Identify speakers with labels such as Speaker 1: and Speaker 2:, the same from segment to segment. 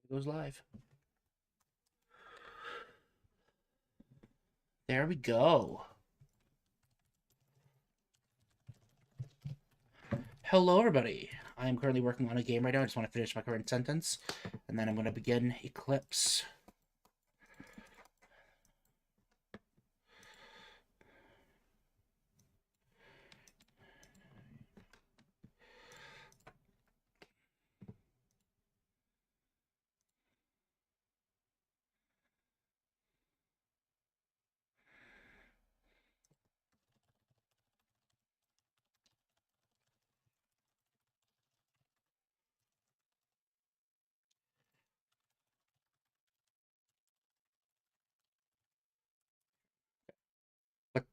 Speaker 1: It goes live. There we go. Hello, everybody. I am currently working on a game right now. I just want to finish my current sentence, and then I'm going to begin Eclipse.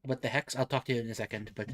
Speaker 1: What the heck? I'll talk to you in a second, but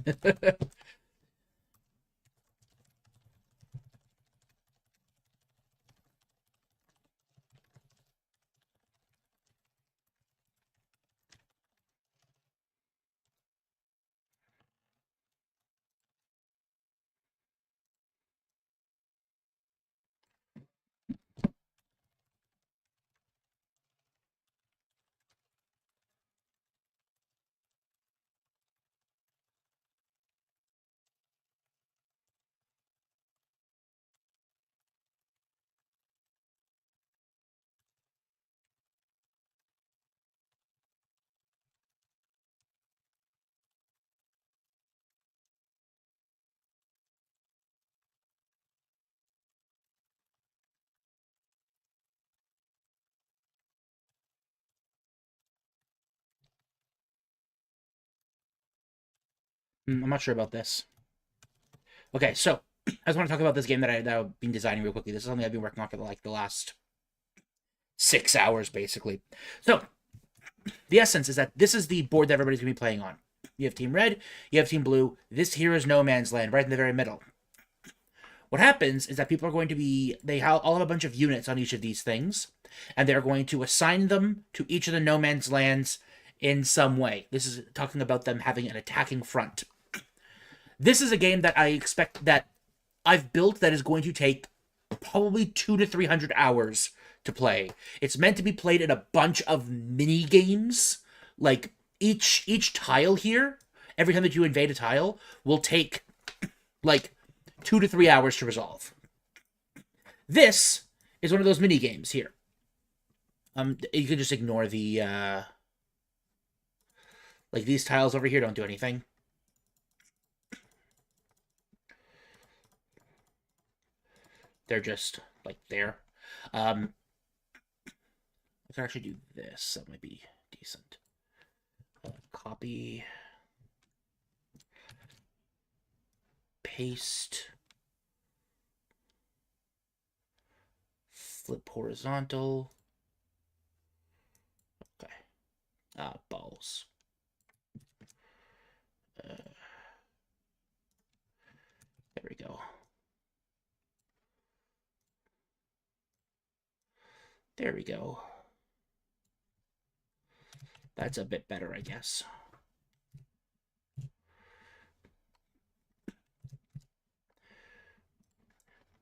Speaker 1: I'm not sure about this. Okay, so I just want to talk about this game that I've been designing real quickly. This is something I've been working on for like the last 6 hours, basically. So the essence is that this is the board that everybody's gonna be playing on. You have Team Red, you have Team Blue. This here is no man's land, right in the very middle. What happens is that people are going to be, they all have a bunch of units on each of these things, and they're going to assign them to each of the no man's lands in some way. This is talking about them having an attacking front. This is a game that I expect that I've built that is going to take probably 200 to 300 hours to play. It's meant to be played in a bunch of mini games. Like each tile here, every time that you invade a tile, will take like 2 to 3 hours to resolve. This is one of those mini games here. You can just ignore the like these tiles over here don't do anything. They're just like there. I can actually do this. That might be decent. Copy. Paste. Flip horizontal. Okay. Balls. There we go. There we go. That's a bit better, I guess.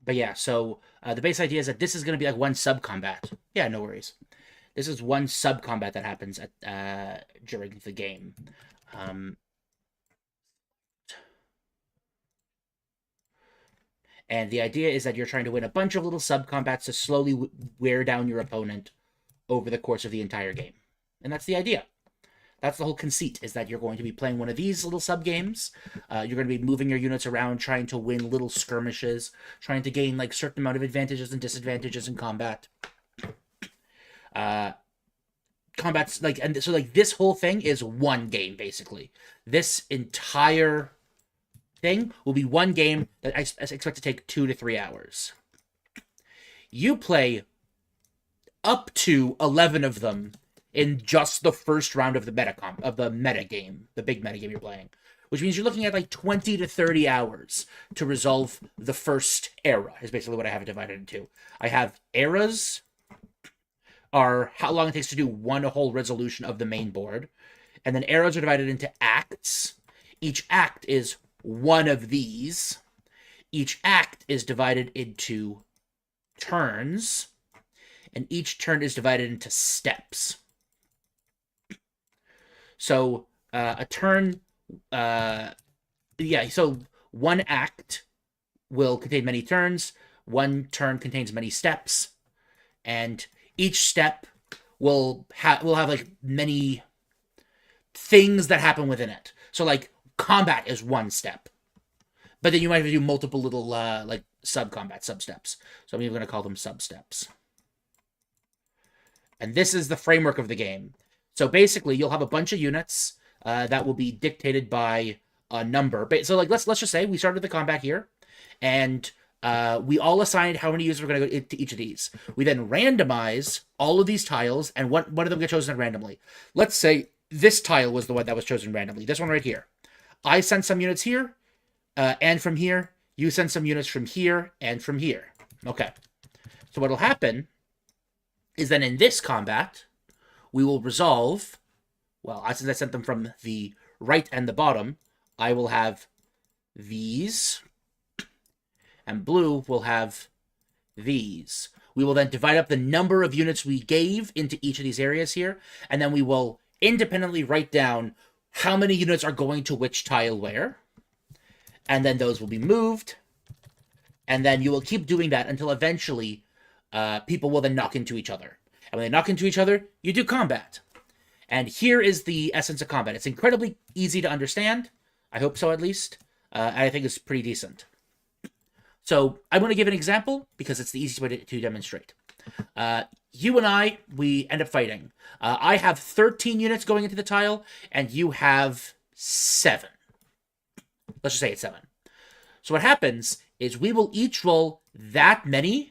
Speaker 1: But yeah, so the base idea is that this is going to be like one sub combat. Yeah, no worries. This is one sub combat that happens at during the game. And the idea is that you're trying to win a bunch of little sub combats to slowly wear down your opponent over the course of the entire game. And that's the idea. That's the whole conceit, is that you're going to be playing one of these little sub-games. You're going to be moving your units around, trying to win little skirmishes, trying to gain, like, certain amount of advantages and disadvantages in combat. Combat's, like, and so, like, this whole thing is one game, basically. This entire thing will be one game that I expect to take 2 to 3 hours. You play up to 11 of them in just the first round of the meta game, the big meta game you're playing, which means you're looking at like 20 to 30 hours to resolve the first era, is basically what I have it divided into. I have eras are how long it takes to do one whole resolution of the main board, and then eras are divided into acts. Each act is one of these. Each act is divided into turns. and each turn is divided into steps. So a turn, so one act will contain many turns, one turn contains many steps, and each step will have like many things that happen within it. So like combat is one step, but then you might have to do multiple little like sub-combat sub-steps. So I'm even going to call them sub-steps. And this is the framework of the game. So basically, you'll have a bunch of units that will be dictated by a number. So like let's just say we started the combat here, and we all assigned how many units we're going to go into each of these. We then randomize all of these tiles, and one of them get chosen randomly. Let's say this tile was the one that was chosen randomly. This one right here. I send some units here, and from here. You send some units from here and from here. Okay. So what'll happen is then in this combat, we will resolve, well, since I sent them from the right and the bottom, I will have these, and blue will have these. We will then divide up the number of units we gave into each of these areas here, and then we will independently write down how many units are going to which tile where, and then those will be moved, and then you will keep doing that until eventually people will then knock into each other. And when they knock into each other, you do combat. And here is the essence of combat. It's incredibly easy to understand. I hope so, at least. And I think it's pretty decent. So I'm going to give an example because it's the easiest way to demonstrate. You and I, we end up fighting. I have 13 units going into the tile, and you have 7. Let's just say it's 7. So what happens is we will each roll that many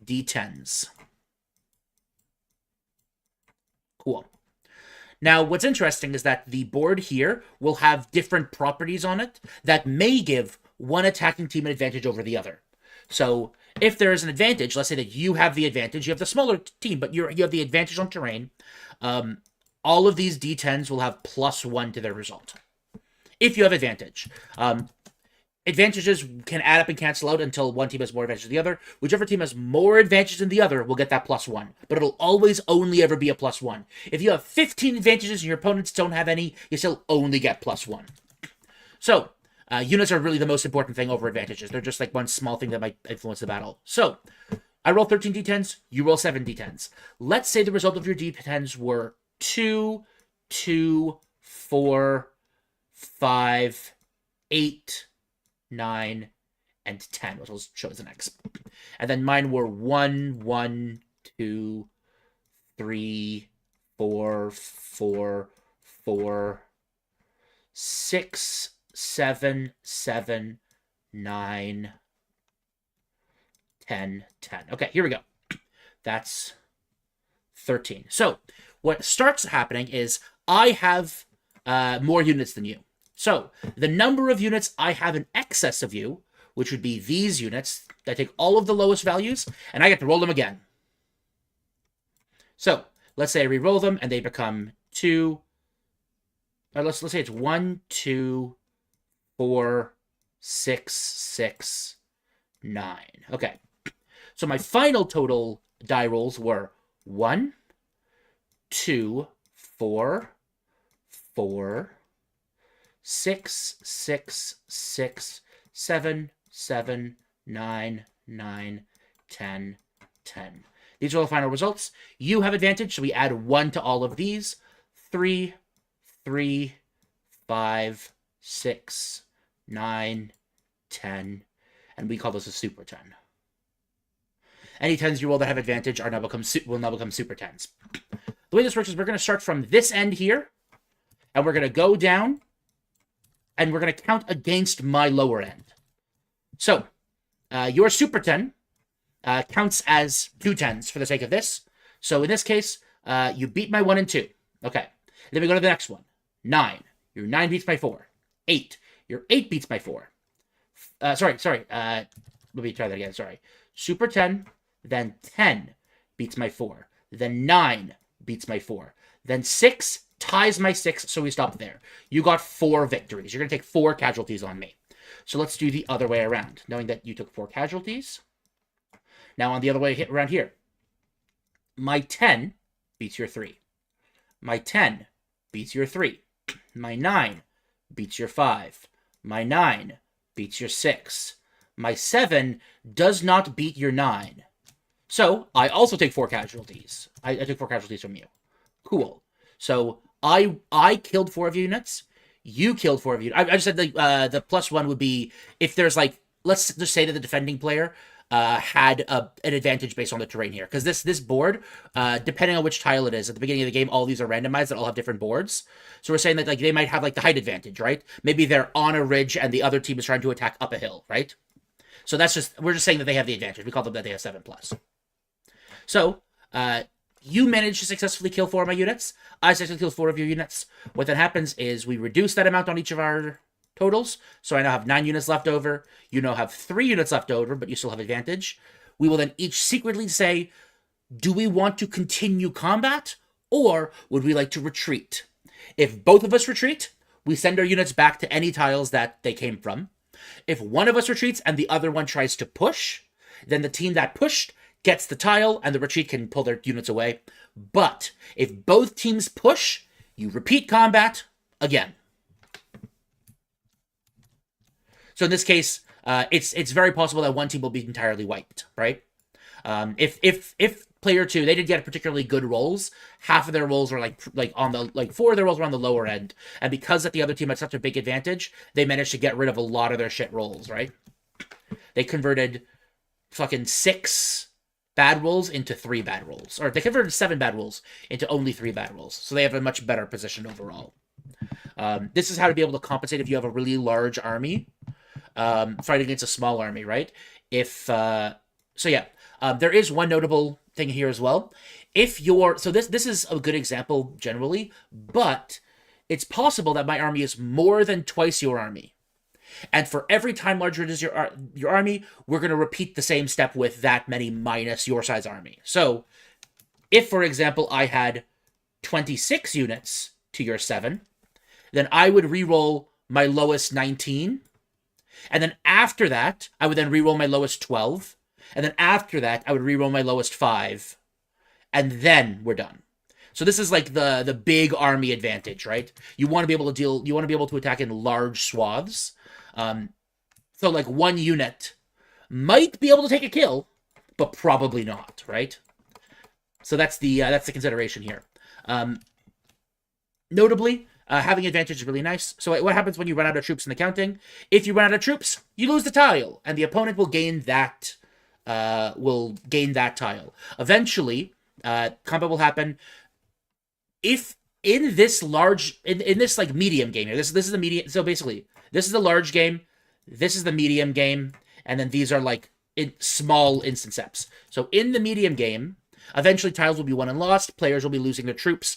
Speaker 1: d10s. Cool. Now, what's interesting is that the board here will have different properties on it that may give one attacking team an advantage over the other. So if there is an advantage, let's say that you have the advantage, you have the smaller team, but you have the advantage on terrain, all of these d10s will have +1 to their result. If you have advantage. Advantages can add up and cancel out until one team has more advantage than the other. Whichever team has more advantage than the other will get that +1. But it'll always only ever be a +1. If you have 15 advantages and your opponents don't have any, you still only get +1. So, units are really the most important thing over advantages. They're just like one small thing that might influence the battle. So, I roll 13 d10s, you roll 7 d10s. Let's say the result of your d10s were 2, 2, 4, 5, 8, 9, and 10, which will show as an X. And then mine were 1, 1, 2, 3, 4, 4, 4, 6, 7, 7, 9, 10, 10. Okay, here we go. That's 13. So, what starts happening is I have more units than you. So, the number of units I have in excess of you, which would be these units, I take all of the lowest values, and I get to roll them again. So, let's say I re-roll them, and they become 2, let's say it's 1, 2, 4, 6, 6, 9. Okay. So my final total die rolls were 1, 2, 4, 4, 6, 6, 6, 7, 7, 9, 9, 10, 10. These are all the final results. You have advantage, so we add 1 to all of these. 3, 3, 5, 6, 9, 10, and we call this a super 10. Any 10s you roll that have advantage will now become super 10s. The way this works is we're going to start from this end here, and we're going to go down, and we're going to count against my lower end. So, your super 10 counts as 2 10s for the sake of this. So in this case, you beat my 1 and 2. Okay. Then we go to the next one. 9. Your 9 beats my 4. 8. Your 8 beats my 4. Sorry. Let me try that again. Sorry. Super 10. Then 10 beats my 4. Then 9 beats my 4. Then 6 ties my 6, so we stop there. You got 4 victories. You're going to take 4 casualties on me. So let's do the other way around, knowing that you took 4 casualties. Now on the other way around here. My 10 beats your 3. My 10 beats your 3. My 9 beats your 5. My 9 beats your 6. My 7 does not beat your 9. So, I also take 4 casualties. I took 4 casualties from you. Cool. So, I killed 4 of your units. You killed 4 of you. I just said the +1 would be if there's like, let's just say that the defending player had an advantage based on the terrain here. Because this board, depending on which tile it is, at the beginning of the game, all these are randomized that all have different boards. So we're saying that like they might have like the height advantage, right? Maybe they're on a ridge and the other team is trying to attack up a hill, right? So we're just saying that they have the advantage. We call them that they have 7+. So, you managed to successfully kill 4 of my units. I successfully killed 4 of your units. What then happens is we reduce that amount on each of our totals. So I now have 9 units left over. You now have 3 units left over, but you still have advantage. We will then each secretly say, do we want to continue combat, or would we like to retreat? If both of us retreat, we send our units back to any tiles that they came from. If one of us retreats and the other one tries to push, then the team that pushed gets the tile, and the retreat can pull their units away. But if both teams push, you repeat combat again. So in this case, it's very possible that one team will be entirely wiped, right? If player 2, they did get particularly good rolls, half of their rolls were like on the 4 of their rolls were on the lower end, and because that the other team had such a big advantage, they managed to get rid of a lot of their shit rolls, right? They converted fucking 6 bad rolls into 3 bad rolls. Or they converted 7 bad rolls into only 3 bad rolls. So they have a much better position overall. This is how to be able to compensate if you have a really large army fighting against a small army, right? There is one notable thing here as well. This is a good example generally, but it's possible that my army is more than twice your army. And for every time larger it is your army, we're going to repeat the same step with that many minus your size army. So, if, for example, I had 26 units to your 7, then I would reroll my lowest 19. And then after that, I would then reroll my lowest 12. And then after that, I would reroll my lowest 5. And then we're done. So this is like the big army advantage, right? You want to be able to attack in large swaths. So like one unit might be able to take a kill, but probably not, right? So that's the consideration here. Notably, having advantage is really nice. So what happens when you run out of troops in the counting? If you run out of troops, you lose the tile, and the opponent will gain that tile. Eventually, combat will happen. If in this like medium game here, this is the medium. So basically, this is the large game, this is the medium game, and then these are like small instance eps. So in the medium game, eventually tiles will be won and lost, players will be losing their troops.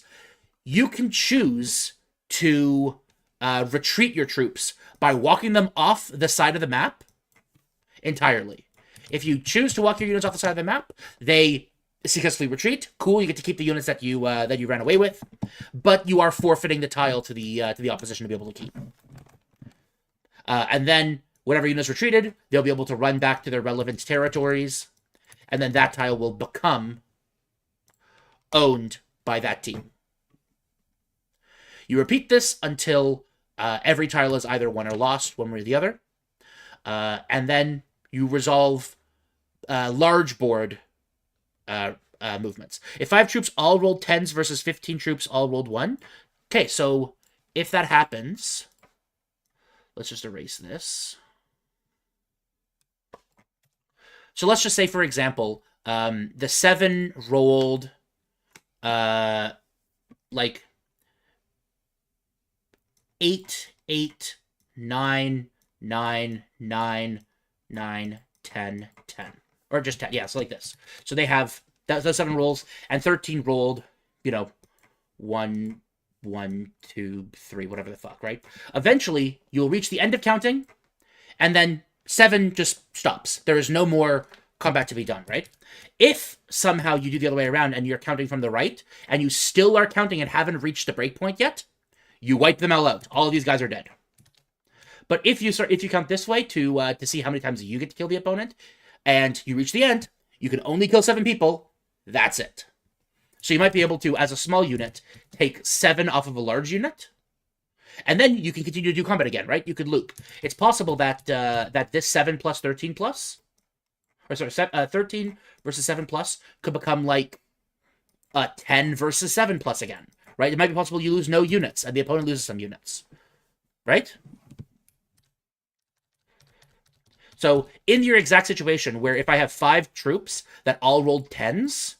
Speaker 1: You can choose to retreat your troops by walking them off the side of the map entirely. If you choose to walk your units off the side of the map, they successfully retreat. Cool, you get to keep the units that you ran away with, but you are forfeiting the tile to the opposition to be able to keep. And then whatever units retreated, they'll be able to run back to their relevant territories, and then that tile will become owned by that team. You repeat this until every tile is either won or lost, one way or the other, and then you resolve large board movements. If 5 troops all rolled 10s versus 15 troops all rolled 1. Okay, so if that happens, let's just erase this. So let's just say, for example, the 7 rolled like 8, 8, 9, 9, 9, 9, 10, 10. Or just 10. Yeah, so like this. So they have those 7 rolls, and 13 rolled, 1, 1, 2, 3, whatever the fuck, right? Eventually, you'll reach the end of counting, and then 7 just stops. There is no more combat to be done, right? If somehow you do the other way around and you're counting from the right, and you still are counting and haven't reached the breakpoint yet, you wipe them all out. All of these guys are dead. But if you count this way to see how many times you get to kill the opponent, and you reach the end, you can only kill 7 people. That's it. So you might be able to, as a small unit, take 7 off of a large unit, and then you can continue to do combat again, right? You could loop. It's possible that that this 7 plus 13 plus, or sorry, 13 versus 7 plus could become like 10 versus 7 plus again, right? It might be possible you lose no units and the opponent loses some units, right? So in your exact situation where if I have 5 troops that all rolled 10s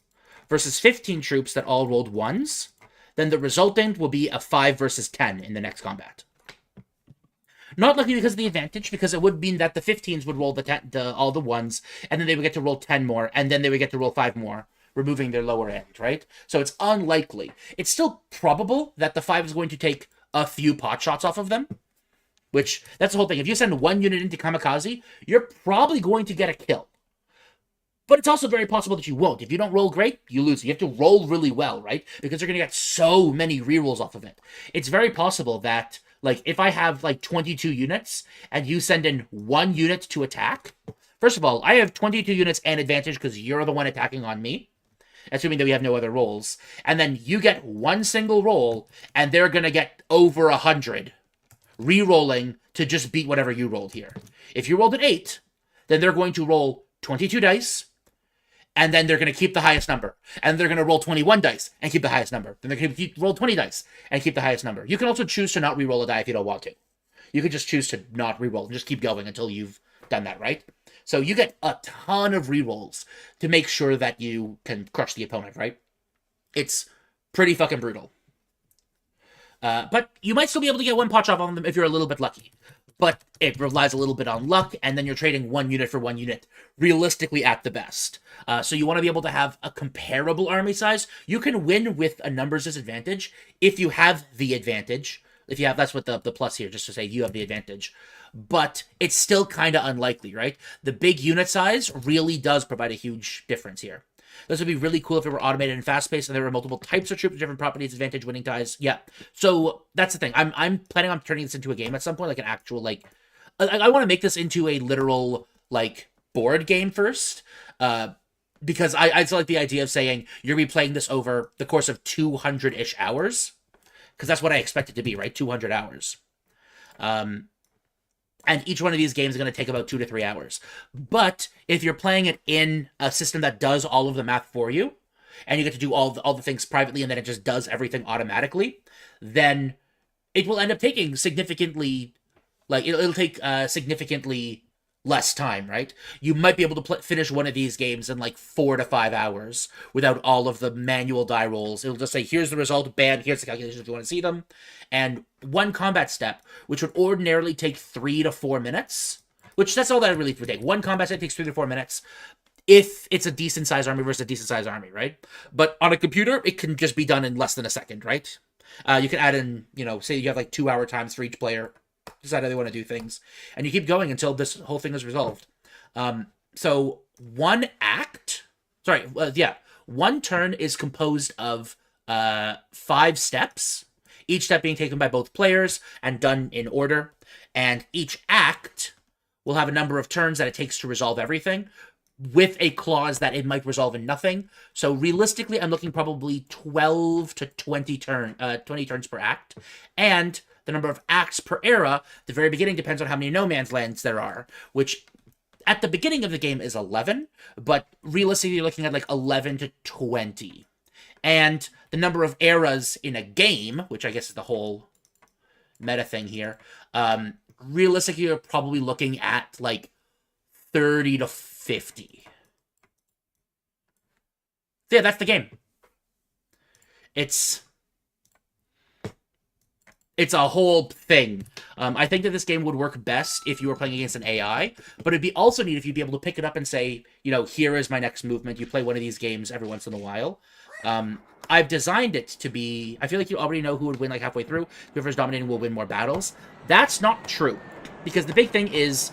Speaker 1: versus 15 troops that all rolled 1s, then the resultant will be a 5 versus 10 in the next combat. Not likely because of the advantage, because it would mean that the 15s would roll all the 1s, and then they would get to roll 10 more, and then they would get to roll 5 more, removing their lower end, right? So it's unlikely. It's still probable that the 5 is going to take a few pot shots off of them, which, that's the whole thing. If you send 1 unit into Kamikaze, you're probably going to get a kill. But it's also very possible that you won't. If you don't roll great, you lose. You have to roll really well, right? Because you're going to get so many rerolls off of it. It's very possible that, like, if I have, like, 22 units, and you send in 1 unit to attack, first of all, I have 22 units and advantage because you're the one attacking on me, assuming that we have no other rolls. And then you get 1 single roll, and they're going to get over 100, re-rolling to just beat whatever you rolled here. If you rolled an 8, then they're going to roll 22 dice, and then they're going to keep the highest number. And they're going to roll 21 dice and keep the highest number. Then they're going to roll 20 dice and keep the highest number. You can also choose to not re-roll a die if you don't want to. You could just choose to not re-roll and just keep going until you've done that, right? So you get a ton of re-rolls to make sure that you can crush the opponent, right? It's pretty fucking brutal. But you might still be able to get 1 pot shot on them if you're a little bit lucky. But it relies a little bit on luck, and then you're trading 1 unit for 1 unit, realistically at the best. So you want to be able to have a comparable army size. You can win with a numbers disadvantage if you have the advantage. If you have, that's what the plus here, just to say you have the advantage. But it's still kind of unlikely, right? The big unit size really does provide a huge difference here. This would be really cool if it were automated and fast-paced and there were multiple types of troops with different properties, advantage, winning ties. Yeah. So that's the thing. I'm planning on turning this into a game at some point, like an actual, like... I want to make this into a literal, like, board game first. Because I still like the idea of saying you're going to be playing this over the course of 200-ish hours. Because that's what I expect it to be, right? 200 hours. And each one of these games is going to take about 2 to 3 hours. But if you're playing it in a system that does all of the math for you, and you get to do all the things privately, and then it just does everything automatically, then it will end up taking significantly, like, it'll take significantly less time, right? You might be able to finish one of these games in like 4 to 5 hours without all of the manual die rolls. It'll just say, here's the result, bam, here's the calculations if you want to see them. And 1 combat step, which would ordinarily take 3 to 4 minutes, which that's all that it really would take. 1 combat step takes 3 to 4 minutes if it's a decent-sized army versus a decent-sized army, right? But on a computer, it can just be done in less than a second, right? You can add in, say you have like 2-hour times for each player, decide how they want to do things, and you keep going until this whole thing is resolved. So 1 turn is composed of 5 steps, each step being taken by both players and done in order, and each act will have a number of turns that it takes to resolve everything, with a clause that it might resolve in nothing. So realistically, I'm looking probably 12 to 20 turns per act, and the number of acts per era, the very beginning, depends on how many no man's lands there are, which at the beginning of the game is 11, but realistically you're looking at like 11 to 20. And the number of eras in a game, which I guess is the whole meta thing here, realistically you're probably looking at like 30 to 50. So yeah, that's the game. It's a whole thing. I think that this game would work best if you were playing against an AI, but it'd be also neat if you'd be able to pick it up and say, here is my next movement. You play one of these games every once in a while. I've designed it to be... I feel like you already know who would win like halfway through. Whoever's dominating will win more battles. That's not true, because the big thing is...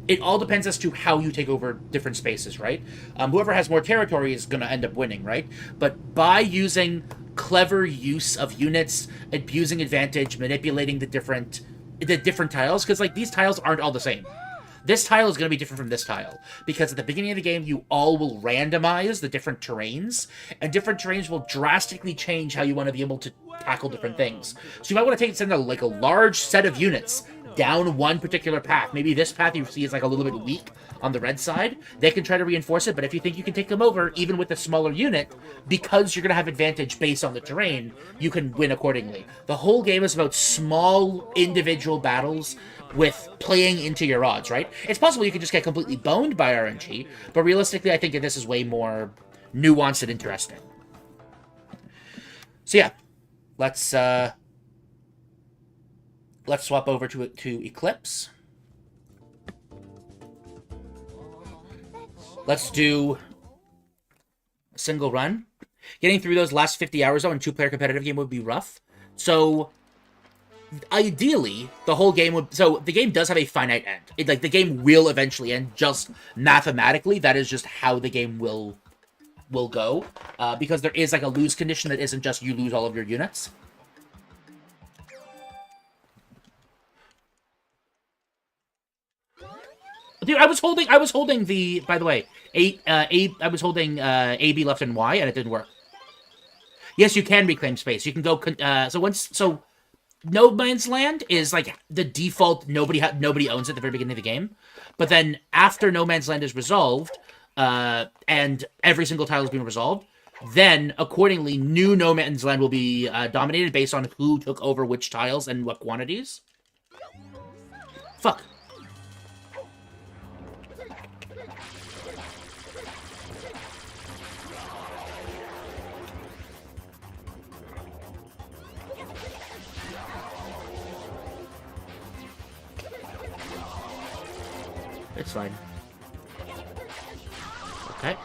Speaker 1: it all depends as to how you take over different spaces, right? Whoever has more territory is going to end up winning, right? But by using clever use of units, abusing advantage, manipulating the different tiles, because like these tiles aren't all the same. This tile is going to be different from this tile, because at the beginning of the game, you all will randomize the different terrains, and different terrains will drastically change how you want to be able to tackle different things. So you might want to send a large set of units down one particular path. Maybe this path you see is like a little bit weak on the red side. They can try to reinforce it, but if you think you can take them over, even with a smaller unit, because you're going to have advantage based on the terrain, you can win accordingly. The whole game is about small individual battles with playing into your odds, right? It's possible you could just get completely boned by RNG, but realistically, I think that this is way more nuanced and interesting. So yeah, let's swap over to Eclipse. Let's do a single run. Getting through those last 50 hours, though, in two-player competitive game would be rough. So, ideally, the whole game would... So, the game does have a finite end. The game will eventually end, just mathematically. That is just how the game will go. Because there is, a lose condition that isn't just you lose all of your units. Dude, I was holding the, by the way, I was holding A, B left and Y, and it didn't work. Yes, you can reclaim space. You can go, so No Man's Land is, the default, nobody owns it at the very beginning of the game. But then, after No Man's Land is resolved, and every single tile is being resolved, then, accordingly, new No Man's Land will be dominated based on who took over which tiles and what quantities. Fuck. It's fine. Okay.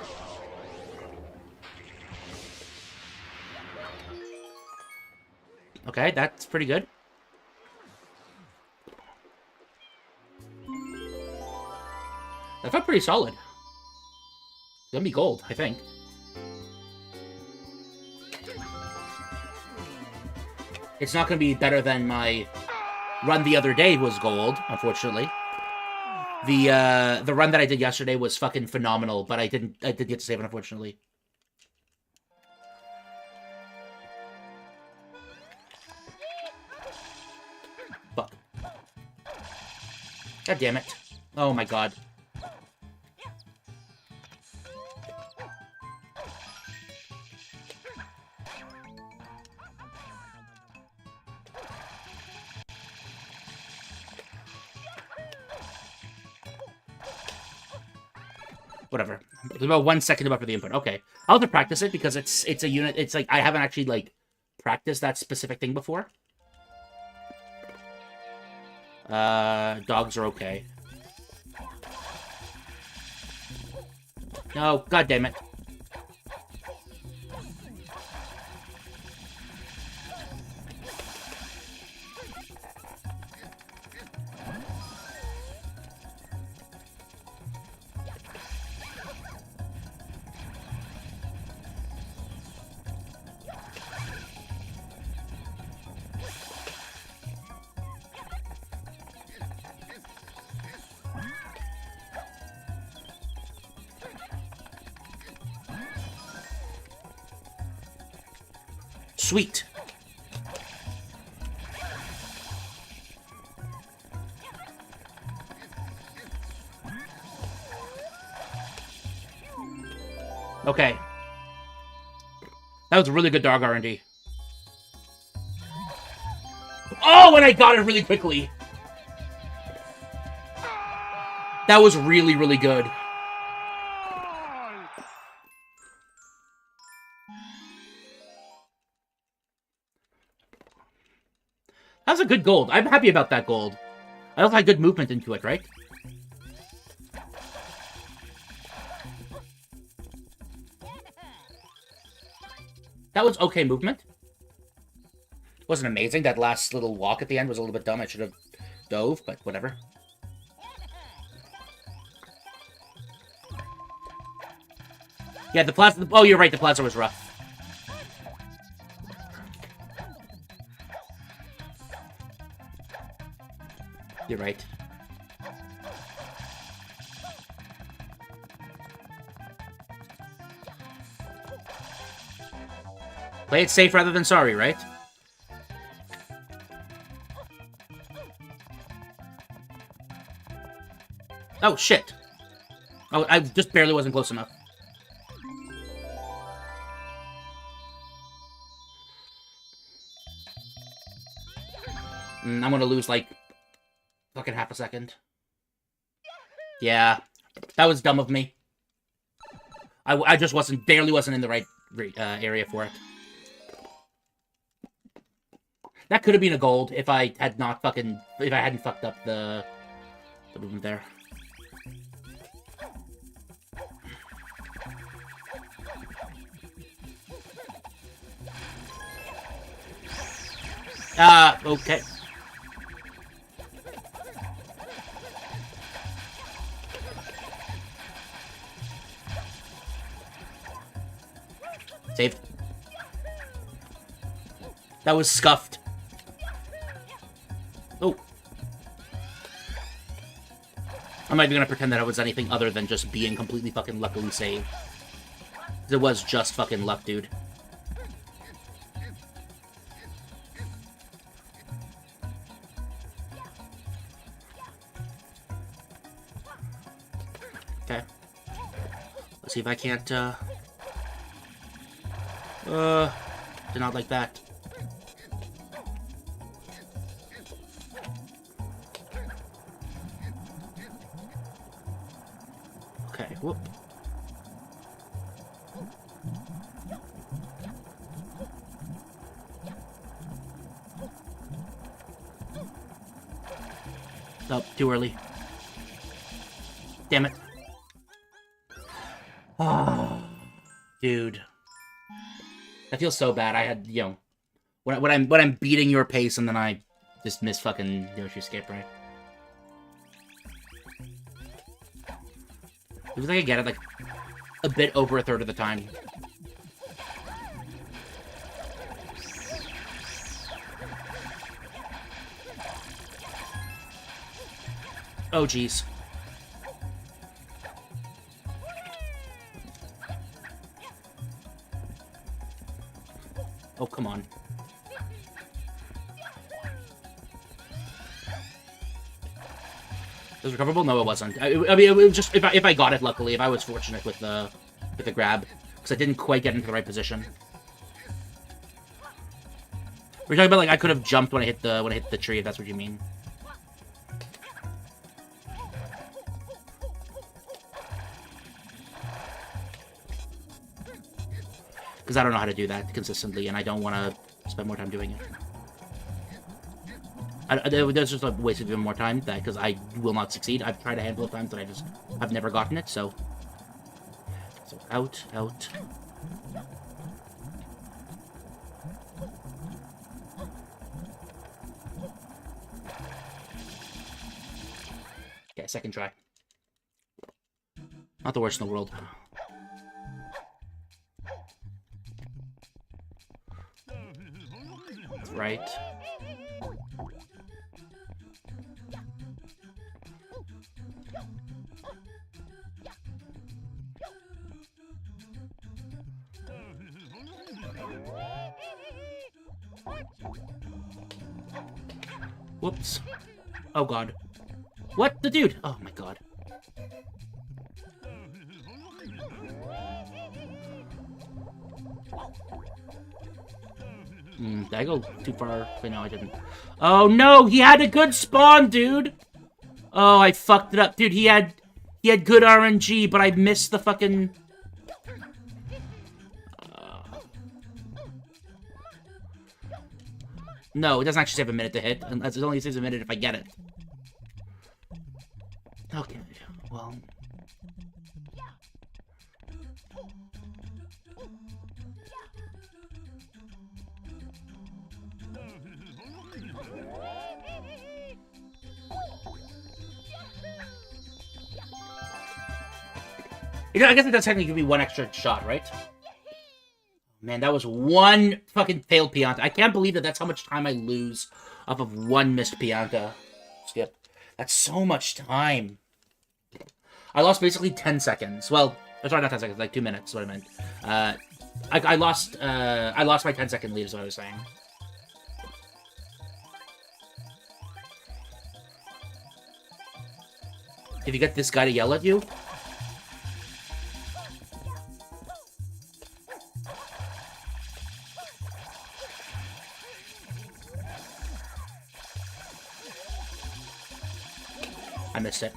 Speaker 1: Okay, that's pretty good. That felt pretty solid. It's gonna be gold, I think. It's not gonna be better than my run the other day was gold, unfortunately. The run that I did yesterday was fucking phenomenal, but I did get to save it, unfortunately. Fuck. God damn it. Oh my god. Whatever. There's about 1 second to buffer the input. Okay. I'll have to practice it because it's a unit. It's I haven't actually, practiced that specific thing before. Dogs are okay. No, god damn it. Sweet. Okay. That was really good dog R&D. Oh, and I got it really quickly. That was really, really good. That was a good gold. I'm happy about that gold. I also had good movement into it, right? That was okay movement. Wasn't amazing. That last little walk at the end was a little bit dumb. I should have dove, but whatever. Yeah, the plaza... Oh, you're right. The plaza was rough. You're right. Play it safe rather than sorry, right? Oh, shit. Oh, I just barely wasn't close enough. I'm gonna lose, like, fucking half a second. Yeah. That was dumb of me. I just barely wasn't in the right area for it. That could have been a gold if I had not if I hadn't fucked up the movement there. Okay. Saved. That was scuffed. Oh. I'm not even gonna pretend that it was anything other than just being completely fucking luckily saved. It was just fucking luck, dude. Okay. Let's see if I can't, did not like that. Okay, whoop. Nope, too early. Damn it. Oh, dude. I feel so bad. I had, you know, when I'm beating your pace and then I just miss fucking Yoshi skip, right? It was like I get it, like, a bit over a third of the time. Oh, jeez. Oh, come on. It was recoverable? No, it wasn't. I mean, it was just if I got it, luckily, if I was fortunate with the grab, because I didn't quite get into the right position. We're talking about like I could have jumped when I hit the tree, if that's what you mean. Because I don't know how to do that consistently, and I don't want to spend more time doing it. There's just a waste of even more time, because I will not succeed. I've tried a handful of times, and I've never gotten it, so out. Okay, second try. Not the worst in the world. Right. Whoops. Oh god. What? The dude? Oh my god. Did I go too far? Wait, no, I didn't. Oh no, he had a good spawn, dude! Oh, I fucked it up. Dude, he had good RNG, but I missed the fucking... No, it doesn't actually save a minute to hit. It only saves a minute if I get it. Okay, well... I guess it does technically give me one extra shot, right? Man, that was one fucking failed Pianta. I can't believe that's how much time I lose off of one missed Pianta skip. That's so much time. I lost basically 10 seconds. Well, sorry, not 10 seconds, like 2 minutes is what I meant. I lost my 10-second lead is what I was saying. If you get this guy to yell at you... I missed it.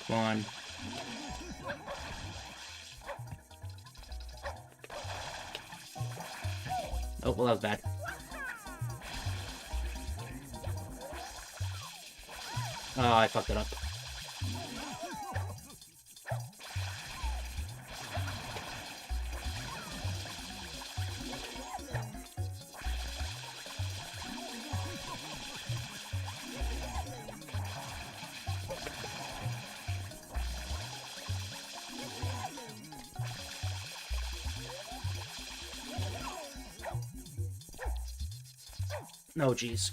Speaker 1: Come on. Oh, well, that was bad. Oh, I fucked it up. No, jeez.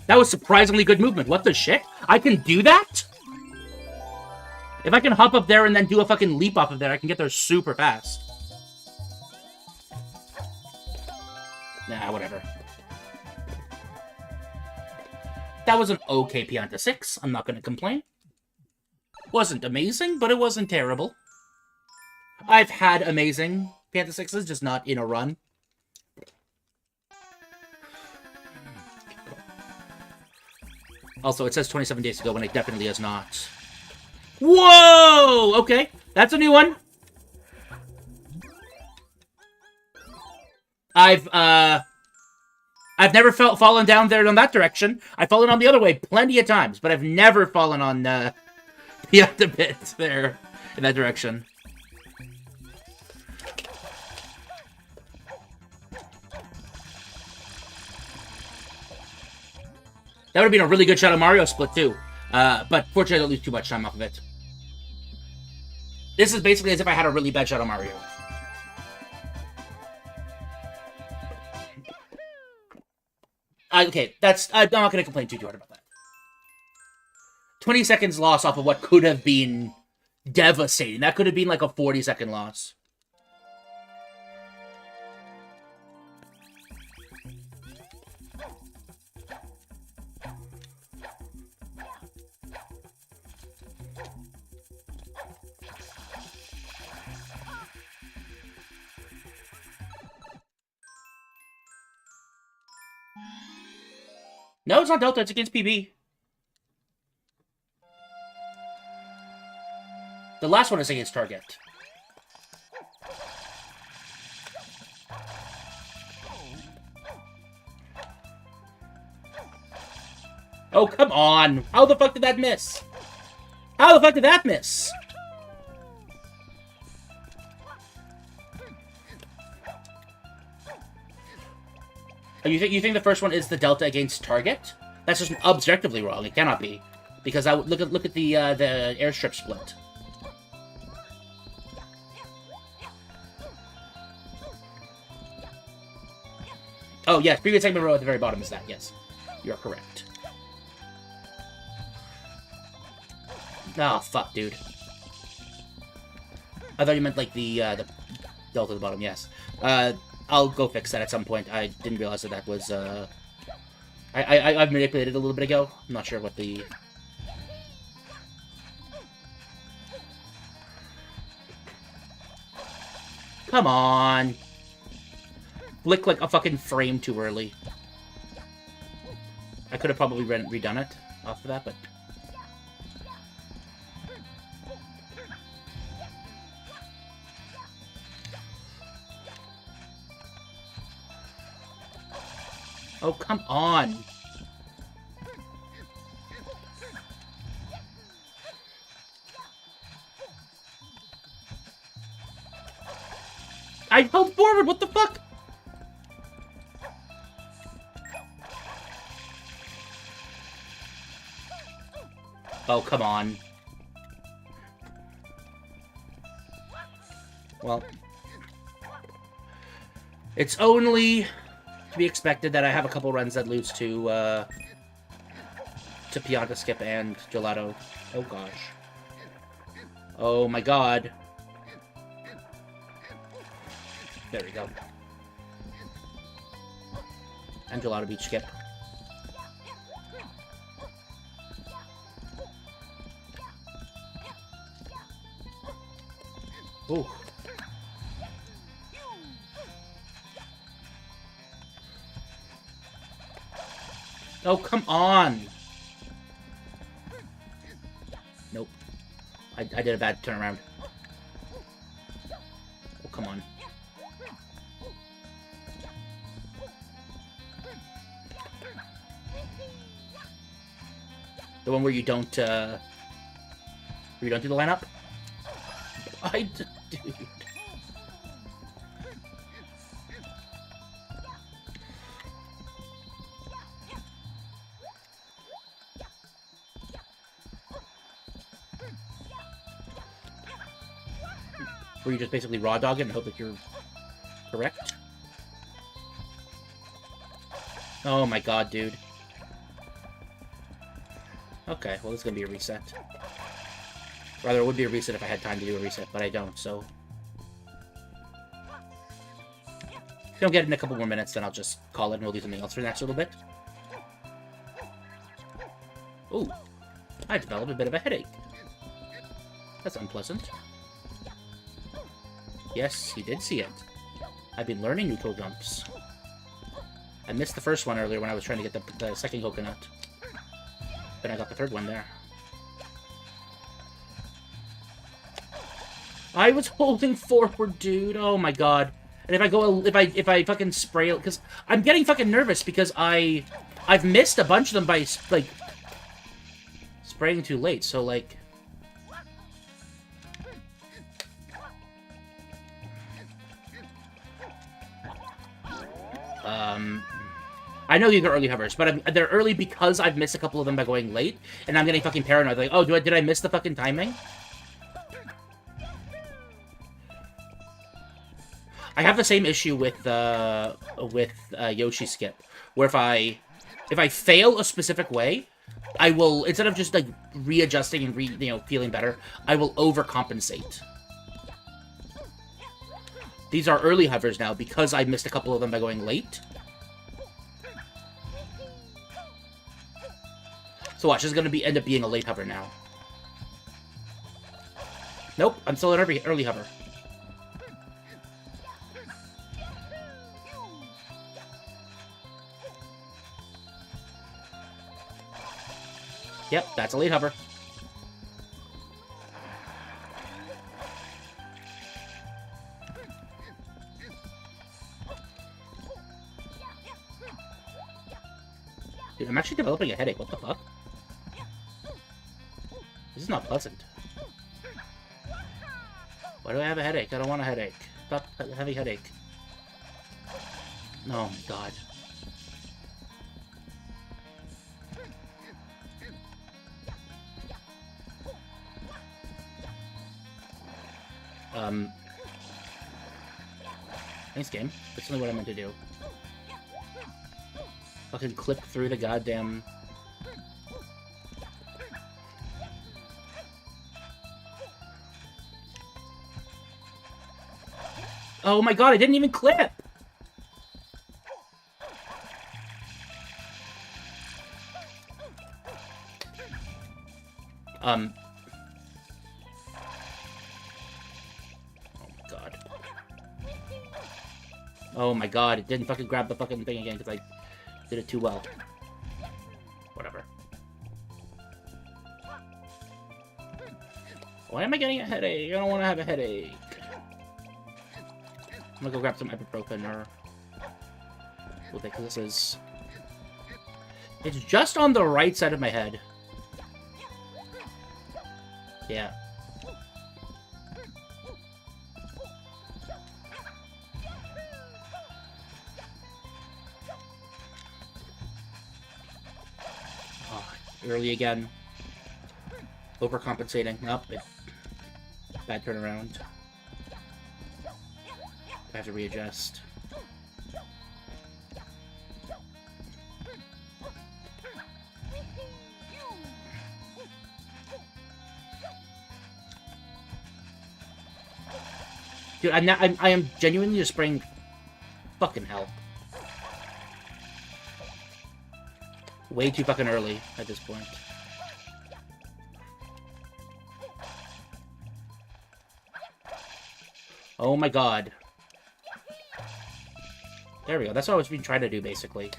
Speaker 1: That was surprisingly good movement. What the shit? I can do that? If I can hop up there and then do a fucking leap off of there, I can get there super fast. Nah, whatever. That was an okay Pianta 6. I'm not gonna complain. Wasn't amazing, but it wasn't terrible. I've had amazing Pianta 6s, just not in a run. Also, it says 27 days ago when it definitely is not. Whoa! Okay, that's a new one. I've never fallen down there in that direction. I've fallen on the other way plenty of times, but I've never fallen on Pianta bits there in that direction. That would have been a really good Shadow Mario split, too. But fortunately, I don't lose too much time off of it. This is basically as if I had a really bad Shadow Mario. Okay, I'm not going to complain too hard about that. 20 seconds loss off of what could have been devastating. That could have been like a 40-second loss. No, it's not Delta. It's against PB. The last one is against Target. Oh, come on. How the fuck did that miss? How the fuck did that miss? You think the first one is the Delta against Target? That's just objectively wrong. It cannot be, because I look at the airstrip split. Oh yes, previous segment row at the very bottom is that. Yes, you're correct. Oh fuck, dude. I thought you meant like the Delta at the bottom. Yes. I'll go fix that at some point. I didn't realize that was, I've manipulated it a little bit ago. I'm not sure what the... Come on! Flick like a fucking frame too early. I could have probably redone it off of that, but... Oh, come on! I held forward, what the fuck? Oh, come on. Well, it's only to be expected that I have a couple runs that lose to Pianta Skip and Gelato. Oh gosh. Oh my god. There we go. And Gelato Beach Skip. Ooh. Oh, come on! Nope. I did a bad turnaround. Oh, come on. The one where you don't do the lineup? Dude. Where you just basically raw dog it and hope that you're correct? Oh my god, dude. Okay, well, this is gonna be a reset. Rather, it would be a reset if I had time to do a reset, but I don't, so... If I don't get it in a couple more minutes, then I'll just call it and we'll do something else for the next little bit. Ooh, I developed a bit of a headache. That's unpleasant. Yes, you did see it. I've been learning neutral jumps. I missed the first one earlier when I was trying to get the second coconut. Then I got the third one there. I was holding forward, dude. Oh my god. And if I go, if I fucking spray, because I'm getting fucking nervous because I've missed a bunch of them by like spraying too late. So like, I know these are early hovers, but they're early because I've missed a couple of them by going late, and I'm getting fucking paranoid. Like, oh, did I miss the fucking timing? I have the same issue with Yoshi Skip, where if I fail a specific way, I will, instead of just like readjusting and feeling better, I will overcompensate. These are early hovers now because I missed a couple of them by going late. So watch, this is gonna end up being a late hover now. Nope, I'm still at early hover. Yep, that's a late hover. Dude, I'm actually developing a headache. What the fuck? This is not pleasant. Why do I have a headache? I don't want a headache. Stop a heavy headache. Oh my god. Thanks, game. That's only what I meant to do. Fucking clip through the goddamn... Oh my god, I didn't even clip! Oh my god. Oh my god, it didn't fucking grab the fucking thing again because I did it too well. Whatever. Why am I getting a headache? I don't want to have a headache. I'm gonna go grab some ibuprofen or... because this is... It's just on the right side of my head. Yeah. Oh, early again. Overcompensating. Nope. Bad turnaround. I have to readjust. Dude, I am genuinely just spraying fucking hell. Way too fucking early at this point. Oh my god. There we go. That's what I was been trying to do, basically.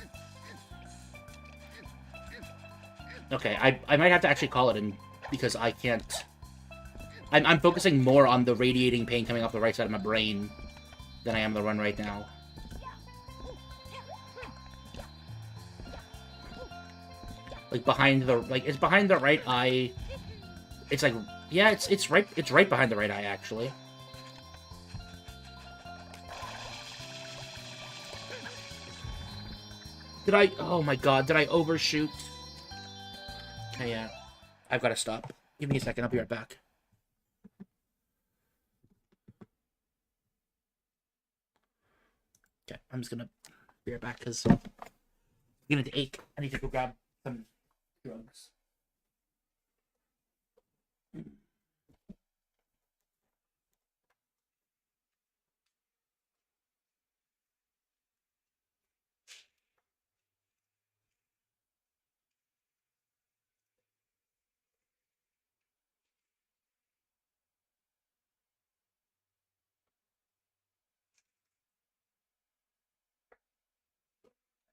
Speaker 1: Okay, I might have to actually call it in, because I can't... I'm focusing more on the radiating pain coming off the right side of my brain than I am the run right now. Like, behind the... Like, it's behind the right eye. It's like... Yeah, it's right behind the right eye, actually. Did I... Oh my god, did I overshoot? Okay, yeah. I've got to stop. Give me a second, I'll be right back. Okay, I'm just gonna be right back, because I'm beginning to ache. I need to go grab some drugs.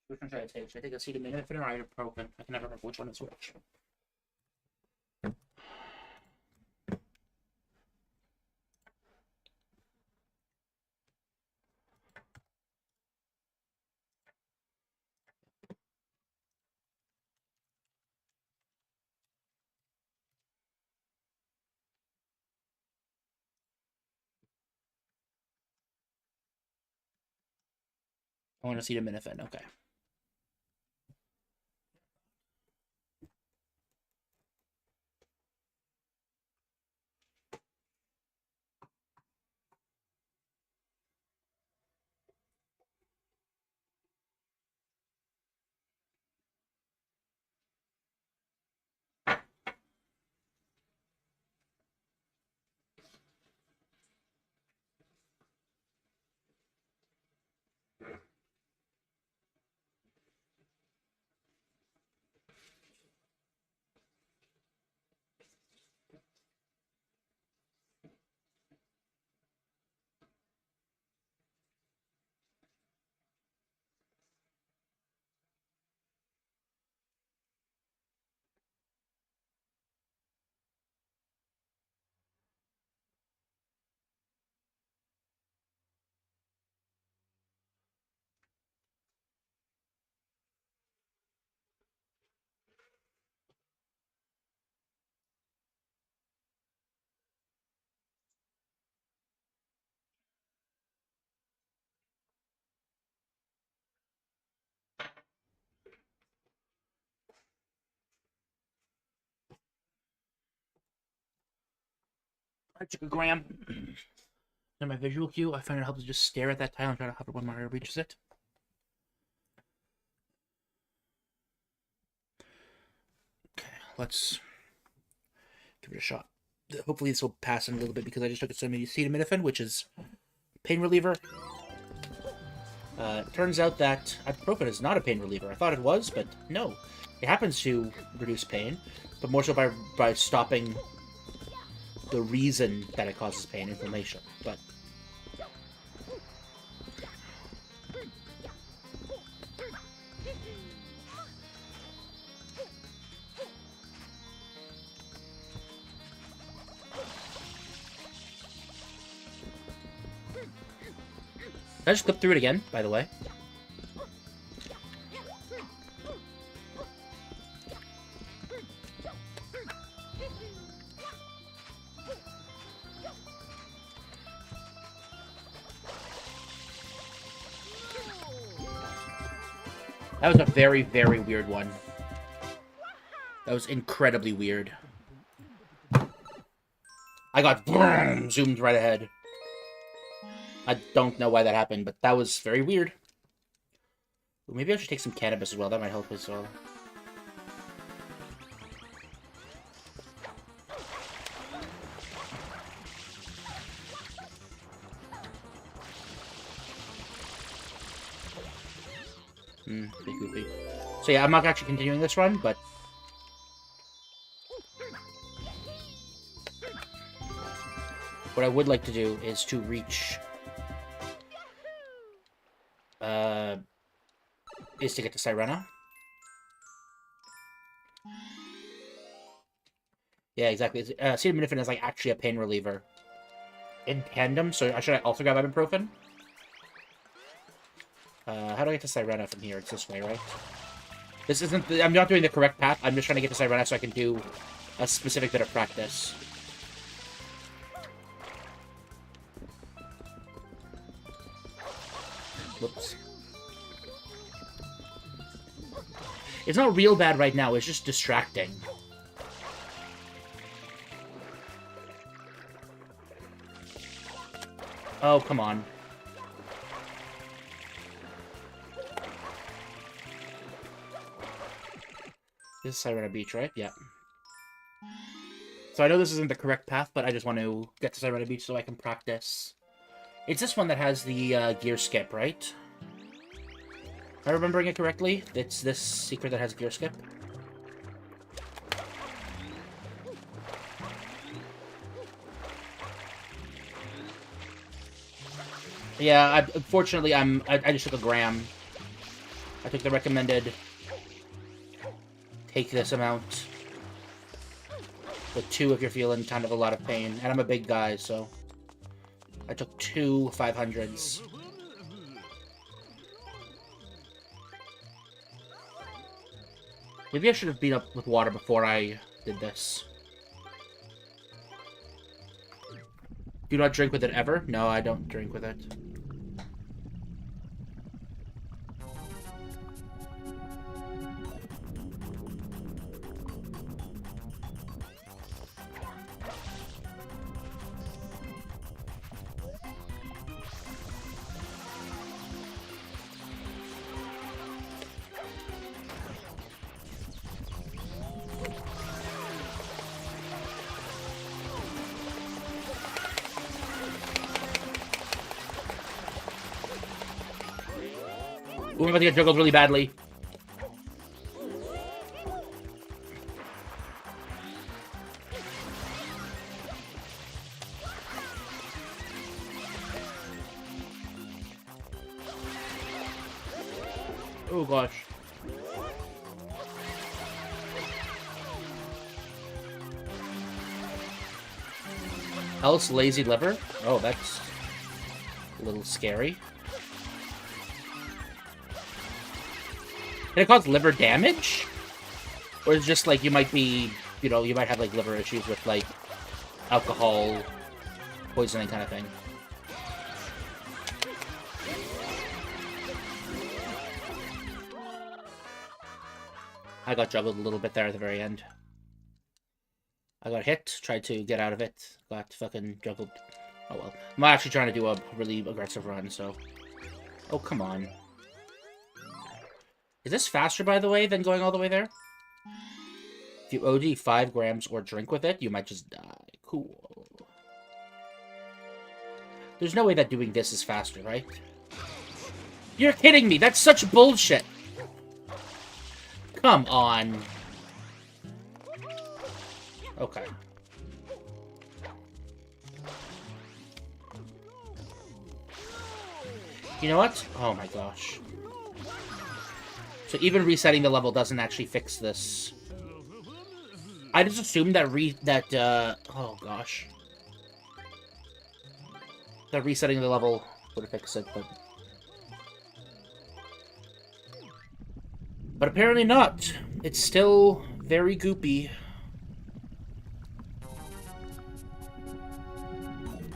Speaker 1: Which one should I take? Should I take acetaminophen or ibuprofen? I can never remember which one is which. I want acetaminophen, okay. I took a gram. In my visual cue, I find it helps to just stare at that tile and try to hover when Mario reaches it. Okay, let's give it a shot. Hopefully this will pass in a little bit, because I just took some acetaminophen, which is pain reliever. It turns out that ibuprofen is not a pain reliever. I thought it was, but no. It happens to reduce pain, but more so by stopping the reason that it causes pain, inflammation. But I just clipped through it again, by the way. That was a very, very weird one. That was incredibly weird. I got boom, zoomed right ahead. I don't know why that happened, but that was very weird. Ooh, maybe I should take some cannabis as well. That might help as well. Pretty goofy. So yeah, I'm not actually continuing this run, but... what I would like to do is to reach... is to get to Sirena. Yeah, exactly. Acetaminophen is like actually a pain reliever. In tandem, so should I also grab ibuprofen? How do I get to Sirena from here? It's this way, right? This isn't... I'm not doing the correct path. I'm just trying to get to Sirena so I can do a specific bit of practice. Whoops. It's not real bad right now, it's just distracting. Oh, come on. This is Sirena Beach, right? Yeah. So I know this isn't the correct path, but I just want to get to Sirena Beach so I can practice. It's this one that has the gear skip, right? Am I remembering it correctly? It's this secret that has gear skip? Yeah, unfortunately, I just took a gram. I took the recommended... take this amount. But 2 if you're feeling kind of a lot of pain. And I'm a big guy, so... I took 2 500s. Maybe I should have been up with water before I did this. Do you not drink with it ever? No, I don't drink with it. Ooh, I'm about to get juggled really badly. Oh gosh. Else lazy liver? Oh, that's a little scary. Can it cause liver damage? Or is it just like you might be, you know, you might have like liver issues with like alcohol poisoning kind of thing? I got juggled a little bit there at the very end. I got hit, tried to get out of it, got fucking juggled. Oh well. I'm actually trying to do a really aggressive run, so... Oh, come on. Is this faster, by the way, than going all the way there? If you OD 5 grams or drink with it, you might just die. Cool. There's no way that doing this is faster, right? You're kidding me! That's such bullshit! Come on. Okay. You know what? Oh my gosh. So even resetting the level doesn't actually fix this. I just assumed that oh gosh. That resetting the level would have fixed it, but apparently not. It's still very goopy.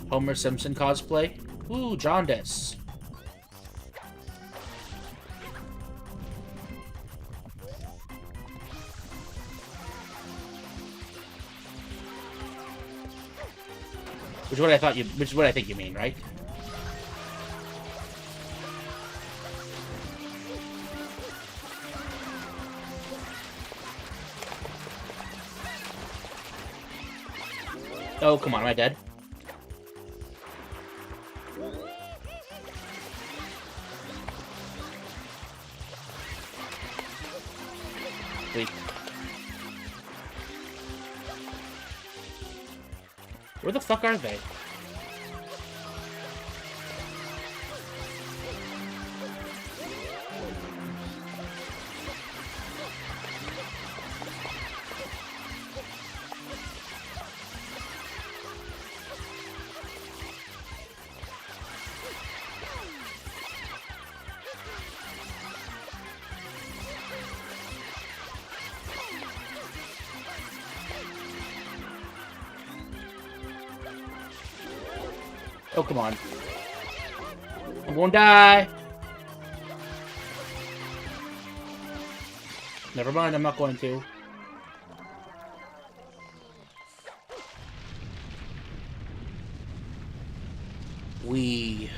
Speaker 1: Homer Simpson cosplay. Ooh, jaundice. Which is what I thought you. Which is what I think you mean, right? Oh, come on, am I dead? Wait. Where the fuck are they? Oh, come on. I'm gonna die. Never mind, I'm not going to. We...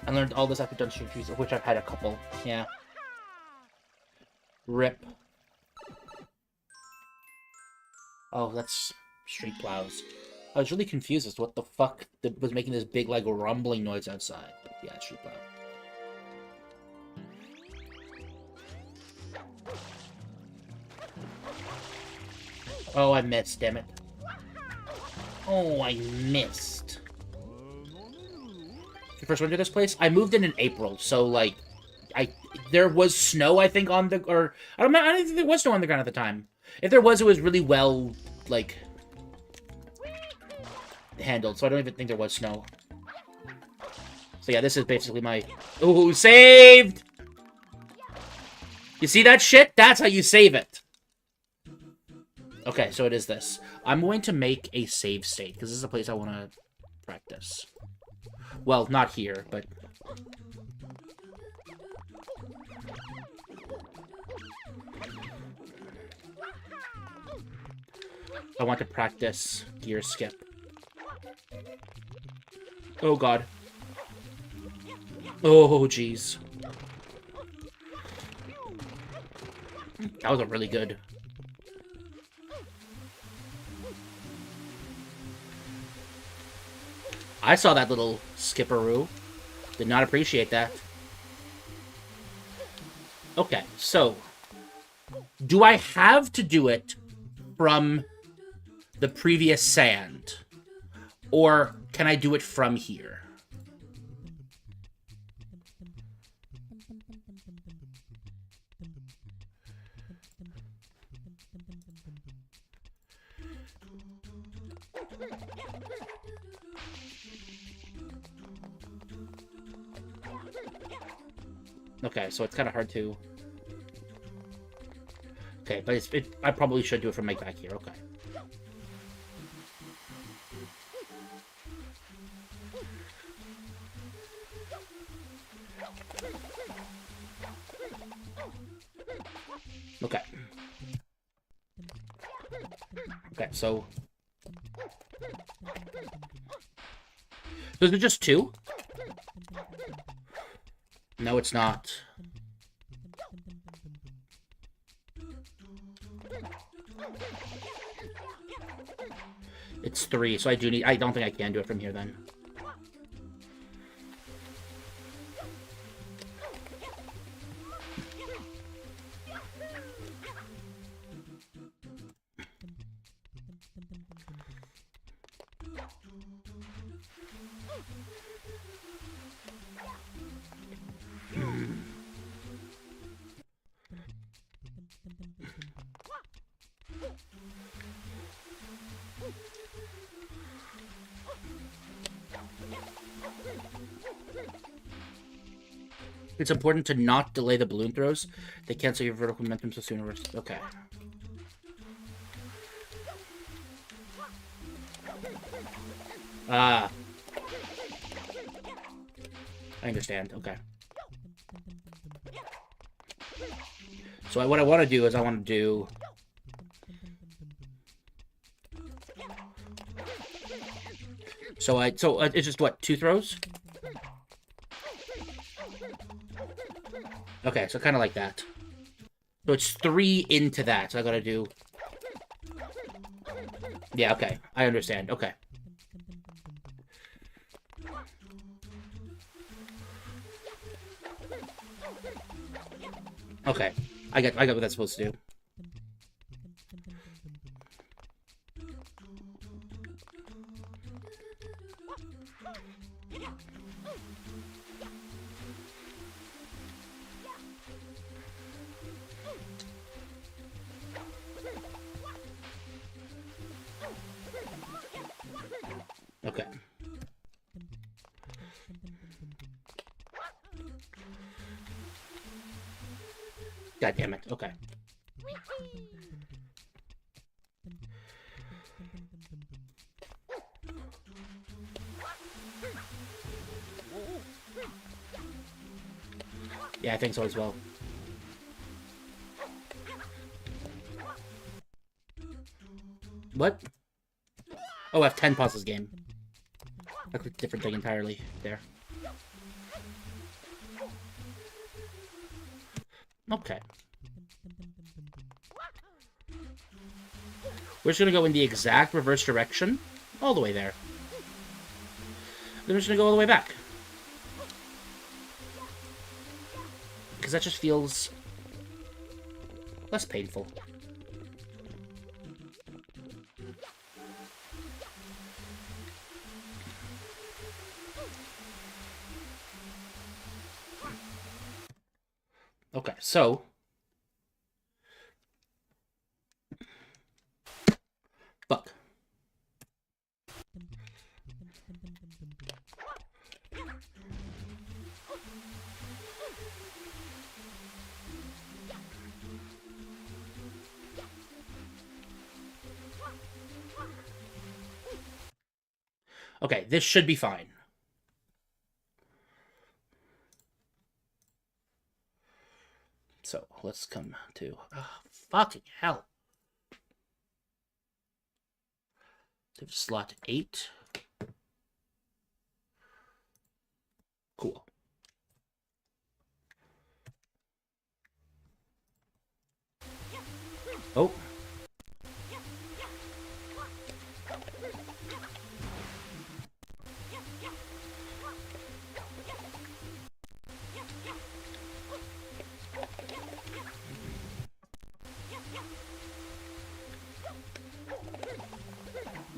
Speaker 1: I learned all this after Dungeon Trees, of which I've had a couple. Yeah. Rip. Oh, that's street plows. I was really confused as to what the fuck was making this big, like, rumbling noise outside. But yeah, street plow. Oh, I missed, damn it. Oh, I missed. The first winter this place? I moved in April, so, like, there was snow, I think, on the, or, I don't think there was snow on the ground at the time. If there was, it was really well, like, handled, so I don't even think there was snow. So yeah, this is basically my... Ooh, saved! You see that shit? That's how you save it. Okay, so it is this. I'm going to make a save state, because this is a place I want to practice. Well, not here, but... I want to practice gear skip. Oh, God. Oh, jeez. That was a really good... I saw that little skipperoo. Did not appreciate that. Okay, so... do I have to do it from the previous sand? Or can I do it from here? Okay, so it's kind of hard to... Okay, but I probably should do it from like back here. Okay. Okay. Okay, so... Those are just two? No, it's not. It's three, so I don't think I can do it from here then. It's important to not delay the balloon throws. They cancel your vertical momentum so soon. Okay. Ah. I understand. Okay. So what I want to do is I want to do... So it's just, what, 2 throws? Okay, so kind of like that. So it's 3 into that, so I gotta do... Yeah, okay. I understand. Okay. Okay. I get what that's supposed to do. Okay. God damn it. Okay. Yeah, I think so as well. What? Oh, F10 pauses game. That's a different thing entirely there. Okay. We're just gonna go in the exact reverse direction. All the way there. Then we're just gonna go all the way back. Because that just feels less painful. Okay, so... Fuck. Okay, this should be fine. So, let's come to... Oh, fucking hell. Slot 8. Cool. Oh.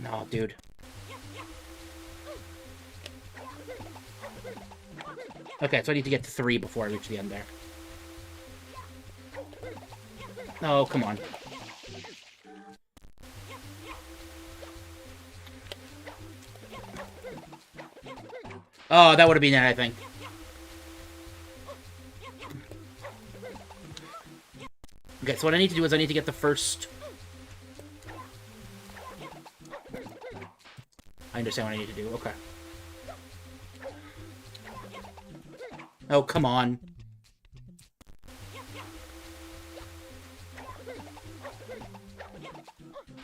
Speaker 1: No, dude. Okay, so I need to get to 3 before I reach the end there. Oh, come on. Oh, that would have been it, I think. Okay, so what I need to do is I need to get the first... I understand what I need to do. Okay. Oh, come on.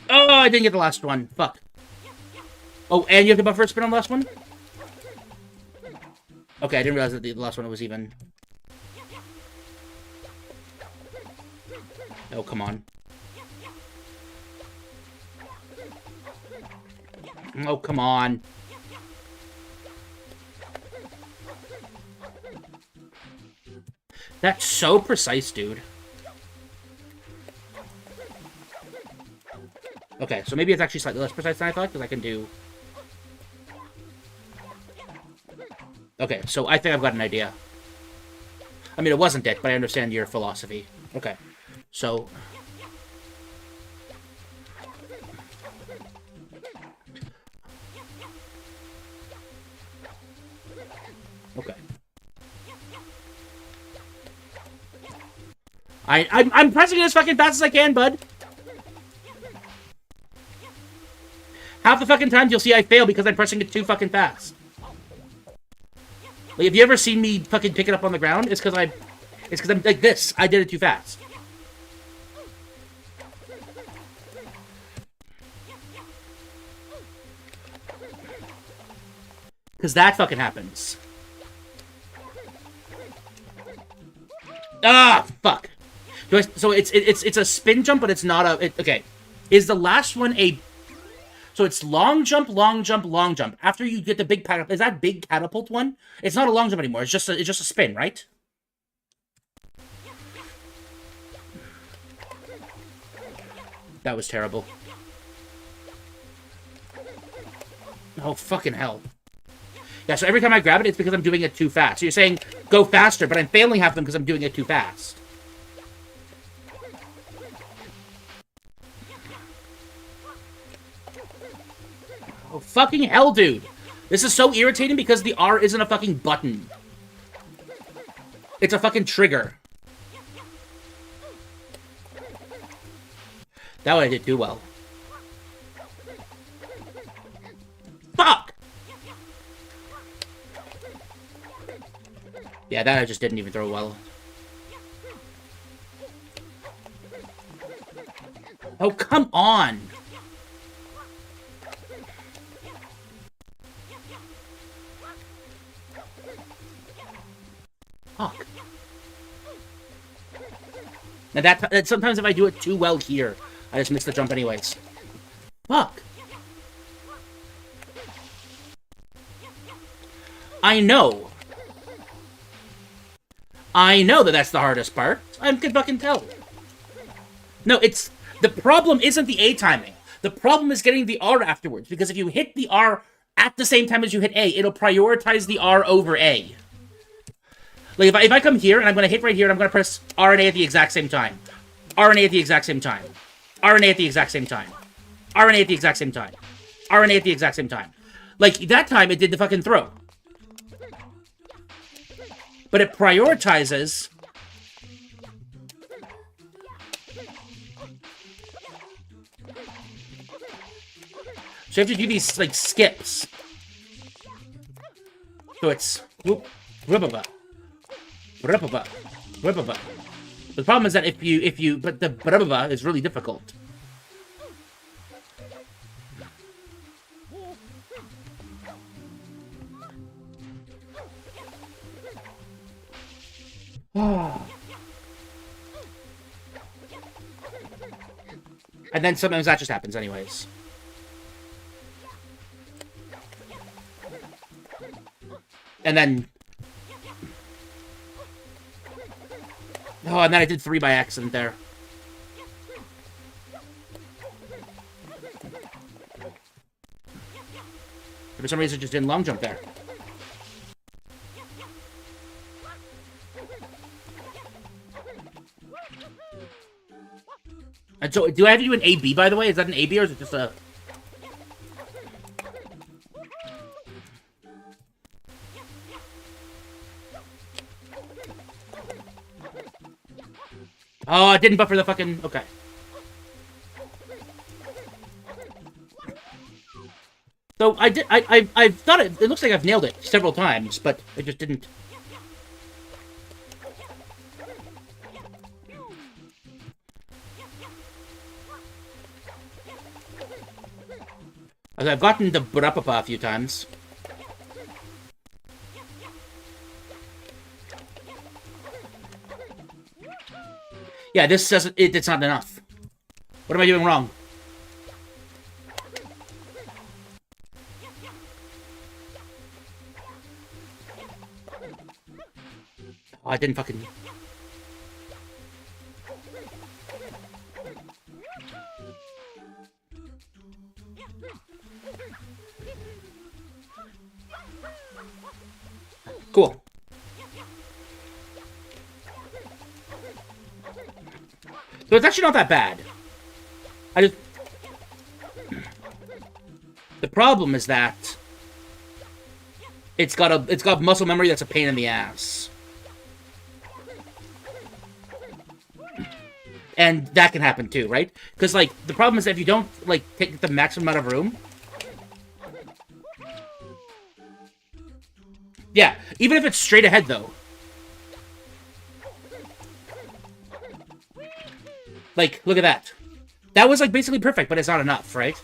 Speaker 1: Oh, I didn't get the last one. Fuck. Oh, and you have to buffer spin on the last one? Okay, I didn't realize that the last one was even... Oh, come on. Oh, come on. That's so precise, dude. Okay, so maybe it's actually slightly less precise than I thought, because I can do... Okay, so I think I've got an idea. I mean, it wasn't it, but I understand your philosophy. Okay, so... Okay. I'm pressing it as fucking fast as I can, bud. Half the fucking times you'll see I fail because I'm pressing it too fucking fast. Like, have you ever seen me fucking pick it up on the ground? It's because I'm like this. I did it too fast. Because that fucking happens. Ah, fuck. So it's a spin jump, but it's not a... okay. Is the last one a... So it's long jump, long jump, long jump. After you get the big catapult... Is that big catapult one? It's not a long jump anymore. It's just a spin, right? That was terrible. Oh, fucking hell. Yeah, so every time I grab it, it's because I'm doing it too fast. So you're saying, go faster, but I'm failing half of them because I'm doing it too fast. Oh, fucking hell, dude. This is so irritating because the R isn't a fucking button. It's a fucking trigger. That one I did too well. Fuck! Yeah, that I just didn't even throw well. Oh, come on! Fuck. Now that sometimes if I do it too well here, I just miss the jump anyways. Fuck. I know. I know that that's the hardest part. I can fucking tell. No, it's... The problem isn't the A timing. The problem is getting the R afterwards. Because if you hit the R at the same time as you hit A, it'll prioritize the R over A. Like, if I come here, and I'm going to hit right here, and I'm going to press R and A at the exact same time. R and A at the exact same time. R and A at the exact same time. R and A at the exact same time. R and A at the exact same time. Like, that time, it did the fucking throw. But it prioritizes... So you have to do these, like, skips. So it's... Whoop, rubaba. Rubaba. Rubaba. The problem is that if you... But the rubaba is really difficult. And then sometimes that just happens anyways. And then... Oh, and then I did 3 by accident there. For some reason, I just didn't long jump there. And so, do I have to do an AB, by the way? Is that an AB, or is it just a... Oh, I didn't buffer the fucking... Okay. So, I've thought it looks like I've nailed it several times, but I just didn't... I've gotten the Brapapa a few times. Yeah, this doesn't... It's not enough. What am I doing wrong? Oh, I didn't fucking... Cool. So it's actually not that bad. I just... The problem is that... It's got muscle memory that's a pain in the ass. And that can happen too, right? Because, like, the problem is that if you don't, like, take the maximum amount of room... Yeah, even if it's straight ahead, though. Like, look at that. That was, like, basically perfect, but it's not enough, right?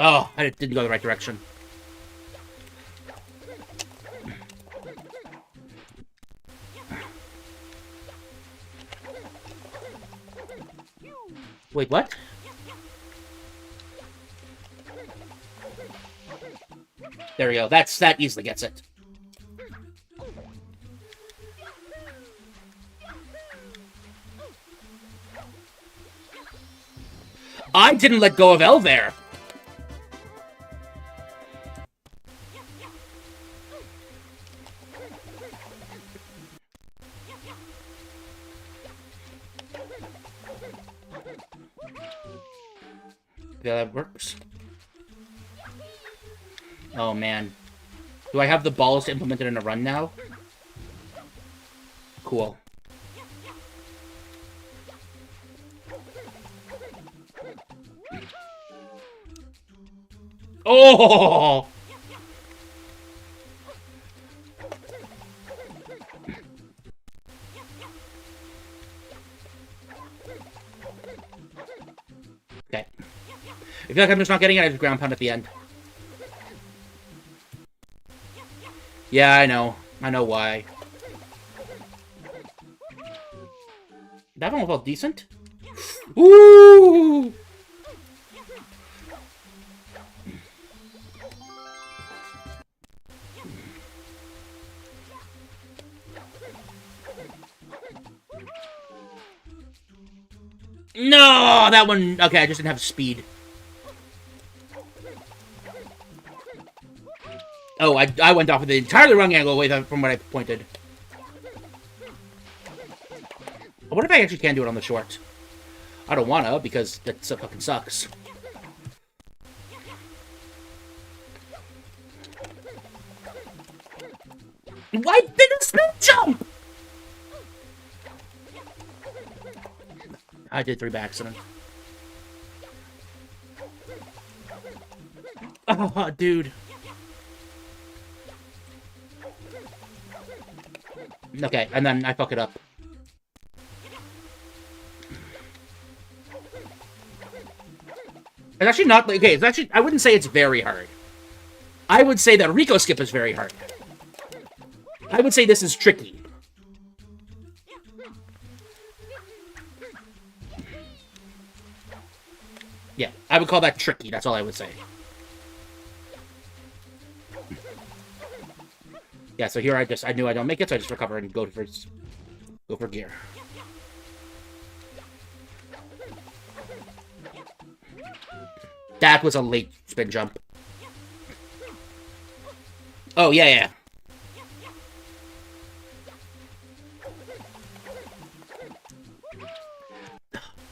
Speaker 1: Oh, I didn't go the right direction. Wait, what? There we go. That easily gets it. I didn't let go of L there. Yeah, that works. Oh, man. Do I have the balls to implement it in a run now? Cool. Oh! Okay. I feel like I'm just not getting it. I just ground pound at the end. Yeah, I know. I know why. That one felt decent. Ooh! No! That one... Okay, I just didn't have speed. Oh, I went off with the entirely wrong angle away from what I pointed. I wonder if I actually can do it on the short. I don't wanna, because that fucking sucks. Why did a spin jump? I did 3 by accident. Oh, dude. Okay, and then I fuck it up. It's actually not... Okay, it's actually... I wouldn't say it's very hard. I would say that Rico Skip is very hard. I would say this is tricky. Yeah, I would call that tricky. That's all I would say. Yeah, so here I knew I don't make it, so I just recover and go for gear. That was a late spin jump. Oh, yeah.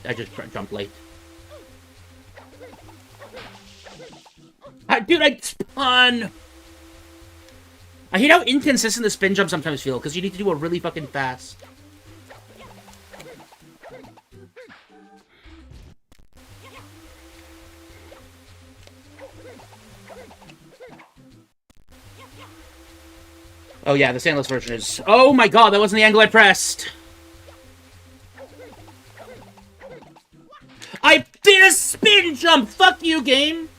Speaker 1: I just jumped late. Dude, I spun! I hate how inconsistent the spin jumps sometimes feel, because you need to do it really fucking fast. Oh yeah, the sandless version is... Oh my god, that wasn't the angle I pressed! I did a spin jump! Fuck you, game!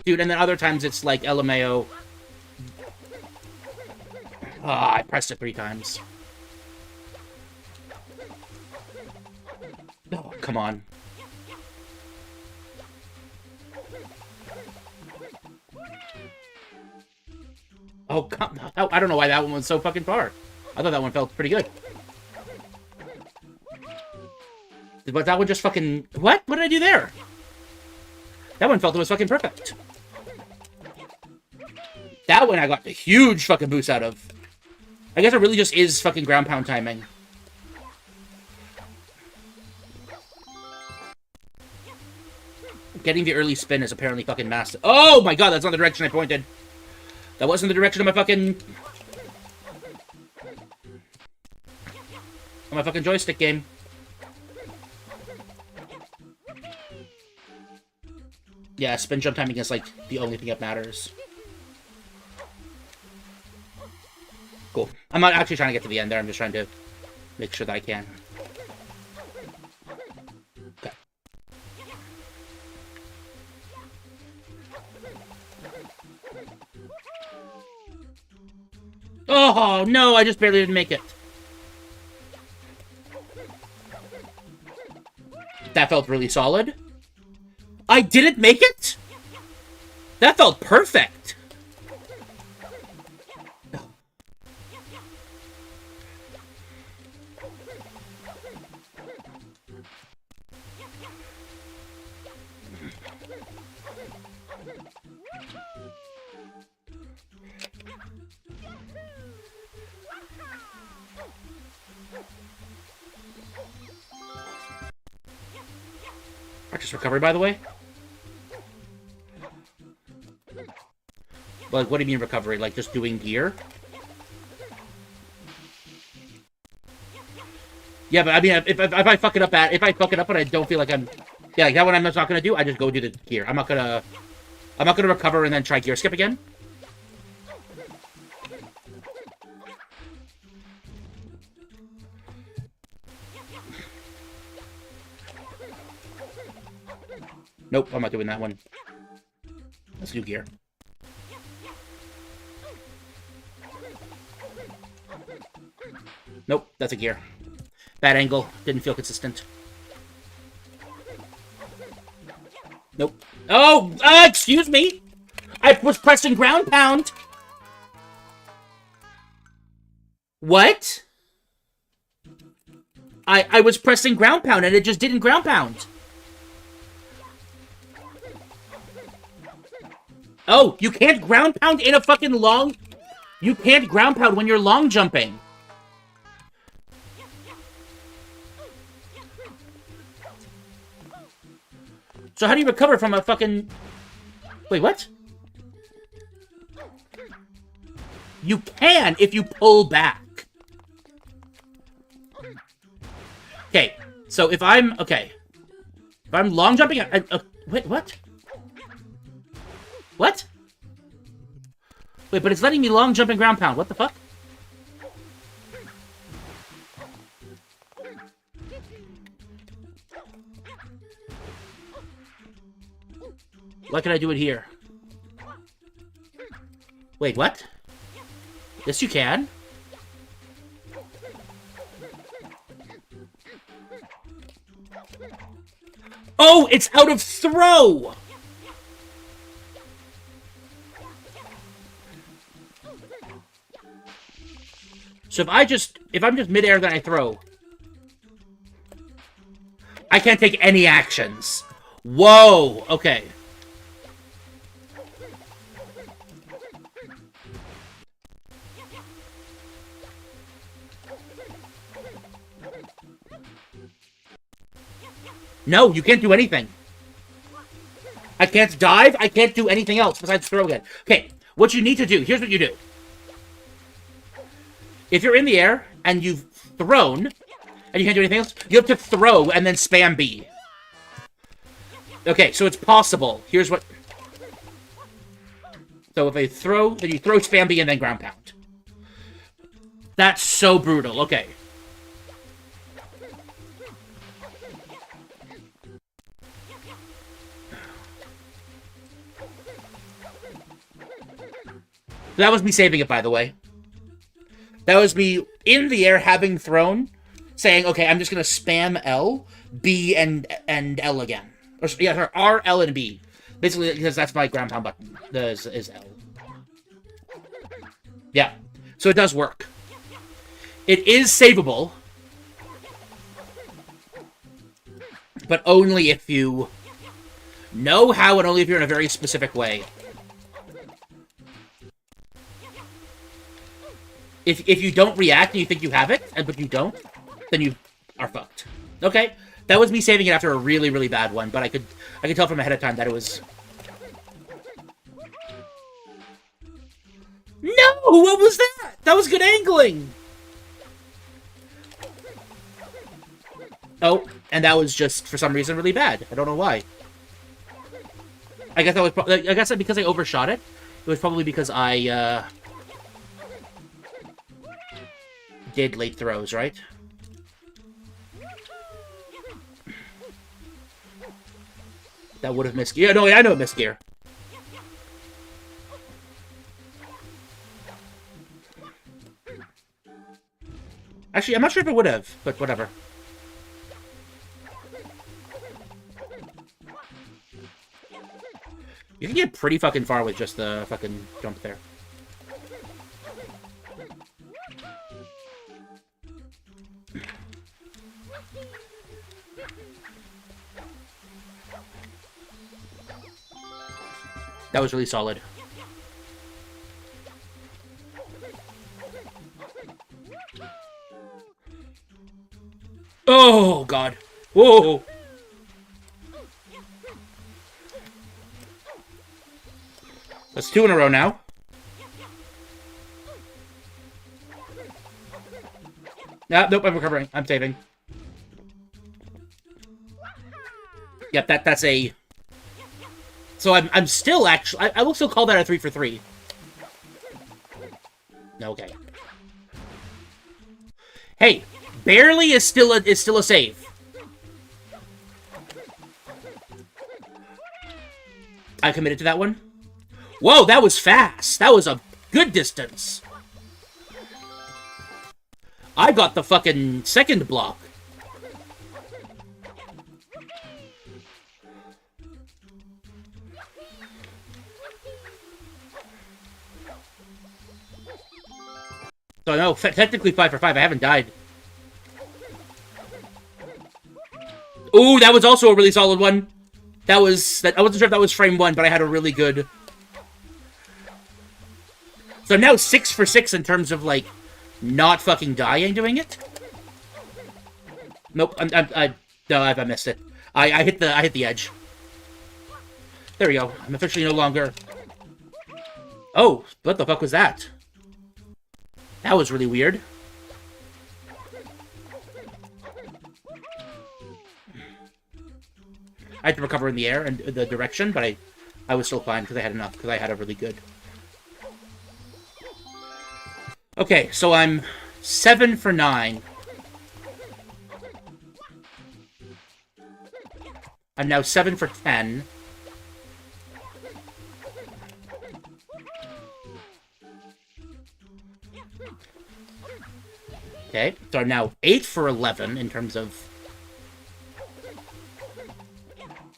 Speaker 1: Dude, and then other times it's like LMAO. Ah, I pressed it 3 times. Oh, come on. Oh, come on. I don't know why that one was so fucking far. I thought that one felt pretty good. But that one just fucking... What? What did I do there? That one felt it was fucking perfect. That one I got a huge fucking boost out of. I guess it really just is fucking ground pound timing. Getting the early spin is apparently fucking massive. Oh my god, that's not the direction I pointed. That wasn't the direction of my fucking... on my fucking joystick game. Yeah, spin jump timing is like the only thing that matters. Cool. I'm not actually trying to get to the end there, I'm just trying to make sure that I can. Okay. Oh, no, I just barely didn't make it. That felt really solid. I didn't make it? That felt perfect. Practice recovery, by the way. Like, what do you mean recovery? Like, just doing gear? Yeah, but I mean, if I fuck it up and I don't feel like I'm... Yeah, like that one I'm just not gonna do, I just go do the gear. I'm not gonna recover and then try gear skip again. Nope, I'm not doing that one. Let's do gear. Nope, that's a gear. Bad angle. Didn't feel consistent. Nope. Oh! Excuse me! I was pressing ground pound! What? I was pressing ground pound and it just didn't ground pound. Oh, you can't ground pound in a fucking long... You can't ground pound when you're long jumping. So how do you recover from a fucking... Wait, what? You can if you pull back. Okay, so if I'm... Okay. If I'm long jumping... wait, what? What? Wait, but it's letting me long jump and ground pound. What the fuck? Why can I do it here? Wait, what? Yes, you can. Oh, it's out of throw! So if I'm just midair, then I throw. I can't take any actions. Whoa, okay. No, you can't do anything. I can't dive, I can't do anything else besides throw again. Okay, what you need to do, here's what you do. If you're in the air, and you've thrown, and you can't do anything else, you have to throw and then spam B. Okay, so it's possible. Here's what... So if I throw, then you throw spam B and then ground pound. That's so brutal. Okay. That was me saving it, by the way. That was me in the air, having thrown, saying, okay, I'm just going to spam L, B, and L again. Or, yeah, sorry, R, L, and B. Basically, because that's my ground pound button, is L. Yeah. So it does work. It is savable. But only if you know how and only if you're in a very specific way. If you don't react and you think you have it, but you don't, then you are fucked. Okay, that was me saving it after a really, really bad one, but I could tell from ahead of time that it was... No! What was that? That was good angling! Oh, and that was just, for some reason, really bad. I don't know why. I guess that was I guess that because I overshot it. It was probably because I, did late throws, right? That would have missed gear. No, I know it missed gear. Actually, I'm not sure if it would have, but whatever. You can get pretty fucking far with just the fucking jump there. That was really solid. Oh, God. Whoa. That's 2 in a row now. Nope, I'm recovering. I'm saving. Yep, that's a... So I'm still actually... I will still call that a 3 for 3. Okay. Hey, barely is still a save. I committed to that one. Whoa, that was fast. That was a good distance. I got the fucking second block. So no, technically 5 for 5. I haven't died. Ooh, that was also a really solid one. I wasn't sure if that was frame 1, but I had a really good... So now 6 for 6 in terms of, like, not fucking dying doing it. Nope, no, I missed it. I hit the edge. There we go. I'm officially no longer... Oh, what the fuck was that? That was really weird. I had to recover in the air and the direction, but I was still fine because I had enough, because I had a really good... Okay, so I'm 7 for 9. I'm now 7 for 10. Okay, so I'm now 8 for 11 in terms of...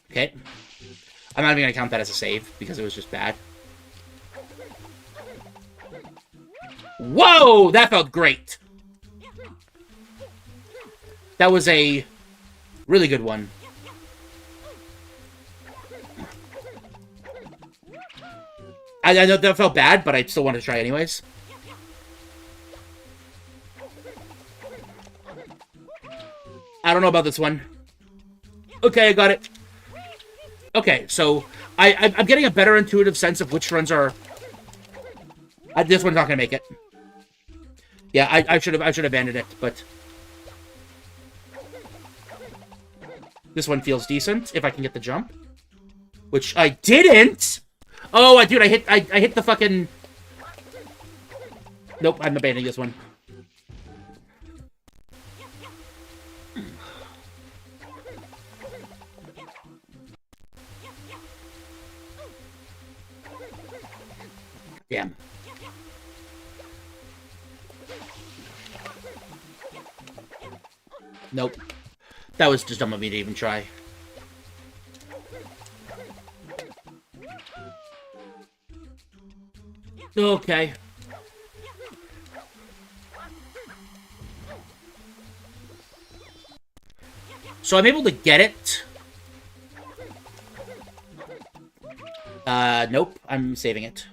Speaker 1: Okay. I'm not even going to count that as a save, because it was just bad. Whoa! That felt great! That was a really good one. I know that felt bad, but I still wanted to try anyways. I don't know about this one. Okay, I got it. Okay, so I'm getting a better intuitive sense of which runs are... this one's not gonna make it. Yeah, I should have abandoned it, but... This one feels decent, if I can get the jump. Which I didn't! Oh, dude, I hit the fucking... Nope, I'm abandoning this one. Damn. Nope. That was just dumb of me to even try. Okay. So I'm able to get it. Nope. I'm saving it.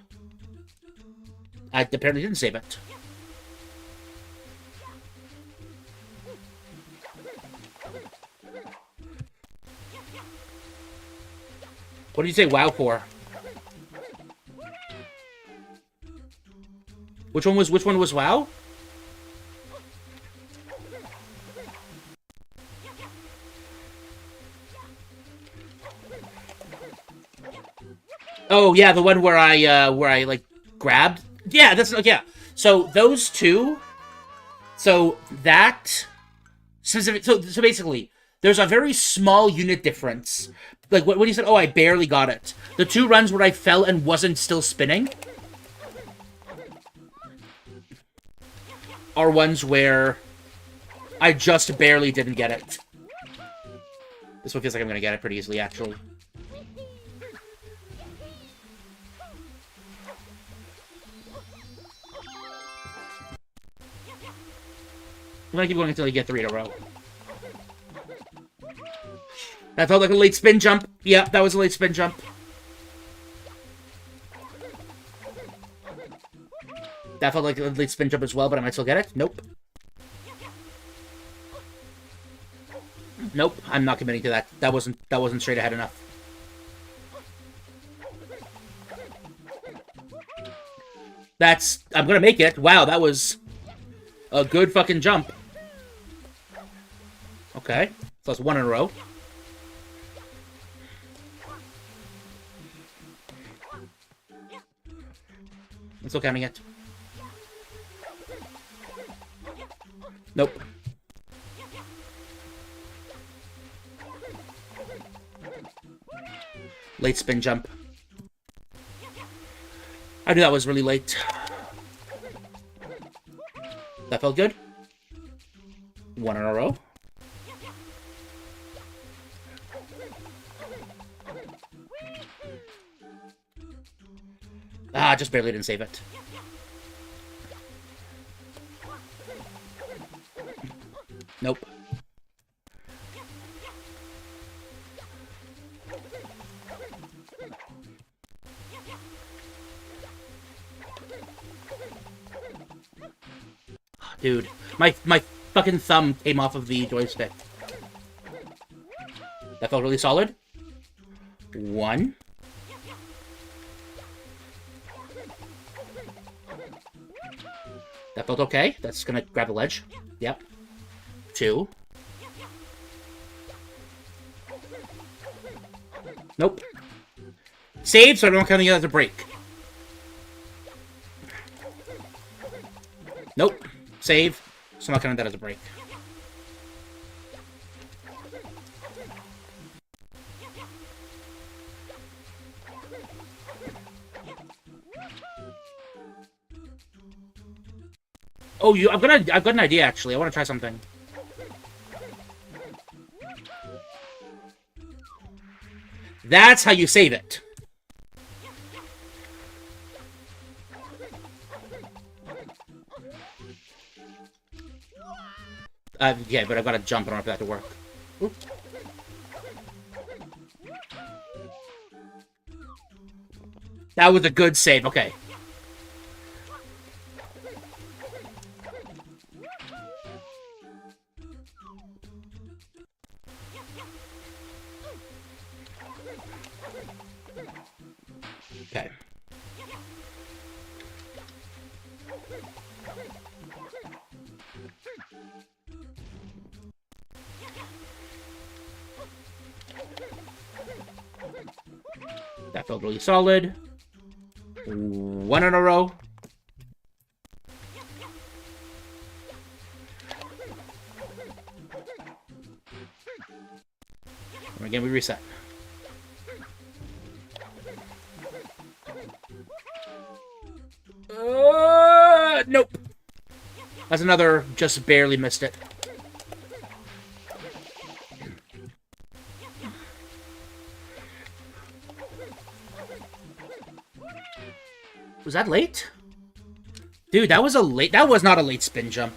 Speaker 1: I apparently didn't save it. What did you say wow for? Which one was wow? Oh yeah, the one where I like grabbed. Yeah, that's yeah. So those two. So that specific. So basically, there's a very small unit difference. Like when you said, "Oh, I barely got it." The two runs where I fell and wasn't still spinning are ones where I just barely didn't get it. This one feels like I'm gonna get it pretty easily, actually. I'm gonna keep going until I get 3 in a row. That felt like a late spin jump. Yep, that was a late spin jump. That felt like a late spin jump as well, but I might still get it. Nope. Nope, I'm not committing to that. That wasn't straight ahead enough. I'm gonna make it. Wow, that was a good fucking jump. Okay, so that's 1 in a row. I'm still counting it. Nope. Late spin jump. I knew that was really late. That felt good. 1 in a row. Ah, just barely didn't save it. Nope. Dude, my fucking thumb came off of the joystick. That felt really solid. 1. That felt okay. That's gonna grab the ledge. Yep. 2. Nope. Save, so I don't count the other as a break. Nope. Save, so I'm not counting that as a break. Oh, I've got an idea actually. I want to try something. That's how you save it. Yeah, but I've got to jump in order for that to work. Oop. That was a good save. Okay. Okay. That felt really solid. 1 in a row. And again, we reset. Nope. That's another just barely missed it. Was that late? Dude, that was not a late spin jump.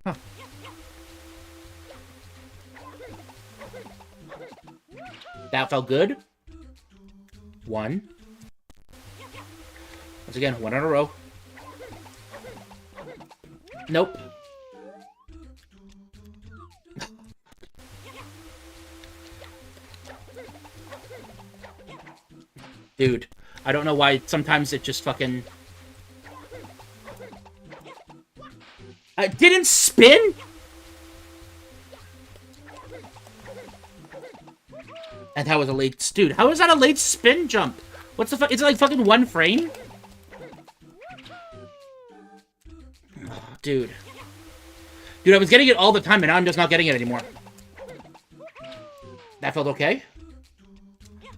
Speaker 1: Huh. That felt good. 1. Once again, 1 in a row. Nope. Dude, I don't know why sometimes it just fucking... It didn't spin? And that was a late... Dude, how is that a late spin jump? What's the fuck? Is it like fucking 1 frame? Oh, dude. Dude, I was getting it all the time, and now I'm just not getting it anymore. That felt okay.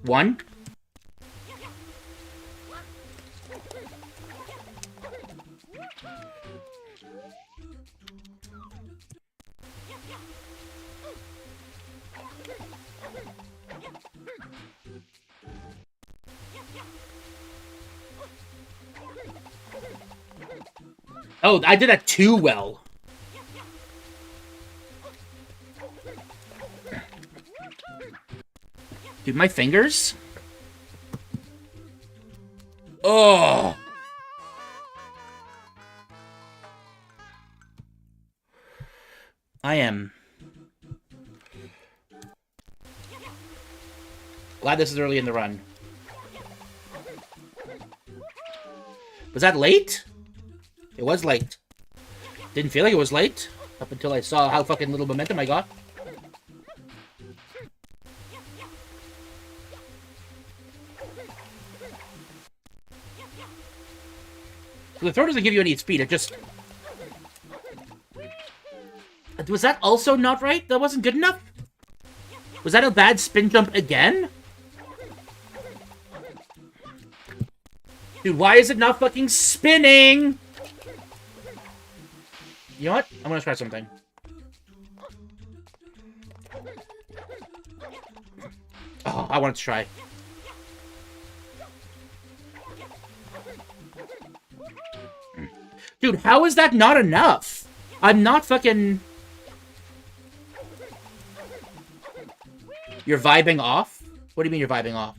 Speaker 1: 1. Oh, I did that too well. Dude, my fingers? Oh! I am glad this is early in the run. Was that late? It was late. Didn't feel like it was late up until I saw how fucking little momentum I got. So the throw doesn't give you any speed, it just... Was that also not right? That wasn't good enough? Was that a bad spin jump again? Dude, why is it not fucking spinning? You know what? I'm gonna try something. Oh, I wanted to try. Dude, how is that not enough? I'm not fucking... You're vibing off? What do you mean you're vibing off?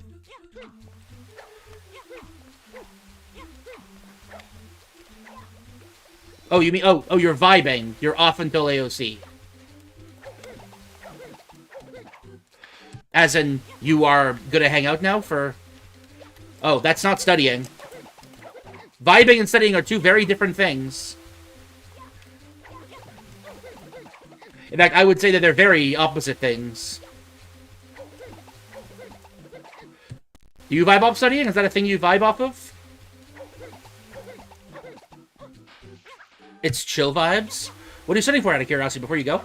Speaker 1: Oh, you mean... Oh, you're vibing. You're off until AOC. As in, you are gonna hang out now for... Oh, that's not studying. Vibing and studying are two very different things. In fact, I would say that they're very opposite things. Do you vibe off studying? Is that a thing you vibe off of? It's chill vibes? What are you studying for, out of curiosity, before you go?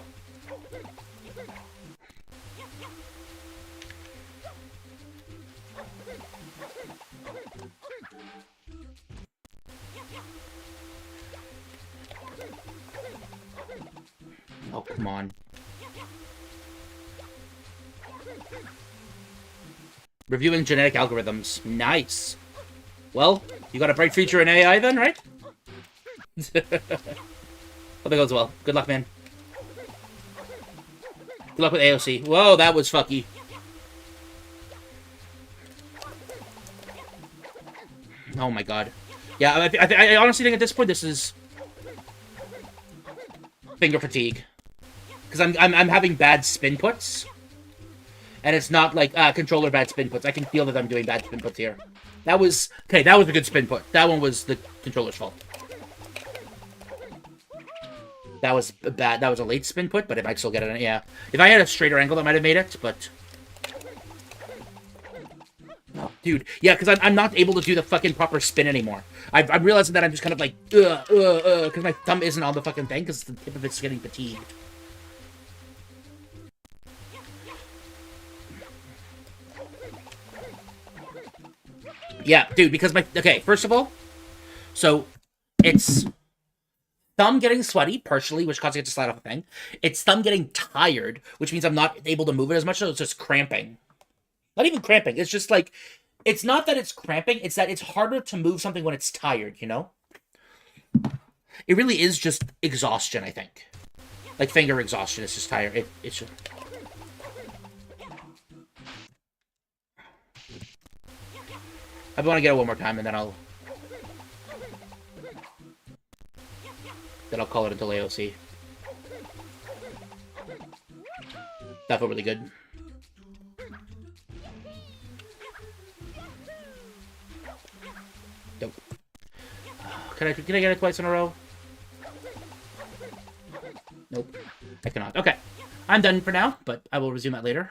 Speaker 1: Oh, come on. Reviewing genetic algorithms. Nice. Well, you got a bright future in AI then, right? Hope it goes well. Good luck, man. Good luck with AOC. Whoa, that was fucky. Oh my god. Yeah, I honestly think at this point this is finger fatigue, because I'm having bad spin puts, and it's not like controller bad spin puts. I can feel that I'm doing bad spin puts here. That was okay. That was a good spin put. That one was the controller's fault. That was bad. That was a late spin put, but it might still get it. Yeah, if I had a straighter angle, that might have made it. But oh, dude, yeah, because I'm not able to do the fucking proper spin anymore. I'm realizing that I'm just kind of like because my thumb isn't on the fucking thing because the tip of it's getting fatigued. Yeah, dude, because okay, first of all, so it's thumb getting sweaty, partially, which causes it to slide off the thing. It's thumb getting tired, which means I'm not able to move it as much, so it's just cramping. Not even cramping, it's just like, it's not that it's cramping, it's that it's harder to move something when it's tired, you know? It really is just exhaustion, I think. Like finger exhaustion, it's just tired. It's just... I want to get it one more time, and then I'll call it until AOC. That felt really good. Can I get it twice in a row? Nope. I cannot. Okay. I'm done for now, but I will resume that later.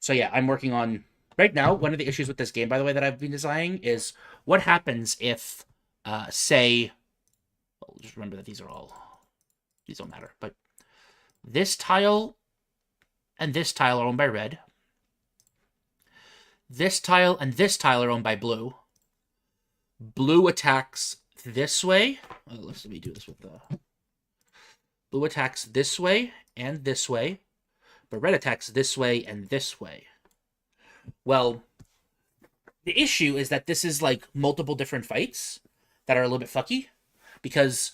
Speaker 1: So yeah, I'm working on... Right now, one of the issues with this game, by the way, that I've been designing is what happens if, say... Well, just remember that these don't matter, but this tile and this tile are owned by red. This tile and this tile are owned by blue. Blue attacks this way. Let me do this with the... Blue attacks this way and this way, but red attacks this way and this way. Well, the issue is that this is like multiple different fights that are a little bit fucky, because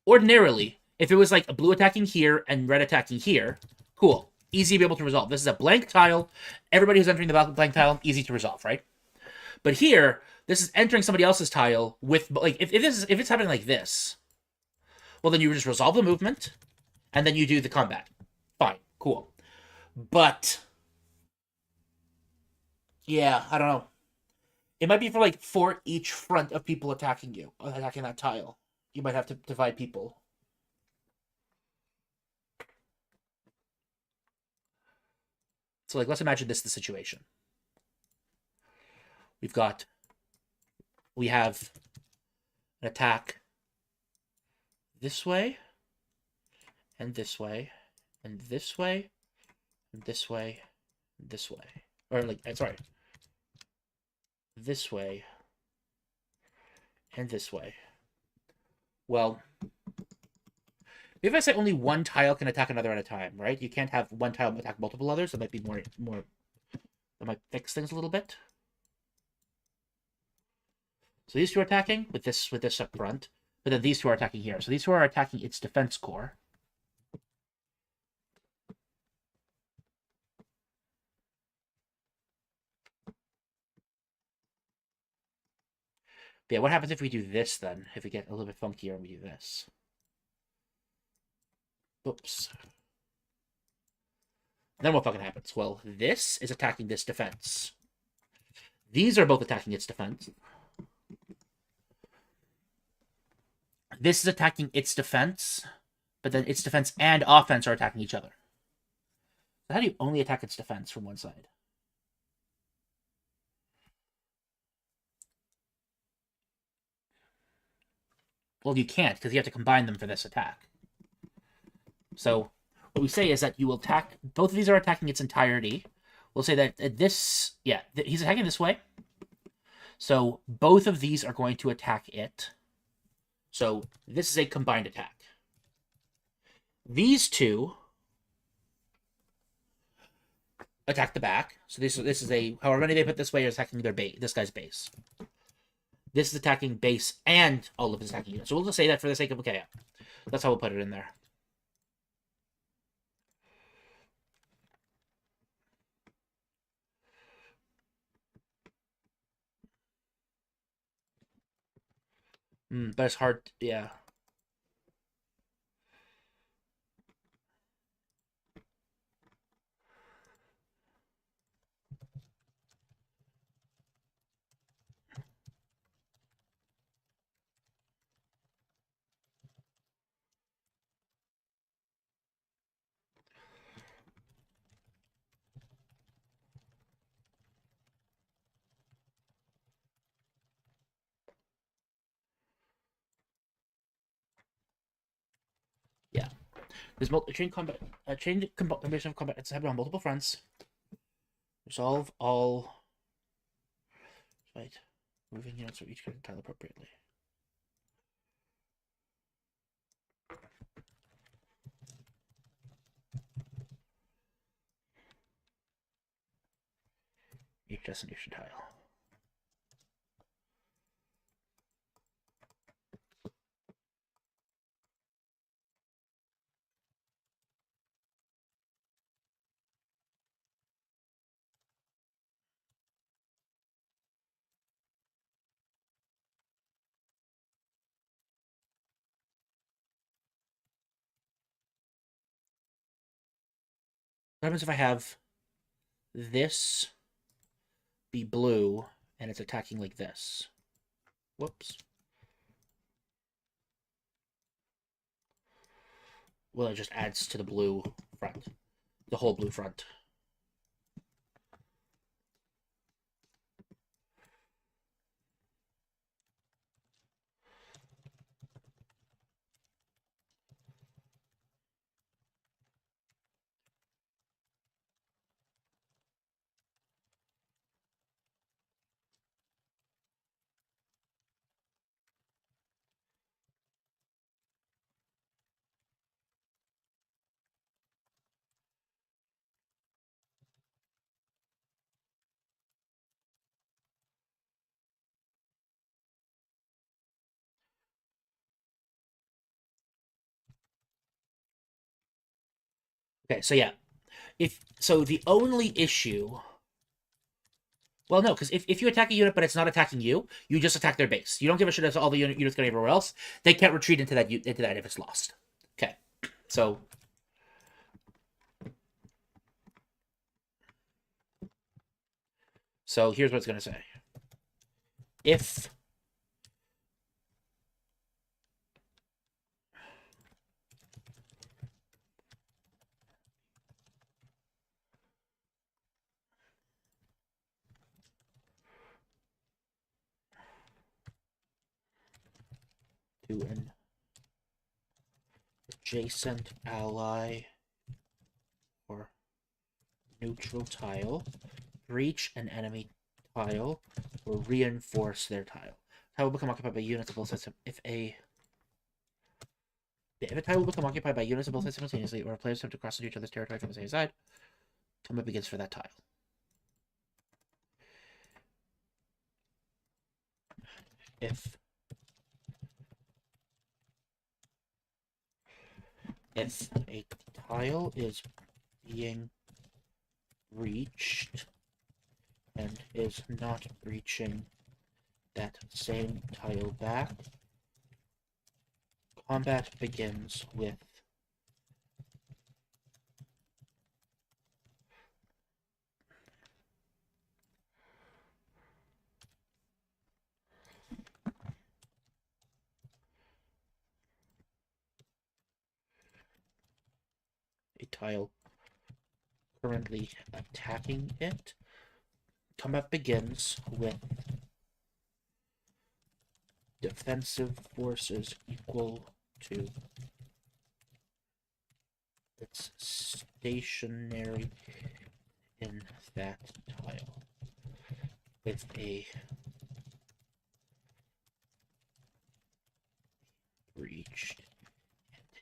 Speaker 1: ordinarily, if it was like a blue attacking here and red attacking here, cool. Easy to be able to resolve. This is a blank tile. Everybody who's entering the blank tile, easy to resolve, right? But here, this is entering somebody else's tile with, like, if it's happening like this, well, then you just resolve the movement, and then you do the combat. Fine, cool. But, yeah, I don't know. It might be for each front of people attacking you, attacking that tile. You might have to divide people. So, like, let's imagine this is the situation. We have an attack this way, and this way, and this way, and this way, and this way. Or, like, sorry. This way, and this way. Well, if I say only one tile can attack another at a time, right? You can't have one tile attack multiple others. That might be more... That might fix things a little bit. So these two are attacking with this up front, but then these two are attacking here. So these two are attacking its defense core. But yeah, what happens if we do this then? If we get a little bit funkier and we do this? Oops. Then what fucking happens? Well, this is attacking this defense. These are both attacking its defense. This is attacking its defense, but then its defense and offense are attacking each other. So how do you only attack its defense from one side? Well, you can't, because you have to combine them for this attack. So what we say is that you will attack... Both of these are attacking its entirety. We'll say that this... Yeah, he's attacking this way. So both of these are going to attack it. So this is a combined attack. These two attack the back. So this is a... However many they put this way are attacking their base, this guy's base. This is attacking base and all of his attacking units. So we'll just say that for the sake of... Okay, yeah. That's how we'll put it in there. But it's hard... Yeah. Yeah. There's chain combination of combat. It's happening on multiple fronts. Resolve all... Right. Moving units for each tile appropriately. Each destination tile. What happens if I have this be blue and it's attacking like this. Whoops. Well, it just adds to the blue front. The whole blue front. Okay, so yeah. The only issue, well, no, because if you attack a unit but it's not attacking you, you just attack their base. You don't give a shit if all the units going everywhere else. They can't retreat into that if it's lost. Okay, so here's what it's gonna say. If to an adjacent ally or neutral tile, breach an enemy tile, or reinforce their tile. Tile will become occupied by units of both sides. If a tile will become occupied by units of both sides simultaneously, or players attempt to cross into each other's territory from the same side, combat begins for that tile. If a tile is being breached and is not breaching that same tile back, combat begins with a tile currently attacking it. Combat begins with defensive forces equal to its stationary in that tile. With a breached,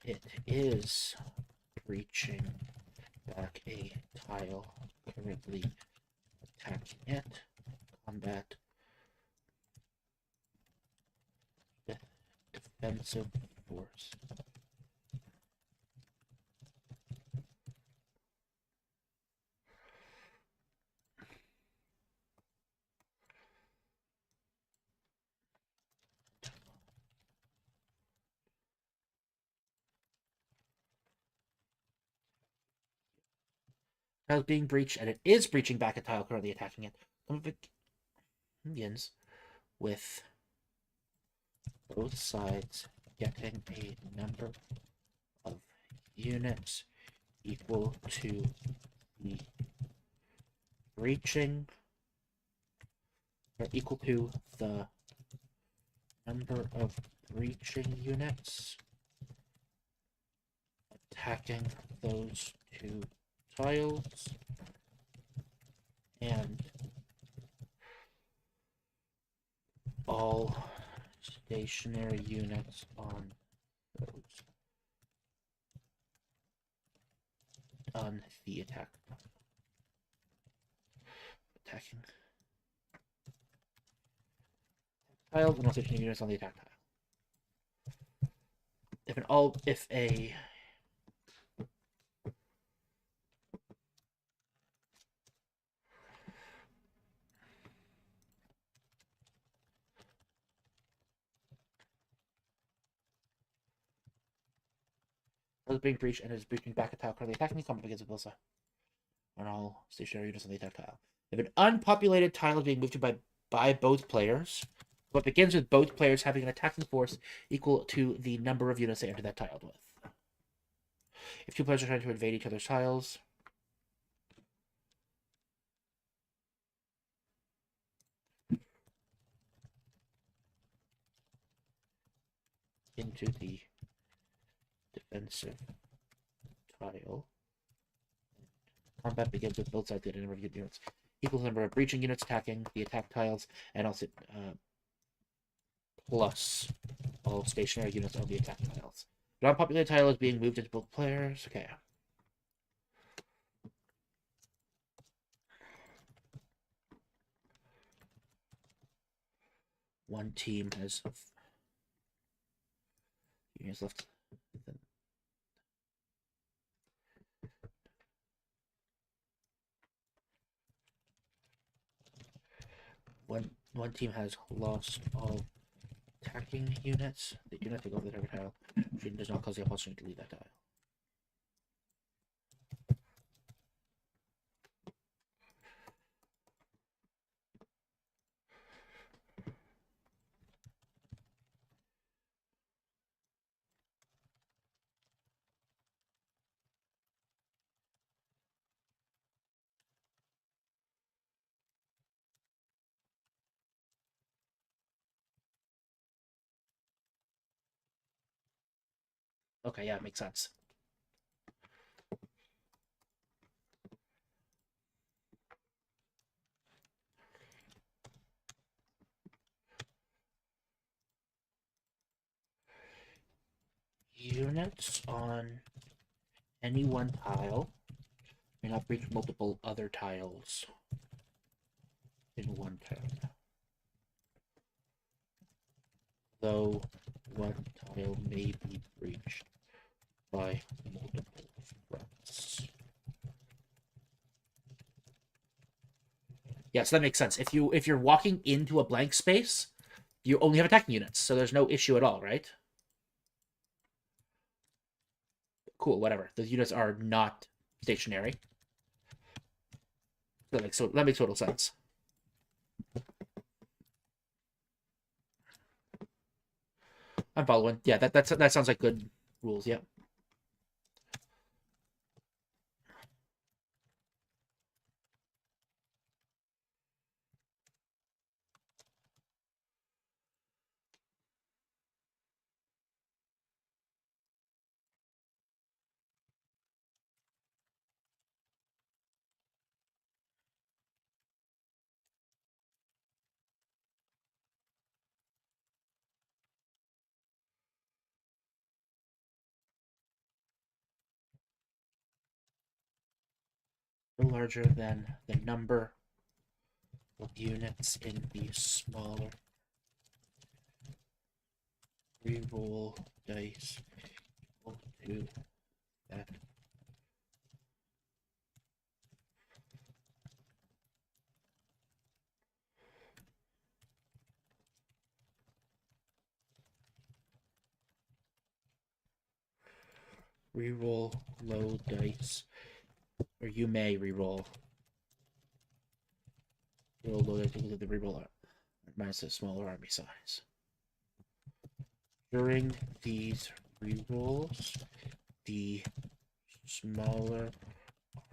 Speaker 1: and it is breaching back a tile currently attacking it. Combat with defensive force. Tile being breached, and it is breaching back a tile currently attacking it. Combat begins with both sides getting a number of units equal to the breaching, or equal to the number of breaching units attacking those two tiles, and all stationary units on those on the attacking tile, and all stationary units on the attack tile. If a is being breached and is breaching back a tile currently attacking, combat begins with Bilsa on all stationary units on the attack tile. If an unpopulated tile is being moved to by by both players, but begins with both players having an attacking force equal to the number of units they enter that tile with. If two players are trying to invade each other's tiles, into the defensive tile, combat begins with both sides getting a number of units equal to the number of breaching units attacking the attack tiles, and also plus all stationary units on the attack tiles. The non-populated tile is being moved into both players. Okay. One team has units left. One team has lost all attacking units. They do not take over the target tile. Shooting does not cause the opposition to leave that tile. Okay, yeah, it makes sense. Units on any one tile may not breach multiple other tiles in one turn. Though one tile may be breached by multiple threats. Yes, that makes sense. If you're walking into a blank space, you only have attacking units, so there's no issue at all, right? Cool, whatever. The units are not stationary. That makes total sense. I'm following. Yeah, that sounds like good rules. Yep. No larger than the number of units in the smaller reroll dice equal to that. Reroll low dice, or you may reroll. Roll low dice equal to the reroll minus a smaller army size. During these rerolls, the smaller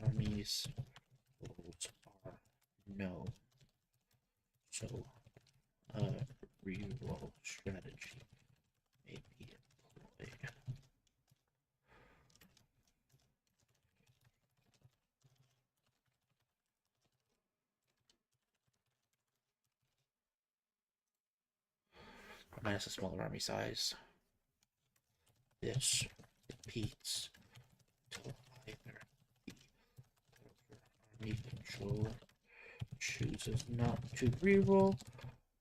Speaker 1: armies rolls are known. So, reroll strategy may be employed. Minus a smaller army size. This repeats until either the army controller chooses not to reroll,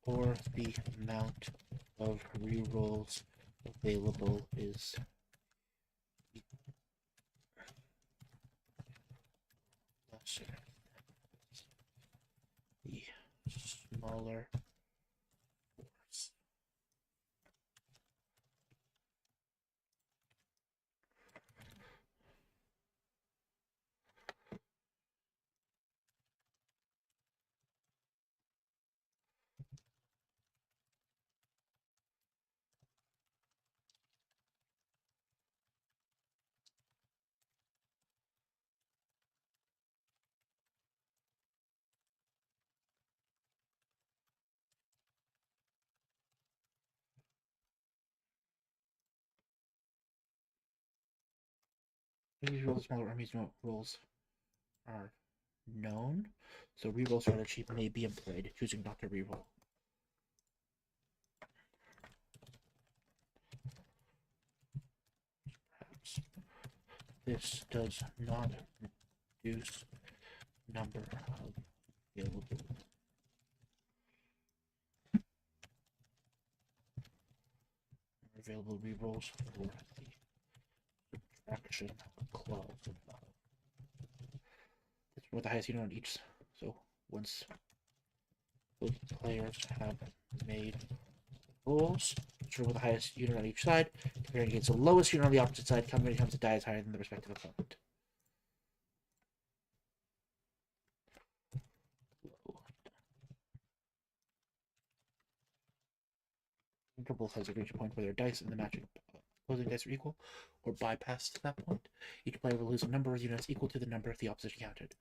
Speaker 1: or the amount of rerolls available is lesser than the smaller force. These rolls, smaller armies rolls are known, so rerolls rather cheap may be employed, choosing not to reroll. Perhaps this does not reduce number of available rerolls for the subtraction clause. It's with the highest unit on each. So once both players have made rolls, sure with the highest unit on each side, comparing against the lowest unit on the opposite side, counting comes to die is higher than the respective opponent. Both sides have reached a point where their dice and the matching opposing dice are equal, or bypassed that point. Each player will lose a number of units equal to the number of the opposition counted.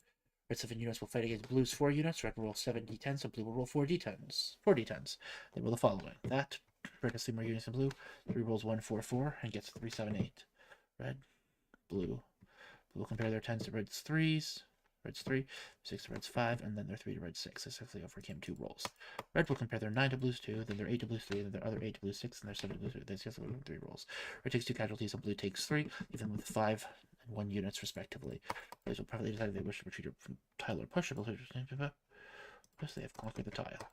Speaker 1: Red 7 units will fight against blue's 4 units. Red will roll 7 d10s, so blue will roll 4 d10s. 4 d10s. They roll the following. That, red has 3 more units than blue. 3 rolls 1, 4, 4, and gets 3, 7, 8. Red, blue. Blue will compare their 10s to red's 3s. Red's 3, 6 to red's 5, and then their 3 to red's 6. This successfully overcame 2 rolls. Red will compare their 9 to blue's 2, then their 8 to blue's 3, then their other 8 to blue's 6, and their 7 to blue's 3. They successfully overcame 3 rolls. Red takes 2 casualties, and blue takes 3, even with 5 and 1 units respectively. Players will probably decide if they wish to retreat from tile or push. Plus they have conquered the tile.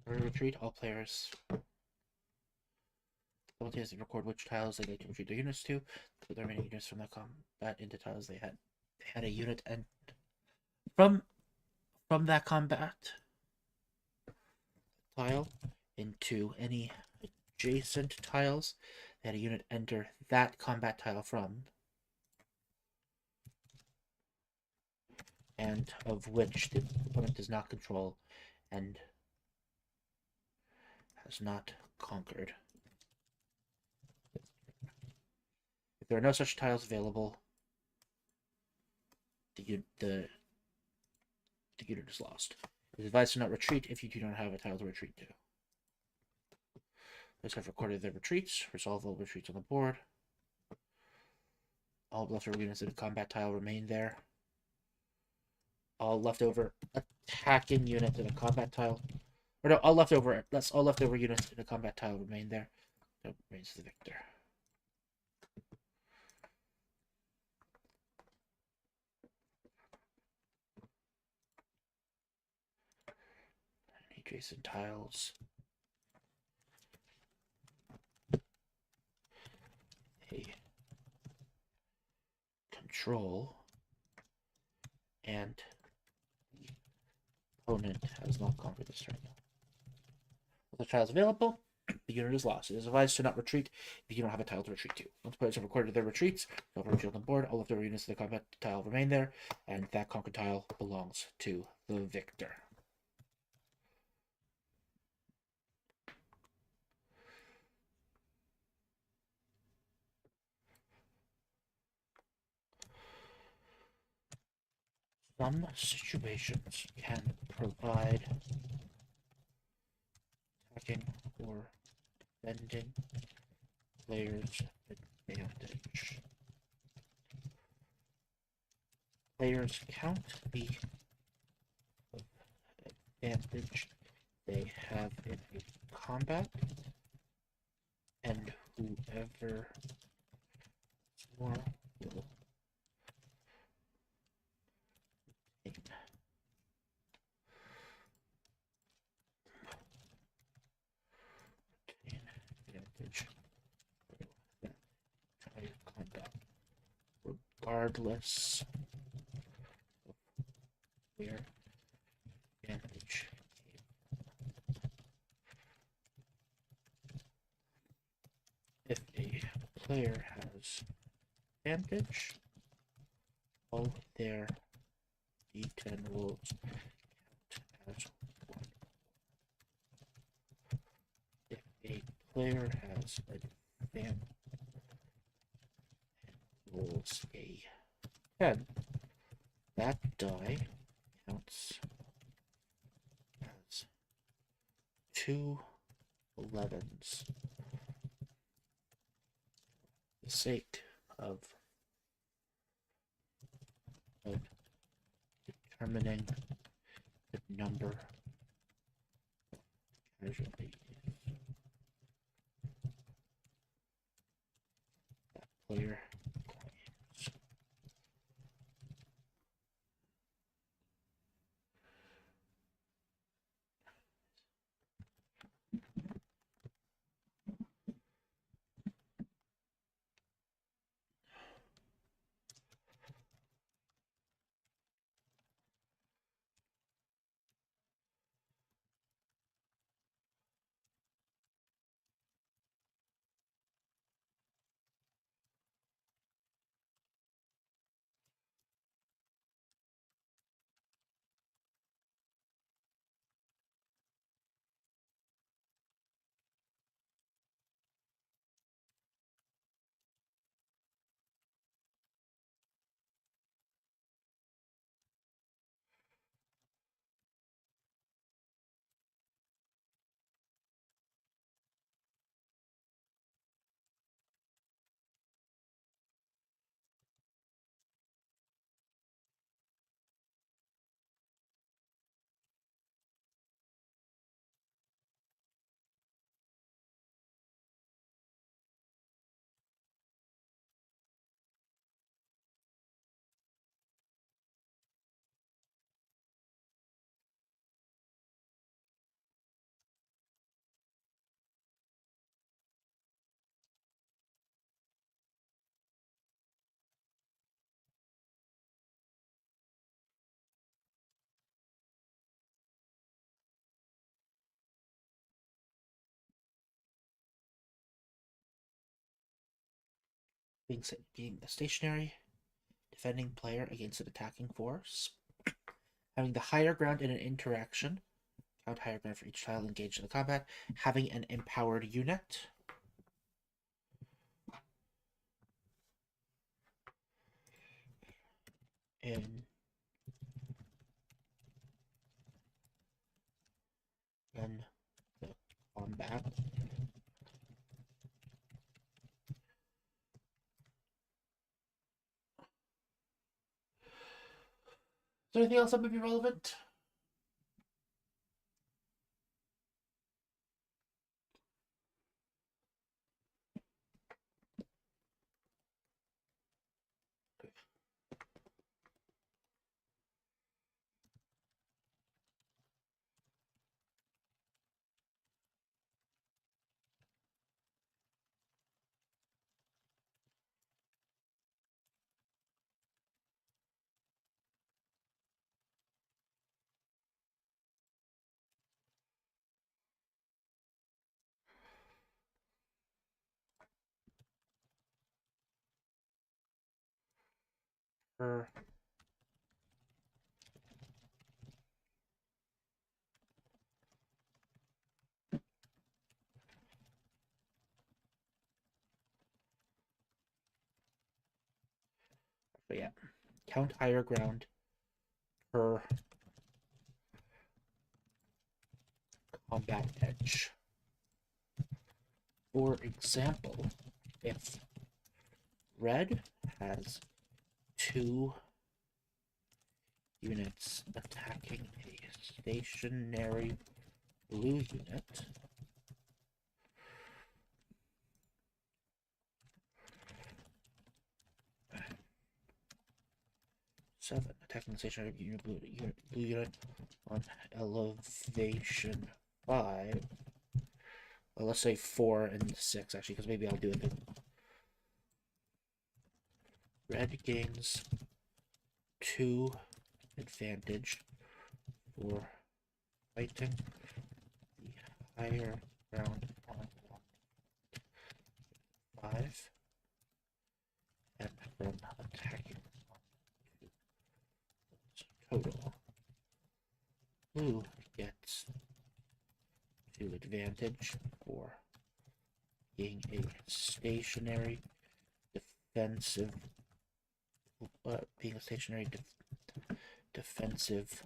Speaker 1: For retreat, all players has to record which tiles they need to retreat their units to. Put their remaining units from the combat into tiles they had. They had a unit, and from that combat tile into any adjacent tiles they had a unit enter that combat tile from, and of which the opponent does not control and has not conquered. If there are no such tiles available, the unit is lost. It is advised to not retreat if you do not have a tile to retreat to. Players have recorded their retreats. Resolve all retreats on the board. All leftover units in the combat tile remain there. All leftover attacking units in a combat tile. Or no, all leftover units in a combat tile remain there. That remains the victor. Adjacent tiles. A control, and the opponent has not conquered this turn. With the tiles available, the unit is lost. It is advised to not retreat if you don't have a tile to retreat to. Once players have recorded their retreats, they'll retreat on the board. All leftover units of the combat tile remain there, and that conquered tile belongs to the victor. Some situations can provide attacking or defending players' advantage. Players count the advantage they have in a combat, and whoever more will retain advantage for that entire combat, regardless of where advantage came. If a player has advantage, all their d10 rolls count as 1. If a player has advantage and rolls a 10. That die counts as 2 11s. For the sake of determining the number of casualties that player claims. Being a stationary defending player against an attacking force. Having the higher ground in an interaction. Count higher ground for each tile engaged in the combat. Having an empowered unit. In the combat. Is there anything else that would be relevant? Or but yeah, count higher ground per combat edge. For example, if red has 2 units attacking a stationary blue unit, attacking the stationary blue unit on elevation 5. Well, let's say 4 and 6 actually, because maybe I'll do it. Red gains 2 advantage for fighting the higher ground on 5 and from attacking on 2. Total. Blue gets 2 advantage for being a stationary defensive being a stationary defensive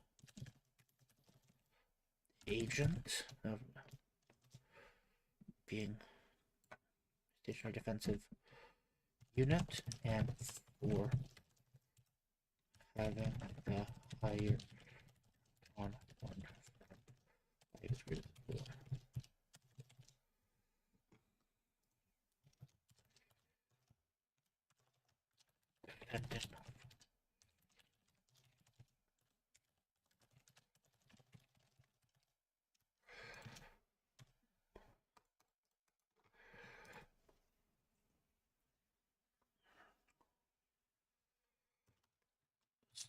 Speaker 1: agent, being stationary defensive unit, and for having the higher on one defendant.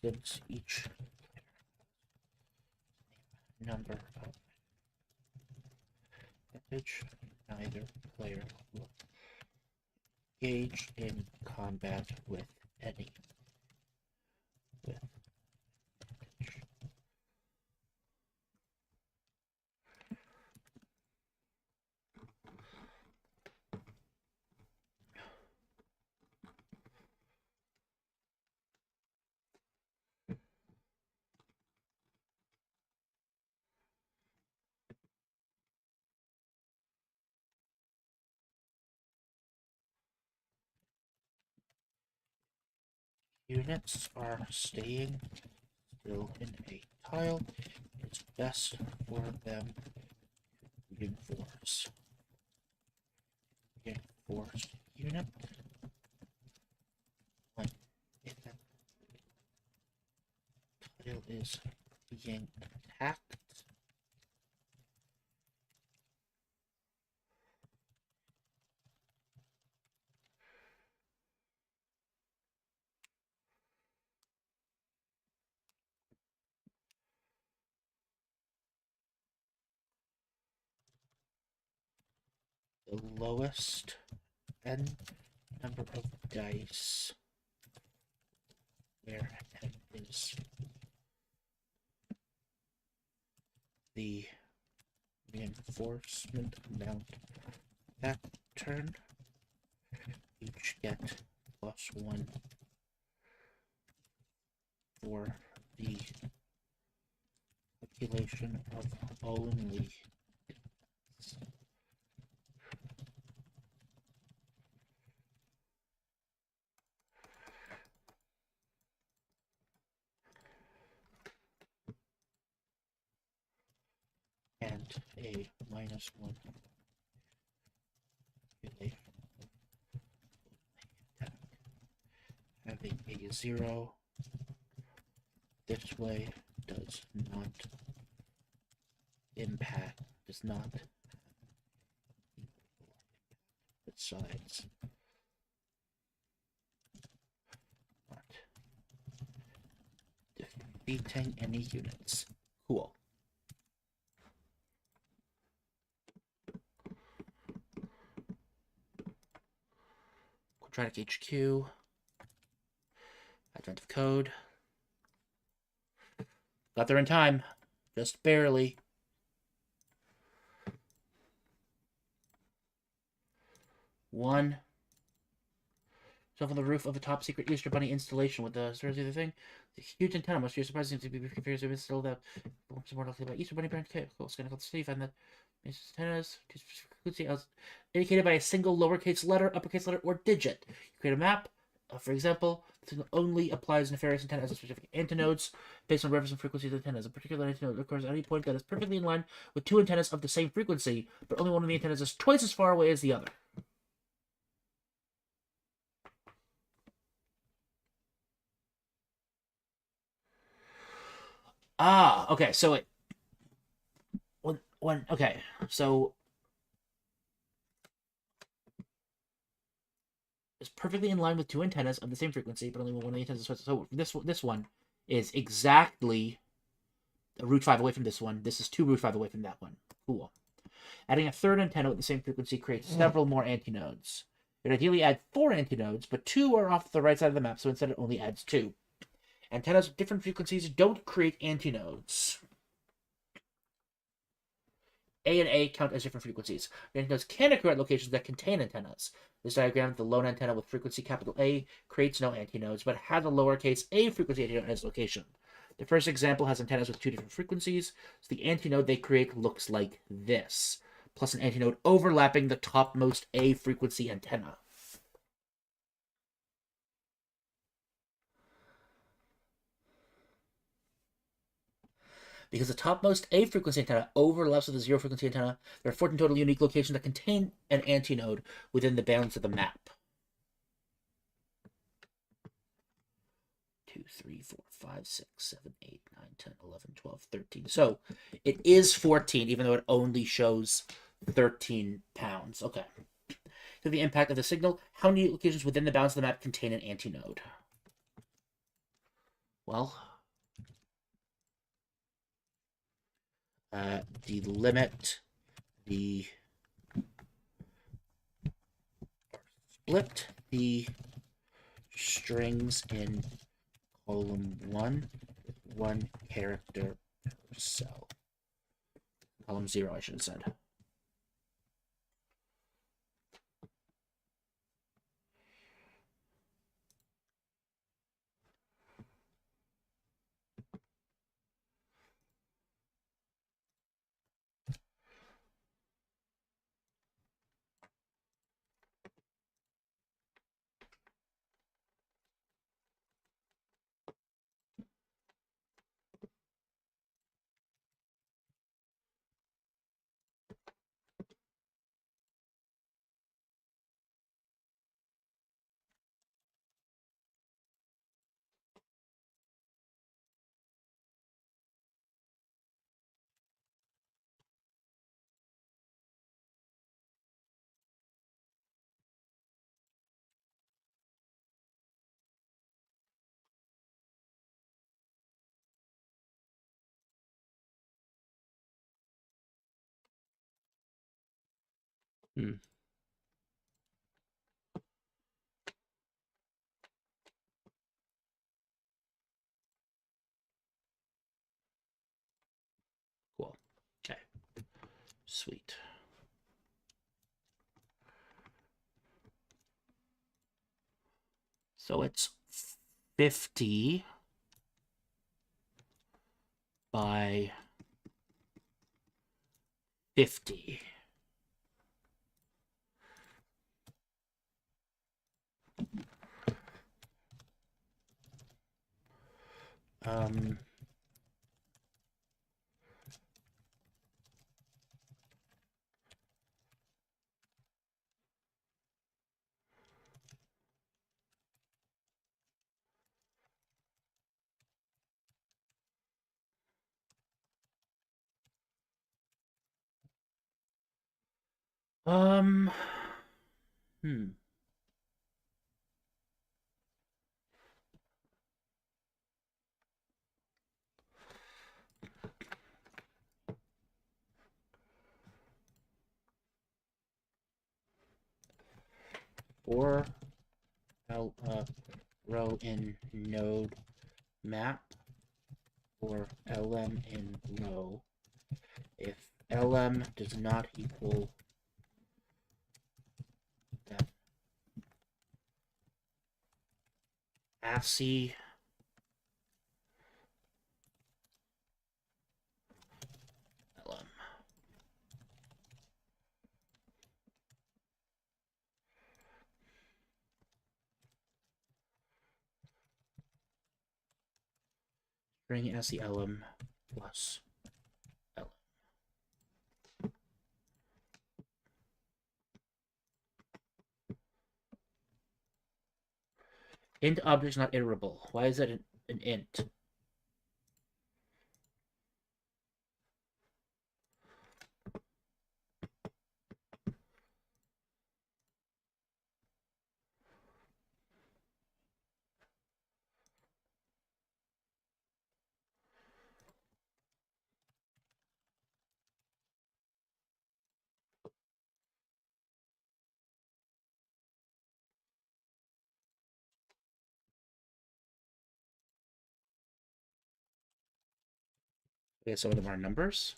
Speaker 1: Since each number of advantage, neither player will engage in combat with any with units are staying still in a tile. It's best for them to reinforce unit when if that tile is being attacked. The lowest n number of dice where n is the reinforcement amount that turn, each get +1 for the population of only and a -1 population having a 0 this way does not besides not defeating any units. Cool. Quadratic HQ. Advent of code. Got there in time. Just barely. One. Stuff on the roof of a top secret Easter Bunny installation with the thing. The huge antenna must be surprising to be confused with still that more likely about Easter Bunny parent cool. Scanning the city find that antennas indicated by a single lowercase letter, uppercase letter, or digit. You create a map. For example, this only applies nefarious antenna as a specific antinodes based on reference and frequency of the antennas. A particular antenna occurs at any point that is perfectly in line with two antennas of the same frequency, but only one of the antennas is twice as far away as the other. Ah, okay, so okay, so it's perfectly in line with two antennas of the same frequency, but only one of the antennas is so this one is exactly a root 5 away from this one. This is 2 root 5 away from that one. Cool. Adding a third antenna with the same frequency creates several more antinodes. It would ideally add 4 antinodes, but 2 are off the right side of the map, so instead it only adds 2. Antennas with different frequencies don't create antinodes. A and A count as different frequencies. Antennas can occur at locations that contain antennas. This diagram, the lone antenna with frequency capital A, creates no antinodes, but has a lowercase a frequency antinode in its location. The first example has antennas with two different frequencies, so the antinode they create looks like this, plus an antinode overlapping the topmost A frequency antenna. Because the topmost A frequency antenna overlaps with the zero frequency antenna, there are 14 total unique locations that contain an antinode within the bounds of the map. 2, 3, 4, 5, 6, 7, 8, 9, 10, 11, 12, 13. So it is 14, even though it only shows 13 pounds. Okay. So the impact of the signal, how many locations within the bounds of the map contain an antinode? Well, delimit the split the strings in column 1 with 1 character per cell. Column 0, I should have said. Cool. Okay. Sweet. So it's 50 by 50. Um, um, hmm. For row in node map or lm in row. If lm does not equal that ASCII lm. String ASCII lm plus lm. Int object is not iterable. Why is that an int? Okay, some of them are numbers.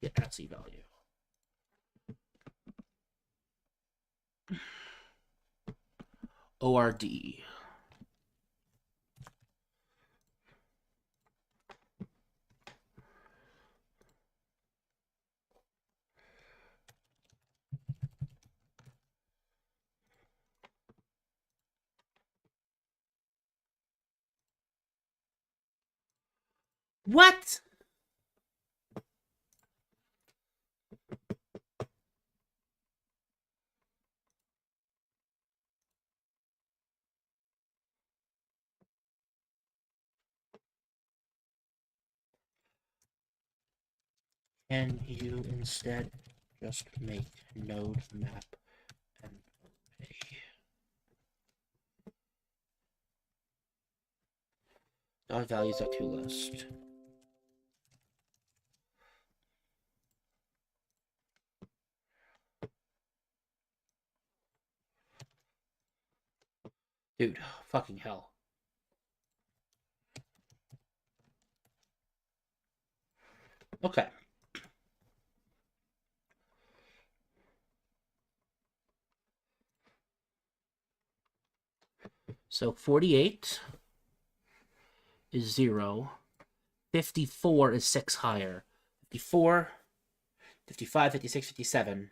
Speaker 1: Get ASCII value. ORD. What? Can you instead just make node map and dot values are to list? Dude, fucking hell. Okay. So 48 is 0. 54 is 6 higher. 54, 55, 56, 57.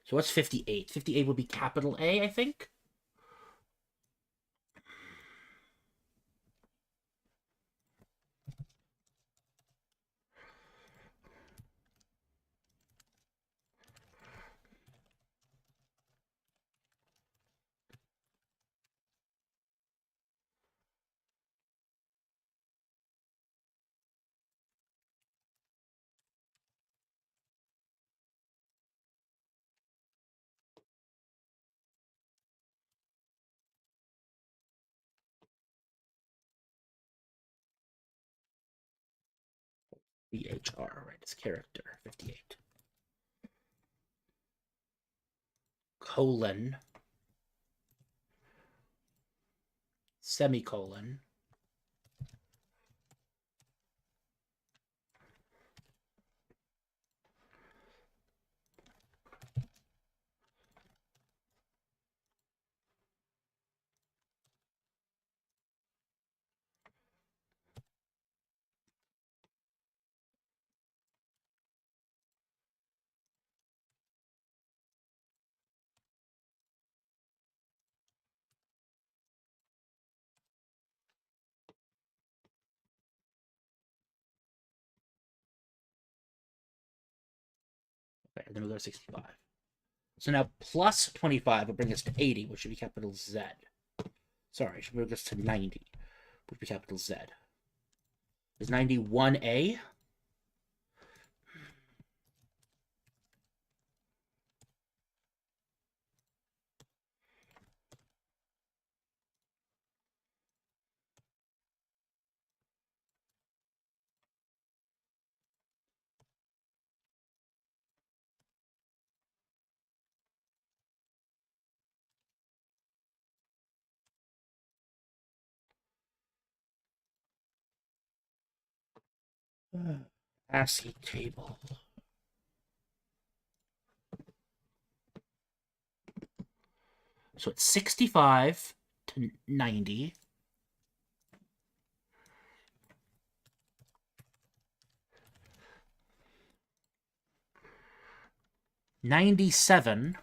Speaker 1: So what's 58? 58 would be capital A, I think? BHR, right? It's character, 58. Colon. Semicolon. Okay, then we go to 65. So now plus 25 will bring us to 80, which should be capital Z. Sorry, should bring us to 90, which would be capital Z. Is 91A? ASCII table. So it's 65 to 90. 97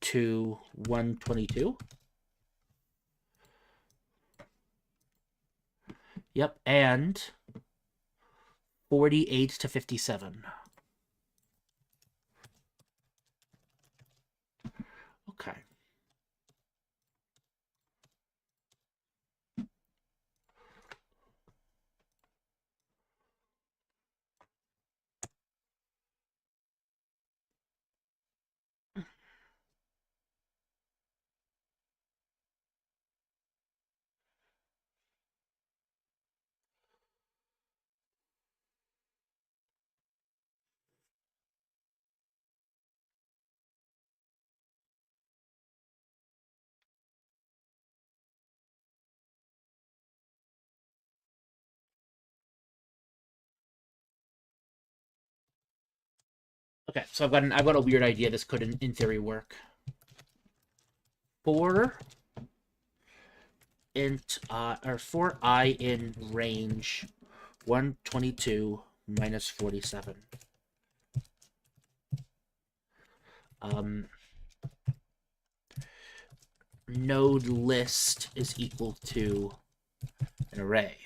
Speaker 1: to 122. Yep, and 48 to 57. Okay. Okay, so I've got a weird idea this could in theory work. For for I in range 122 minus 47. Node list is equal to an array.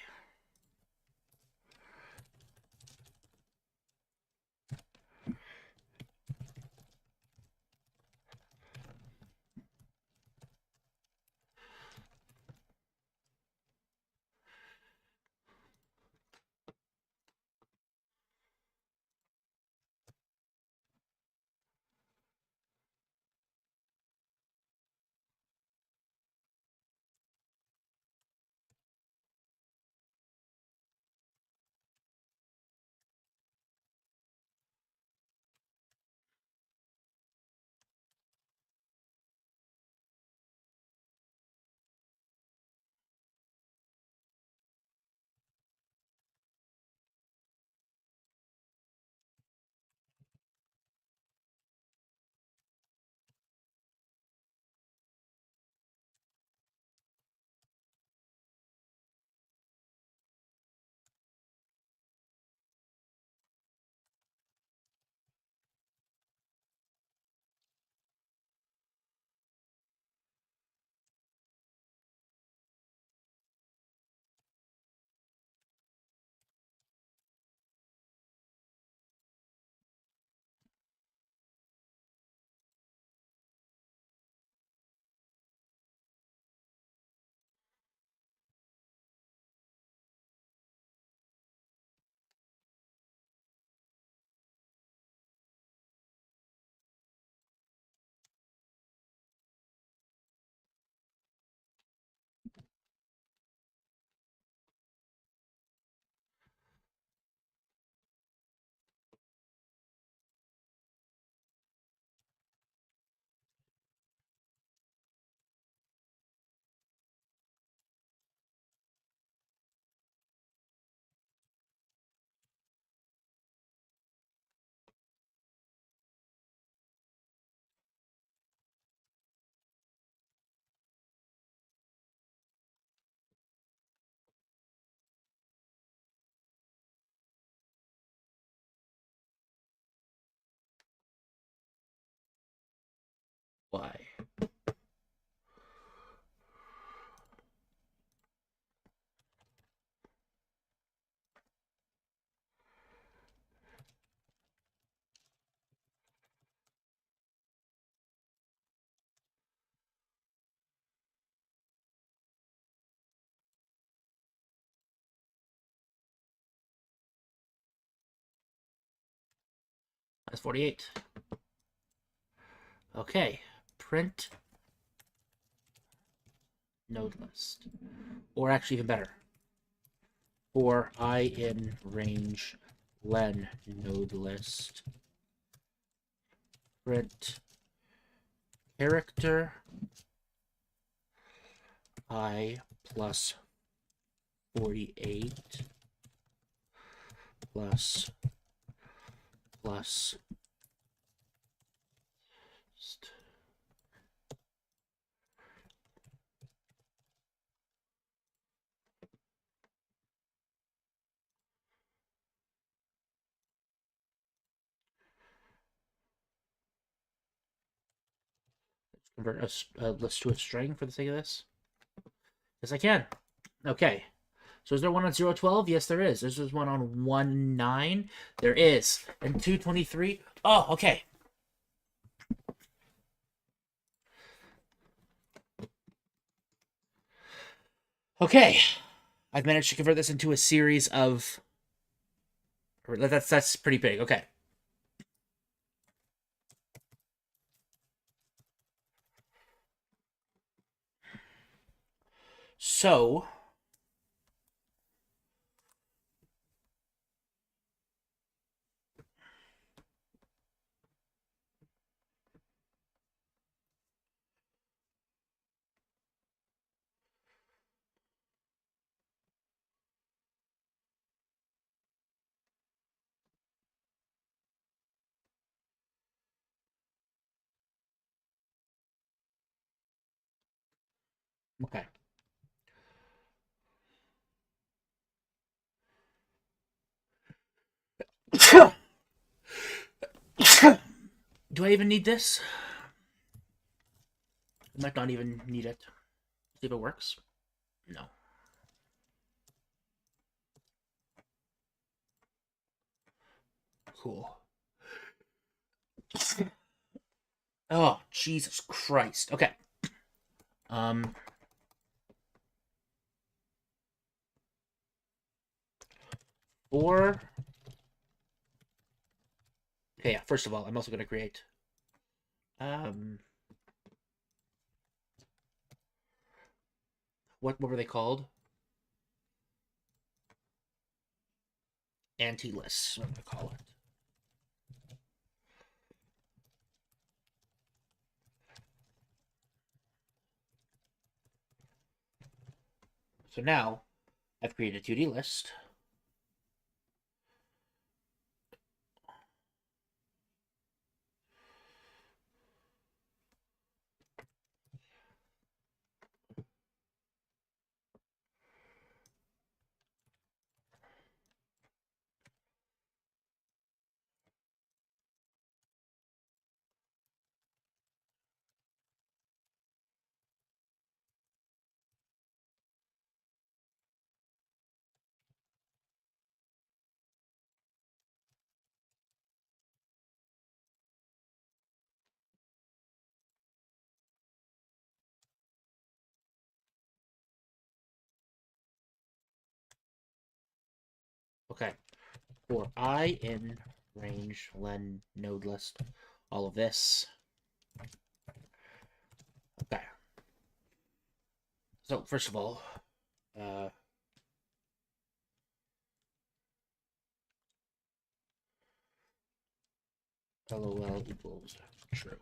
Speaker 1: Why? That's 48. Okay, print node list. Or actually even better, for I in range len node list. Print character I plus 48 plus convert a list to a string for the sake of this. Yes, I can. Okay. So is there one on 012? Yes, there is. There's one on 19. There is. And 223. Oh, okay. Okay. I've managed to convert this into a series of... That's pretty big. Okay. So... Okay. Do I even need this? I might not even need it. See if it works. No. Cool. Oh, Jesus Christ. Okay. Um. Or. Okay, yeah. First of all, I'm also going to create. Um. What were they called? Anti-lists. What am I call it? So now I've created a 2D list. Okay. For I in range len node list, all of this. Okay. So first of all, LOL equals true.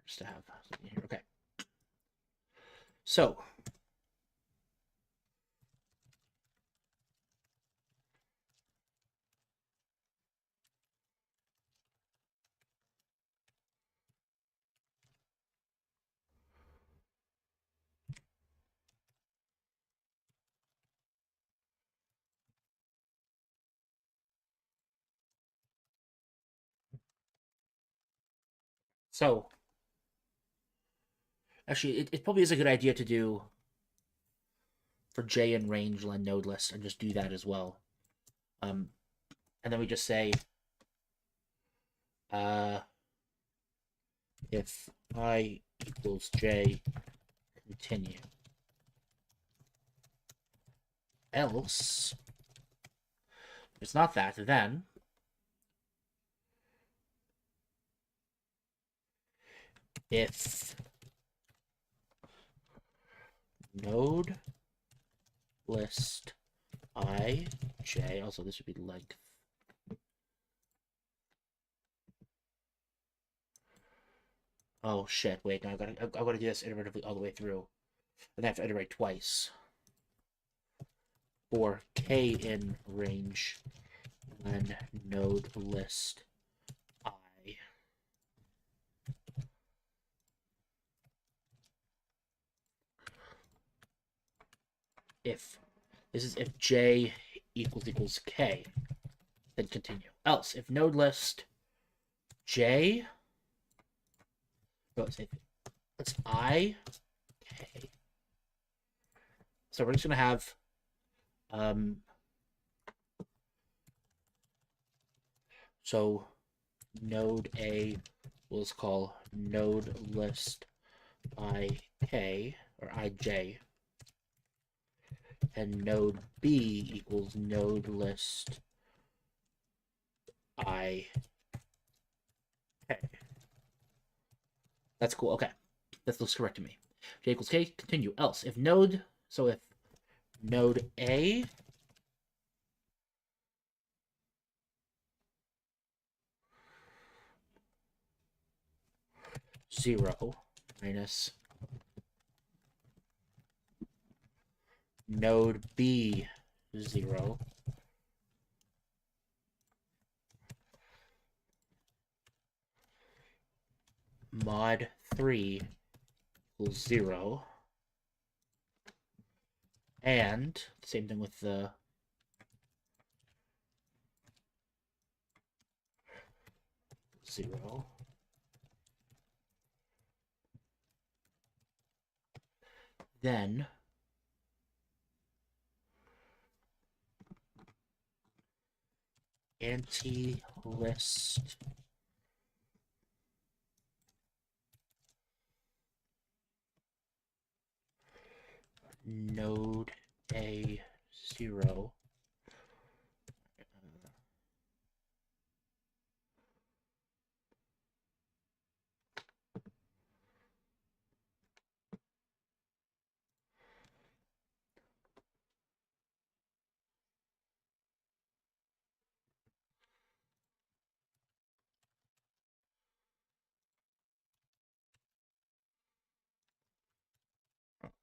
Speaker 1: Just to have something here. Okay. So so actually, it probably is a good idea to do for J in range len node list and just do that as well. And then we just say uh, if I equals J, continue. Else, if it's not that, then if node list I J, also this would be length. Oh shit! Wait, no, I gotta do this iteratively all the way through, and I have to iterate twice. For K in range, then node list I. If this is if J equals K, then continue. Else, if node list J, let's I K. So we're just gonna have so node A we'll call node list IK or IJ, and node B equals node list IK. That's cool. Okay, that looks correct to me. J equals K. Continue. Else, if node A 0 minus node B 0 mod 3 equals 0, And same thing with the zero. Then anti-list node a 0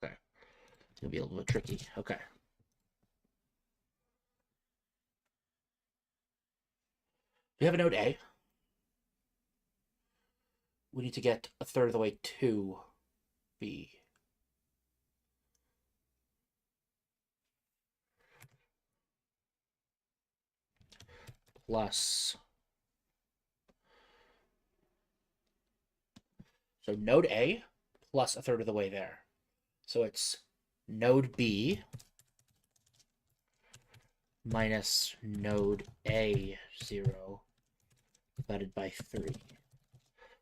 Speaker 1: Okay. It's gonna be a little bit tricky. Okay. We have a node A. We need to get a third of the way to B. Plus. So node A plus a third of the way there. So it's node B minus node A 0 divided by 3. If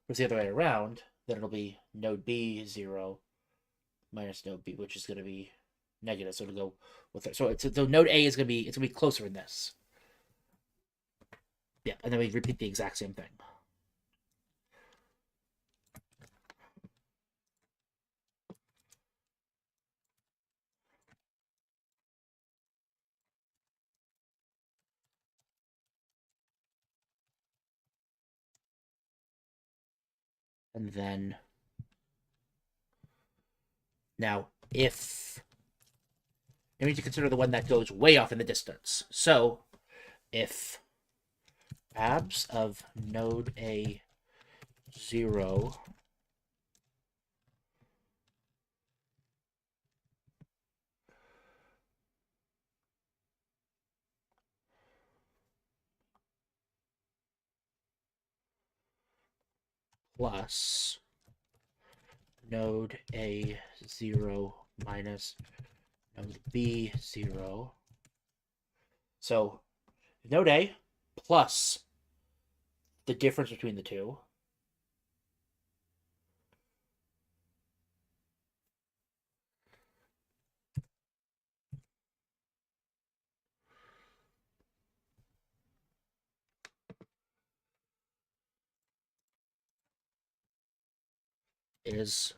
Speaker 1: it's the other way around, then it'll be node B 0 minus node B, which is going to be negative. So it'll go with it. So node A is going to be closer in this. Yeah, and then we repeat the exact same thing. And then now if we need to consider the one that goes way off in the distance. So if abs of node A 0 plus node A 0 minus node B 0. So node A plus the difference between the two is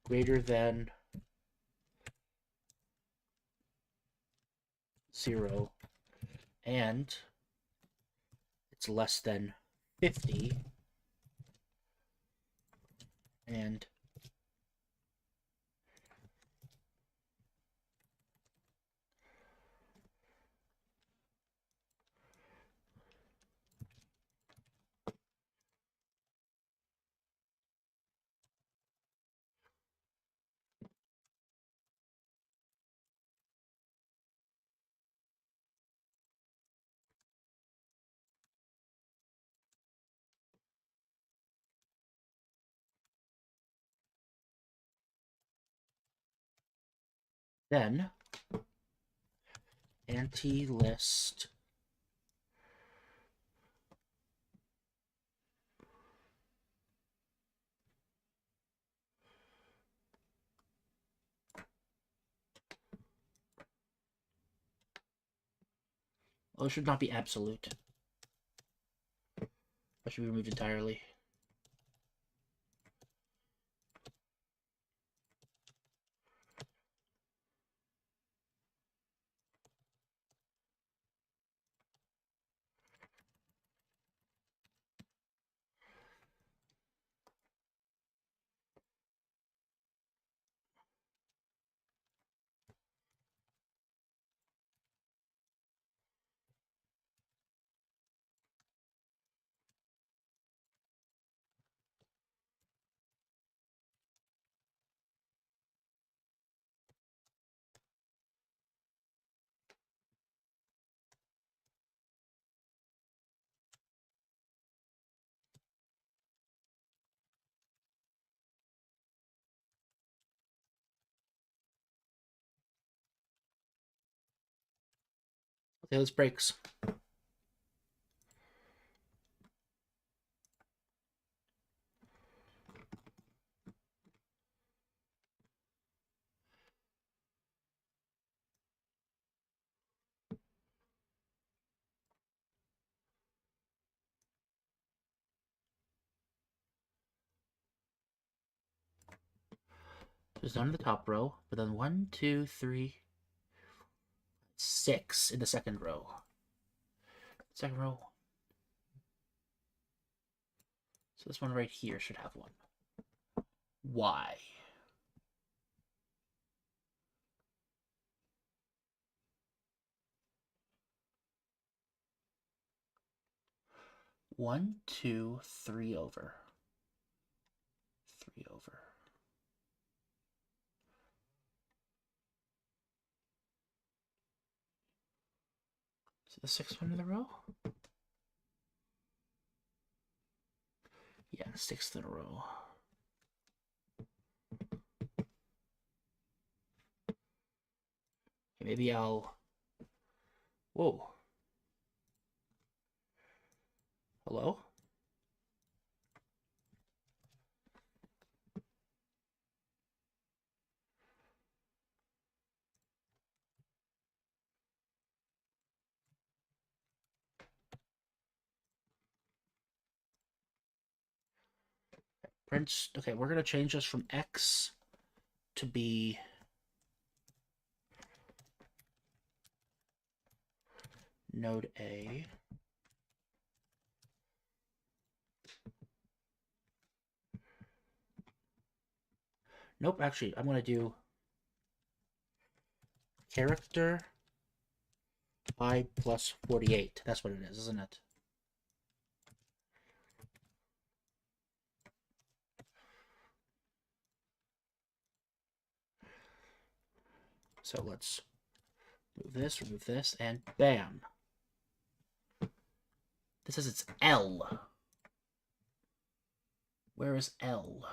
Speaker 1: greater than 0 and it's less than 50 and then anti-list it should not be absolute. That should be removed entirely. Okay, let's breaks. There's none in the top row, but then 1, 2, 3, 6 in the second row. Second row. So this one right here should have one. Why? One, two, three over. 3 over. Is it the sixth one in the row? Yeah, sixth in a row. Maybe I'll... Whoa. Hello? Prince... Okay, we're going to change this from X to be... Node A. Nope, actually, I'm going to do character I plus 48. That's what it is, isn't it? So let's remove this, and bam. This says it's L. Where is L?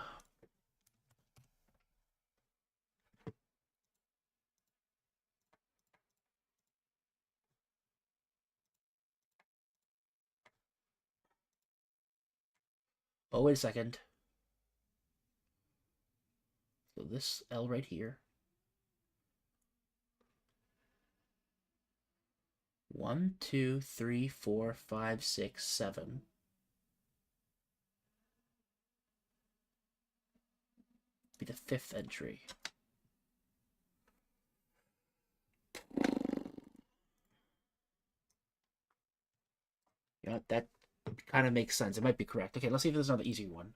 Speaker 1: Oh, wait a second. So this L right here. 1, 2, 3, 4, 5, 6, 7. Be the fifth entry. You know, that kind of makes sense. It might be correct. Okay, let's see if there's another easy one.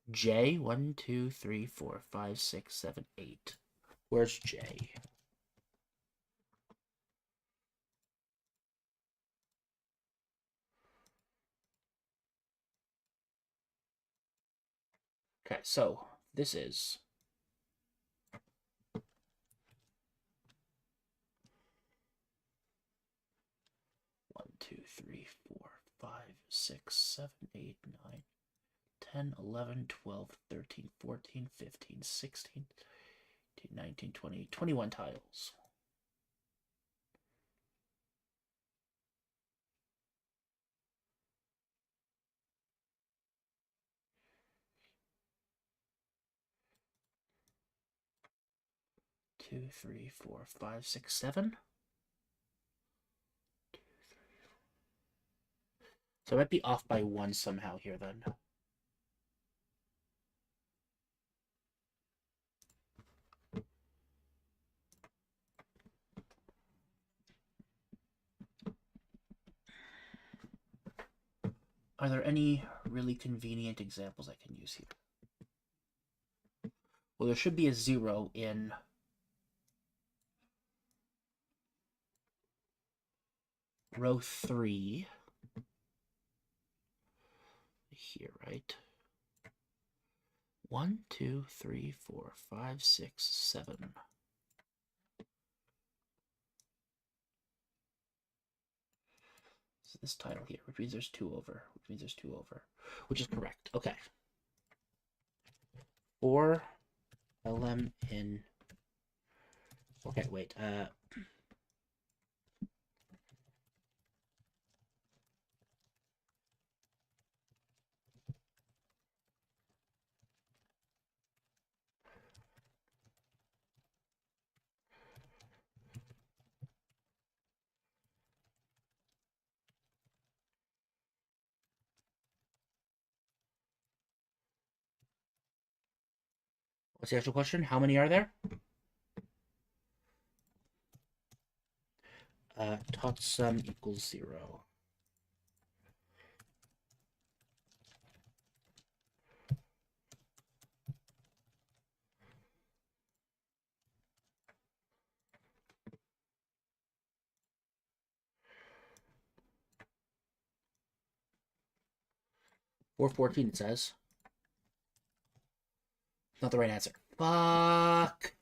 Speaker 1: J, 1, 2, 3, 4, 5, 6, 7, 8. Where's J? Okay, so this is 1, 2, 3, 4, 5, 6, 7, 8, 9, 10, 11, 12, 13, 14, 15, 16, 18, 19, 20, 21 tiles. Two, three, four, five, six, 7. So I might be off by 1 somehow here then. Are there any really convenient examples I can use here? Well, there should be a 0 in row 3 here, right? 1, 2, 3, 4, 5, 6, 7. So this title here, which means there's 2 over, which is correct. Okay. 4 LM in... Okay, wait. What's the actual question? How many are there? Tot sum equals 0. Or 14, it says. Not the right answer. Fuck.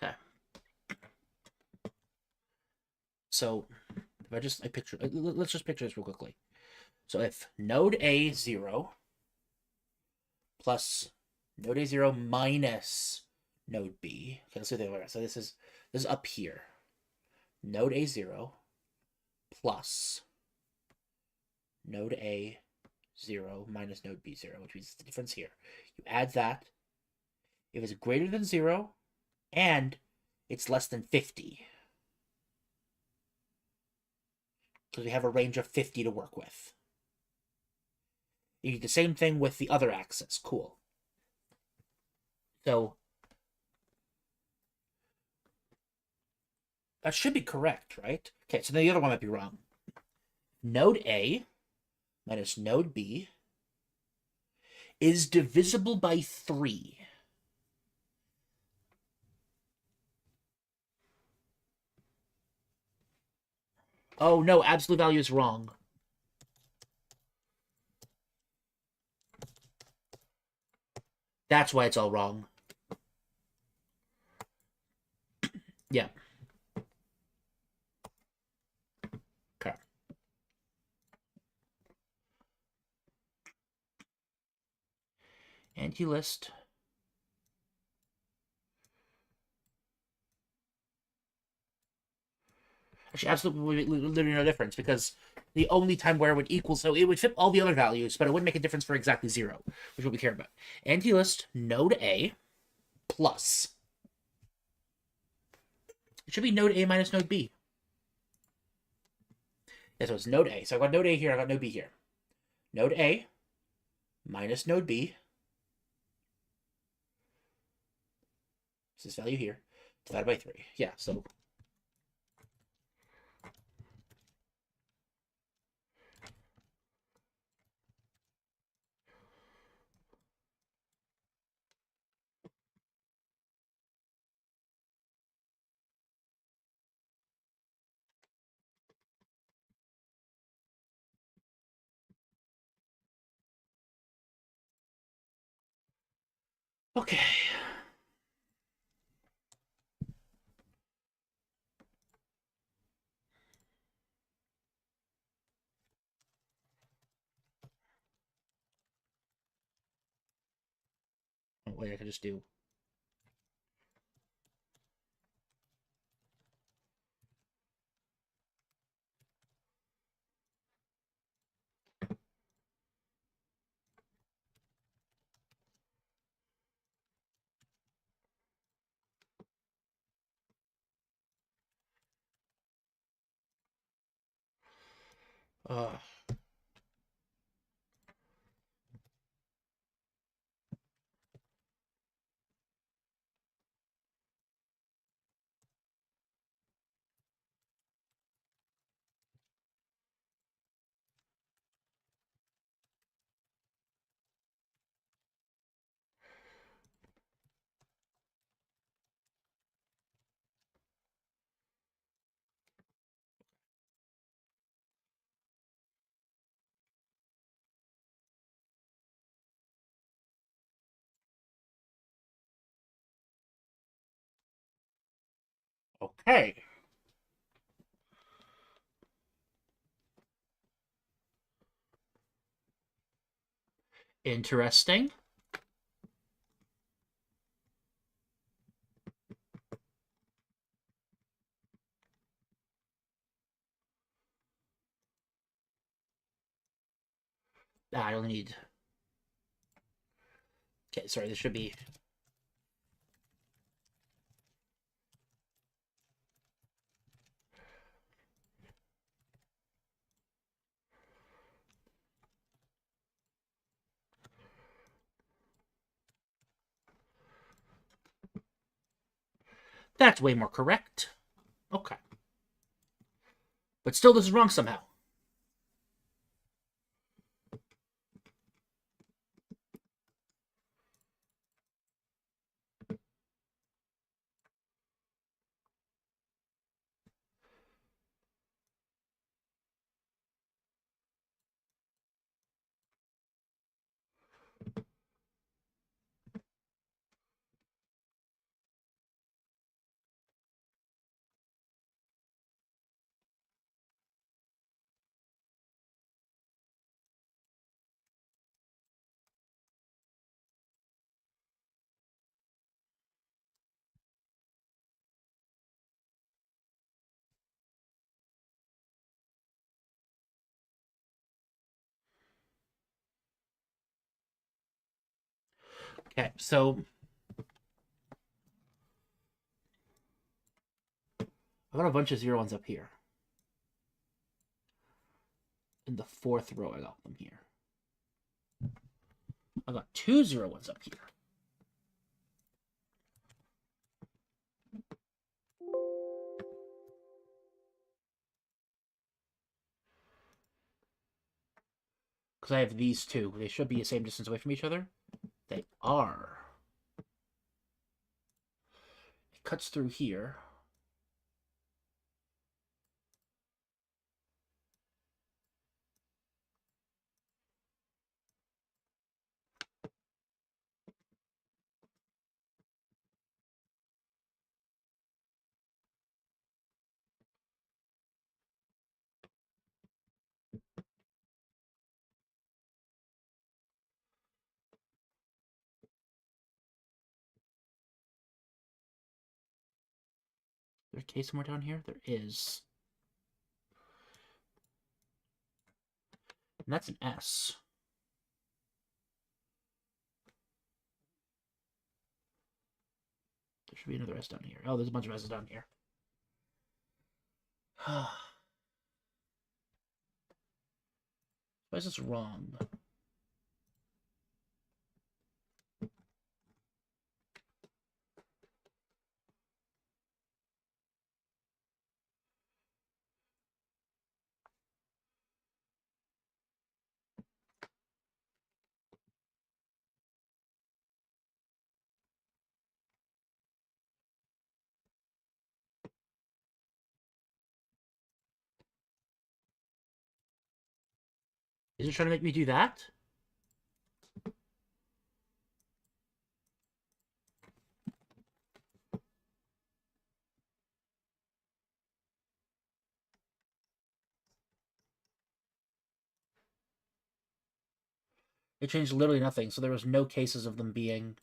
Speaker 1: Okay. So if I picture, let's just picture this real quickly. So if node A 0 plus node A 0 minus node B. Okay, let's do the other way. So this is up here. Node A 0 plus node A 0 minus node B 0, which means the difference here. You add that. If it's greater than 0 and it's less than 50, because we have a range of 50 to work with. You do the same thing with the other axis. Cool. So that should be correct, right? Okay, so the other one might be wrong. Node A minus node B is divisible by 3. Oh no, absolute value is wrong. That's why it's all wrong. Yeah. Okay. Anti-list. Actually, absolutely literally no difference, because the only time where it would equal, so it would fit all the other values, but it wouldn't make a difference for exactly 0, which is what we care about. Anti-list node A plus. It should be node A minus node B. Yeah, so it's node A. So I've got node A here, I've got node B here. Node A minus node B. This value here, divided by 3. Yeah, so okay. Oh, wait, I can just do. Uh, okay. Interesting. I only need Okay, sorry, this should be... That's way more correct. Okay. But still, this is wrong somehow. Okay, so... I've got a bunch of 0 ones up here. In the 4th row, I got them here. I got 2 0 ones up here. Because I have these two. They should be the same distance away from each other. They are. It cuts through here. There's a K somewhere down here? There is. And that's an S. There should be another S down here. Oh, there's a bunch of S's down here. Why is this wrong? Is it trying to make me do that? It changed literally nothing, so there was no cases of them being...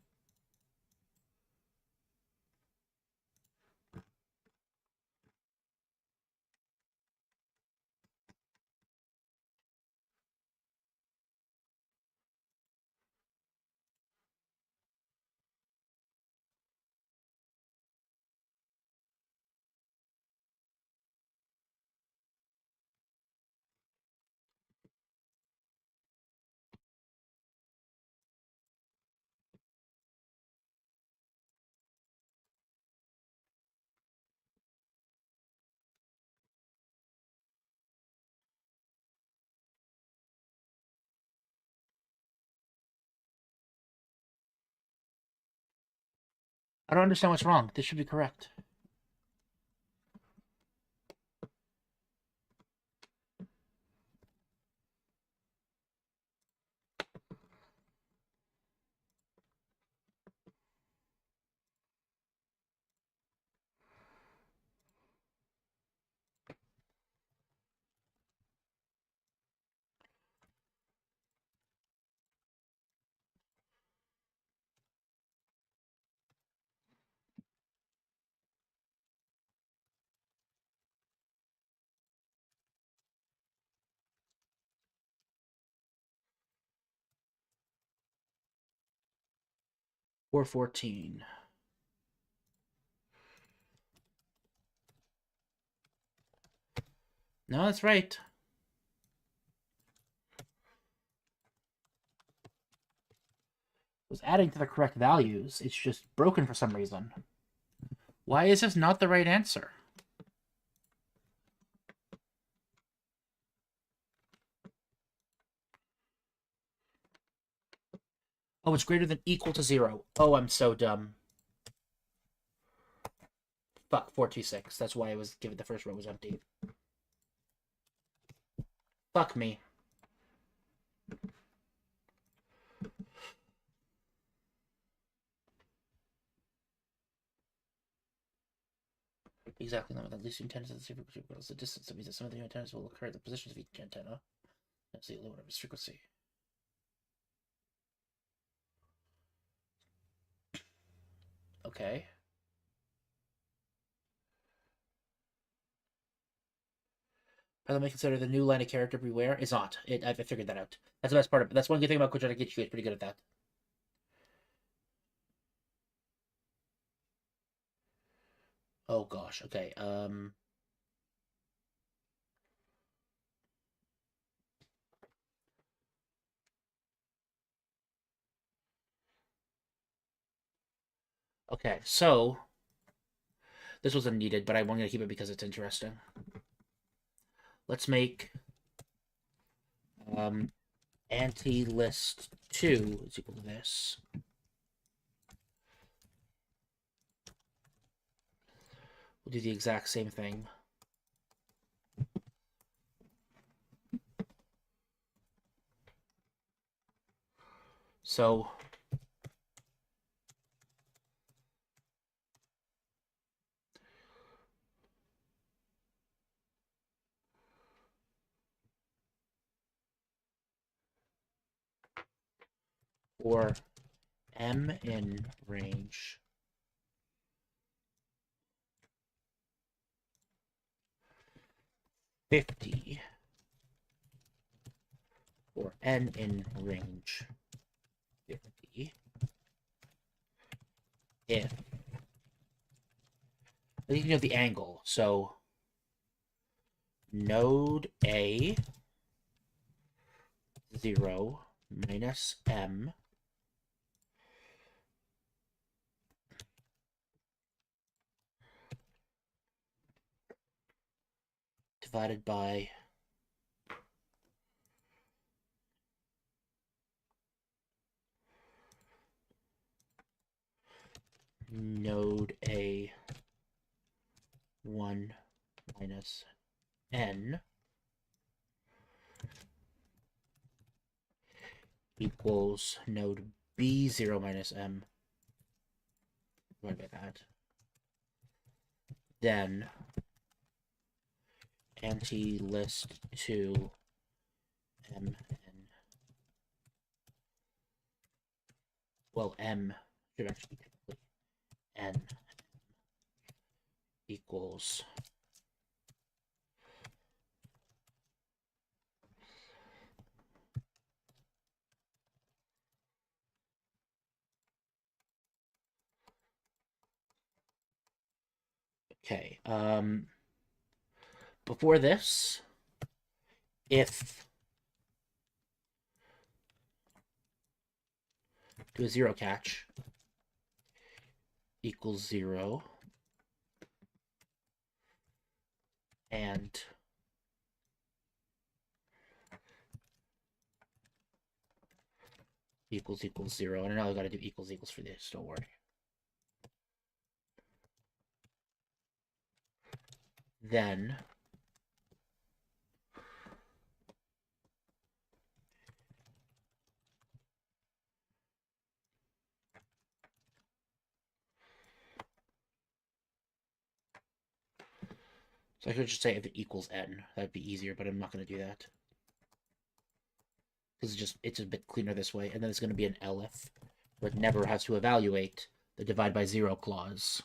Speaker 1: I don't understand what's wrong. This should be correct. 414. No, that's right. It was adding to the correct values. It's just broken for some reason. Why is this not the right answer? Oh, it's greater than equal to 0. Oh, I'm so dumb. Fuck, 426. That's why I was given the first row was empty. Fuck me. Exactly limit at least two antennas of the super equals the distance. That means that some of the new antennas will occur at the positions of each antenna. That's the limit of its frequency. Okay. I may consider the new line of character beware. It's not. I figured that out. That's the best part of it. That's one good thing about quadratic HQ. It's pretty good at that. Oh gosh. Okay. Okay. So this wasn't needed, but I'm going to keep it because it's interesting. Let's make anti-list 2 is equal to this. We'll do the exact same thing. So for M in range 50 or N in range 50 if I think you know the angle. So node A 0 minus M divided by node A 1 minus N equals node B 0 minus M divided by that. Then anti-list 2 M N. Well, M should actually be technically N equals okay. Before this, if do a 0 catch equals 0 and equals 0. And I know I gotta do equals for this, don't worry. Then so I could just say if it equals n, that'd be easier, but I'm not gonna do that. Because it's a bit cleaner this way, and then it's gonna be an elif, where it never has to evaluate the divide by 0 clause.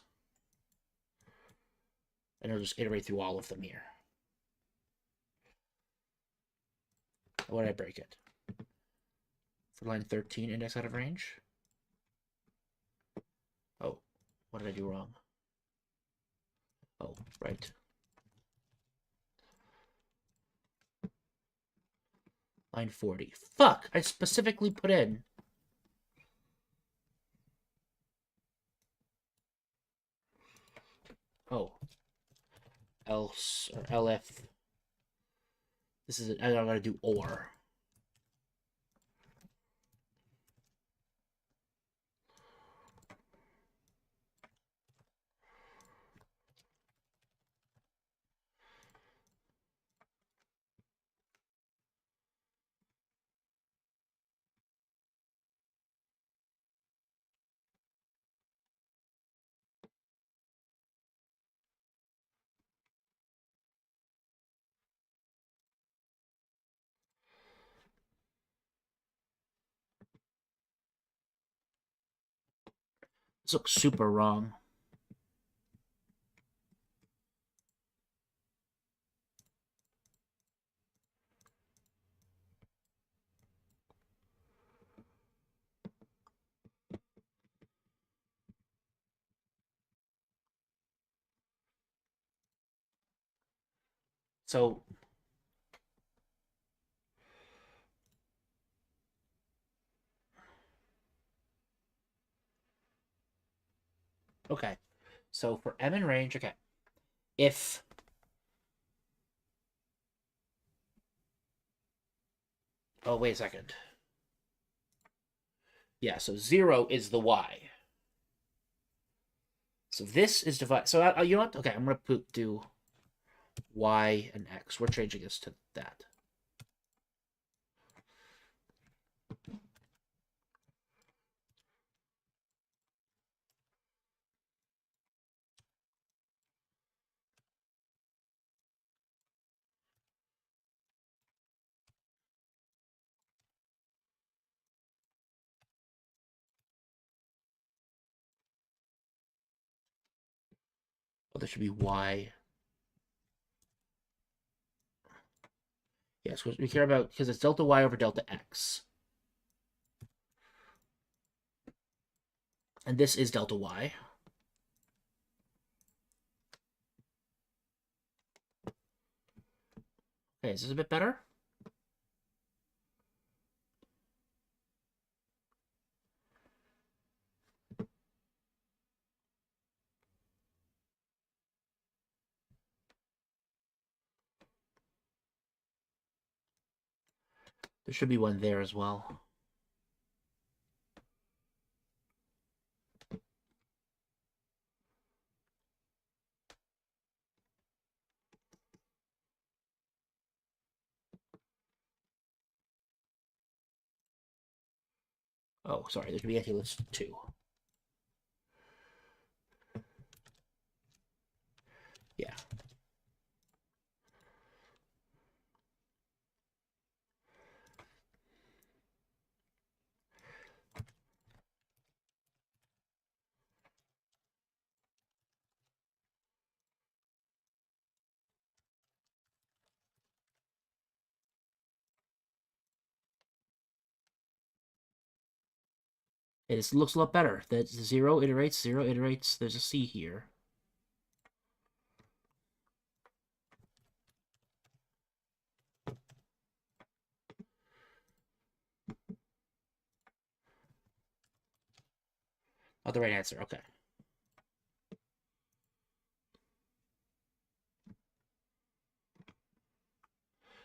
Speaker 1: And it'll just iterate through all of them here. Why did I break it? For line 13, index out of range. What did I do wrong? Oh, right. Line 40. Fuck! I specifically put in. Oh. Else, or LF. This is, I gotta do or. This looks super wrong. So, okay. So for M in range, okay. If oh, wait a second. Yeah, so 0 is the Y. So this is divided. So you know what? Okay, I'm gonna do Y and X. We're changing this to that. Oh, there should be Y. Yes, we care about because it's delta Y over delta X. And this is delta Y. Okay, is this a bit better? There should be one there as well. Oh, sorry, there should be anti-list 2. Yeah. It looks a lot better. That 0 iterates, 0 iterates. There's a C here. Oh, the right answer. Okay.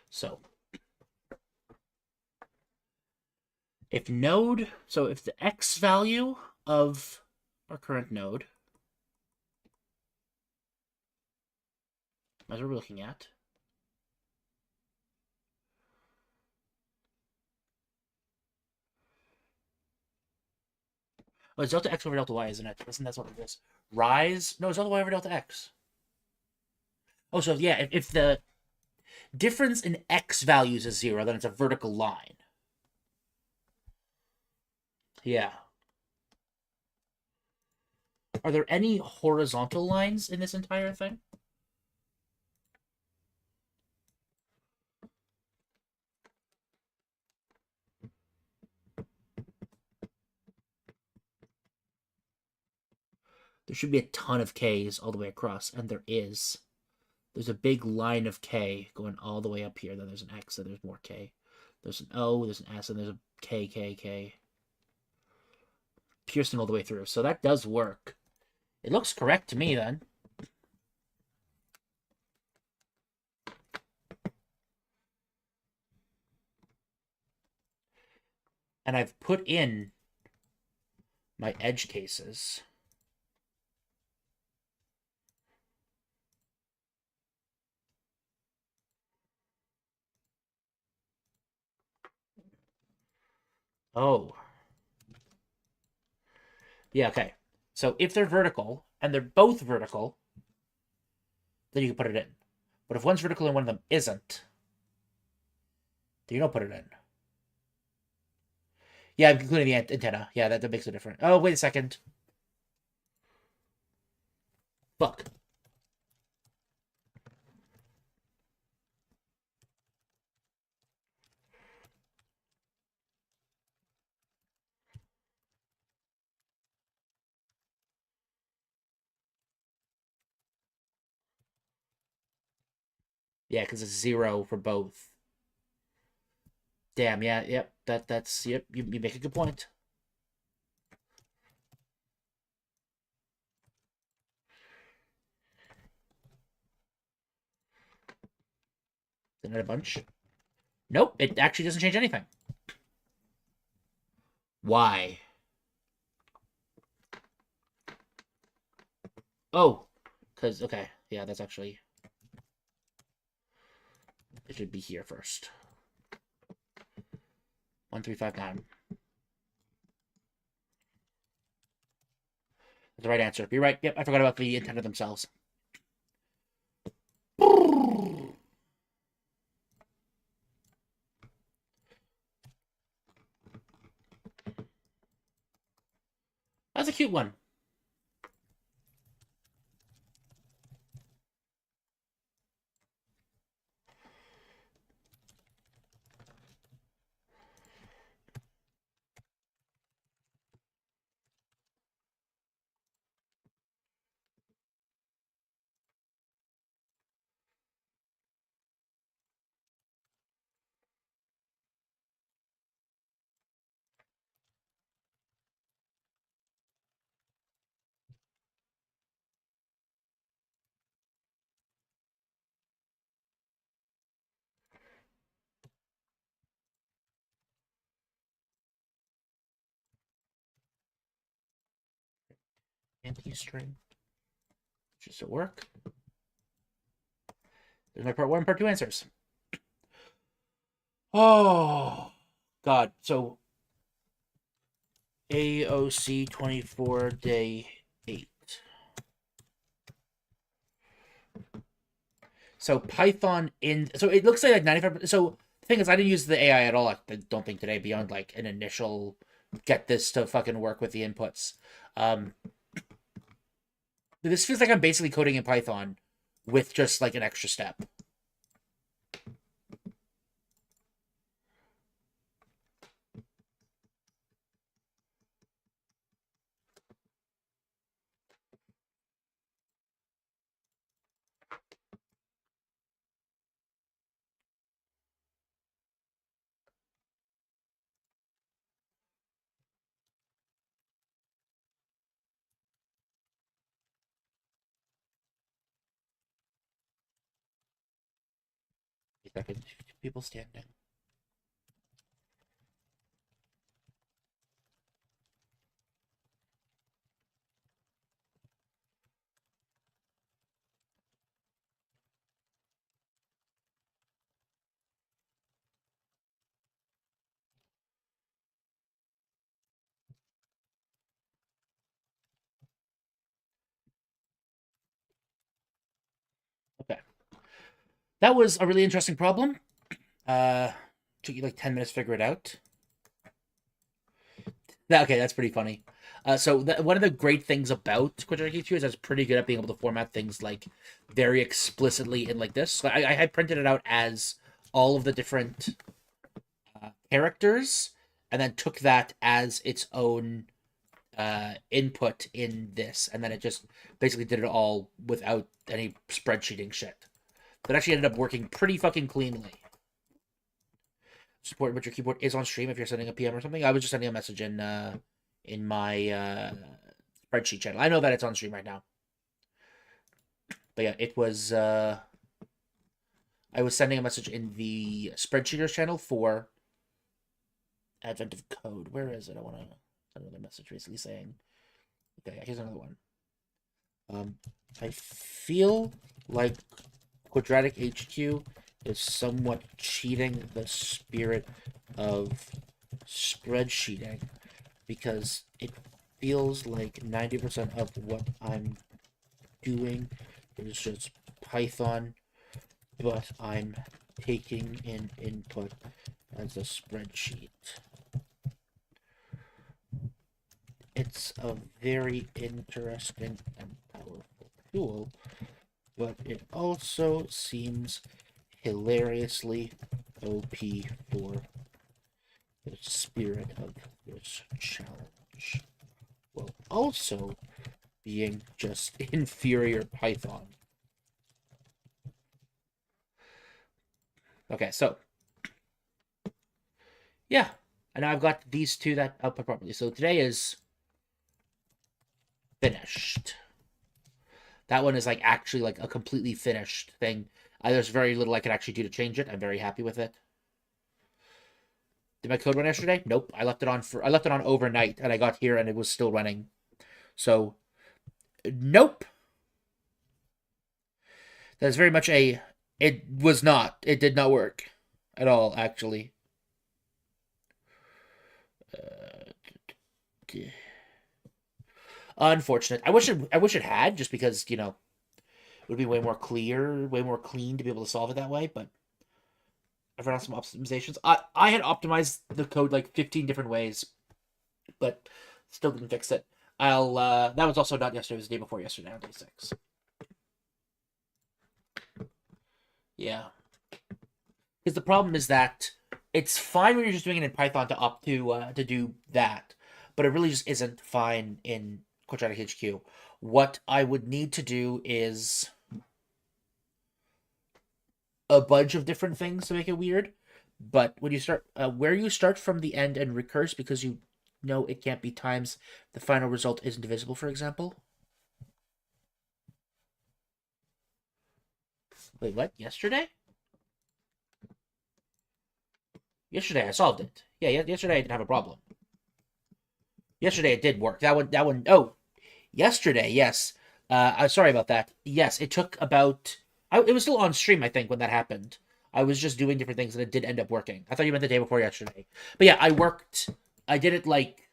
Speaker 1: So, if the X value of our current node, as we're looking at, oh, it's delta X over delta Y, isn't it? Isn't that what it is? Rise? No, it's delta Y over delta X. Oh, so yeah, if the difference in X values is 0, then it's a vertical line. Yeah. Are there any horizontal lines in this entire thing? There there should be a ton of K's all the way across, and there is. There's a big line of K going all the way up here. Then there's an X, then there's more K. There's an O, there's an S, and there's a K, K, K. Piercing all the way through. So that does work. It looks correct to me, then. And I've put in my edge cases. Oh. Yeah, okay. So if they're vertical, and they're both vertical, then you can put it in. But if one's vertical and one of them isn't, then you don't put it in. Yeah, including the antenna. Yeah, that makes a difference. Oh, wait a second. Fuck. Yeah, because it's 0 for both. Damn, yeah, yep. That's yep, you make a good point. Isn't it a bunch? Nope, it actually doesn't change anything. Why? Oh, because, okay, yeah, that's actually... It should be here first. 1359. That's the right answer. You're right. Yep, I forgot about the antenna themselves. That's a cute one. Anti-string. Does it work? There's my part 1 and part 2 answers. Oh, God. So, AOC 24 day 8. So Python in... So it looks like 95%... So the thing is, I didn't use the AI at all, I don't think, today, beyond like an initial get this to fucking work with the inputs. This feels like I'm basically coding in Python with just like an extra step. People standing. Okay. That was a really interesting problem. Took you like 10 minutes to figure it out. Okay, that's pretty funny. So one of the great things about Quadratic HQ is it's pretty good at being able to format things like very explicitly in like this. So I had printed it out as all of the different characters, and then took that as its own input in this, and then it just basically did it all without any spreadsheeting shit. That actually ended up working pretty fucking cleanly. Support but your keyboard is on stream if you're sending a PM or something. I was just sending a message in my spreadsheet channel. I know that it's on stream right now. But yeah, it was I was sending a message in the spreadsheeters channel for Advent of Code. Where is it? I want to send another message basically saying, okay, here's another one. I feel like Quadratic HQ is somewhat cheating the spirit of spreadsheeting because it feels like 90% of what I'm doing is just Python, but I'm taking in input as a spreadsheet. It's a very interesting and powerful tool, but it also seems hilariously OP for the spirit of this challenge, while also being just inferior Python. Okay, so yeah, and I've got these two that output properly. So today is finished. That one is like actually like a completely finished thing. There's very little I can actually do to change it. I'm very happy with it. Did my code run yesterday? Nope. I left it on overnight, and I got here and it was still running. So, nope. That's very much a. It was not. It did not work at all. Actually. Unfortunate. I wish it. I wish it had, just because it would be way more clear, way more clean to be able to solve it that way. But I've run out some optimizations. I had optimized the code like 15 different ways, but still didn't fix it. That was also not yesterday. It was the day before yesterday on day 6. Yeah, because the problem is that it's fine when you're just doing it in Python to do that, but it really just isn't fine in Quadratic HQ. What I would need to do is a bunch of different things to make it weird. But when you start, where you start from the end and recurse because you know it can't be times the final result isn't divisible, for example. Wait, what? Yesterday? Yesterday I solved it. Yeah, yesterday I didn't have a problem. Yesterday it did work. That one. Oh, yesterday, yes. I'm sorry about that. Yes, it took about. It was still on stream, I think, when that happened. I was just doing different things, and it did end up working. I thought you meant the day before yesterday, but yeah, I worked. I did it like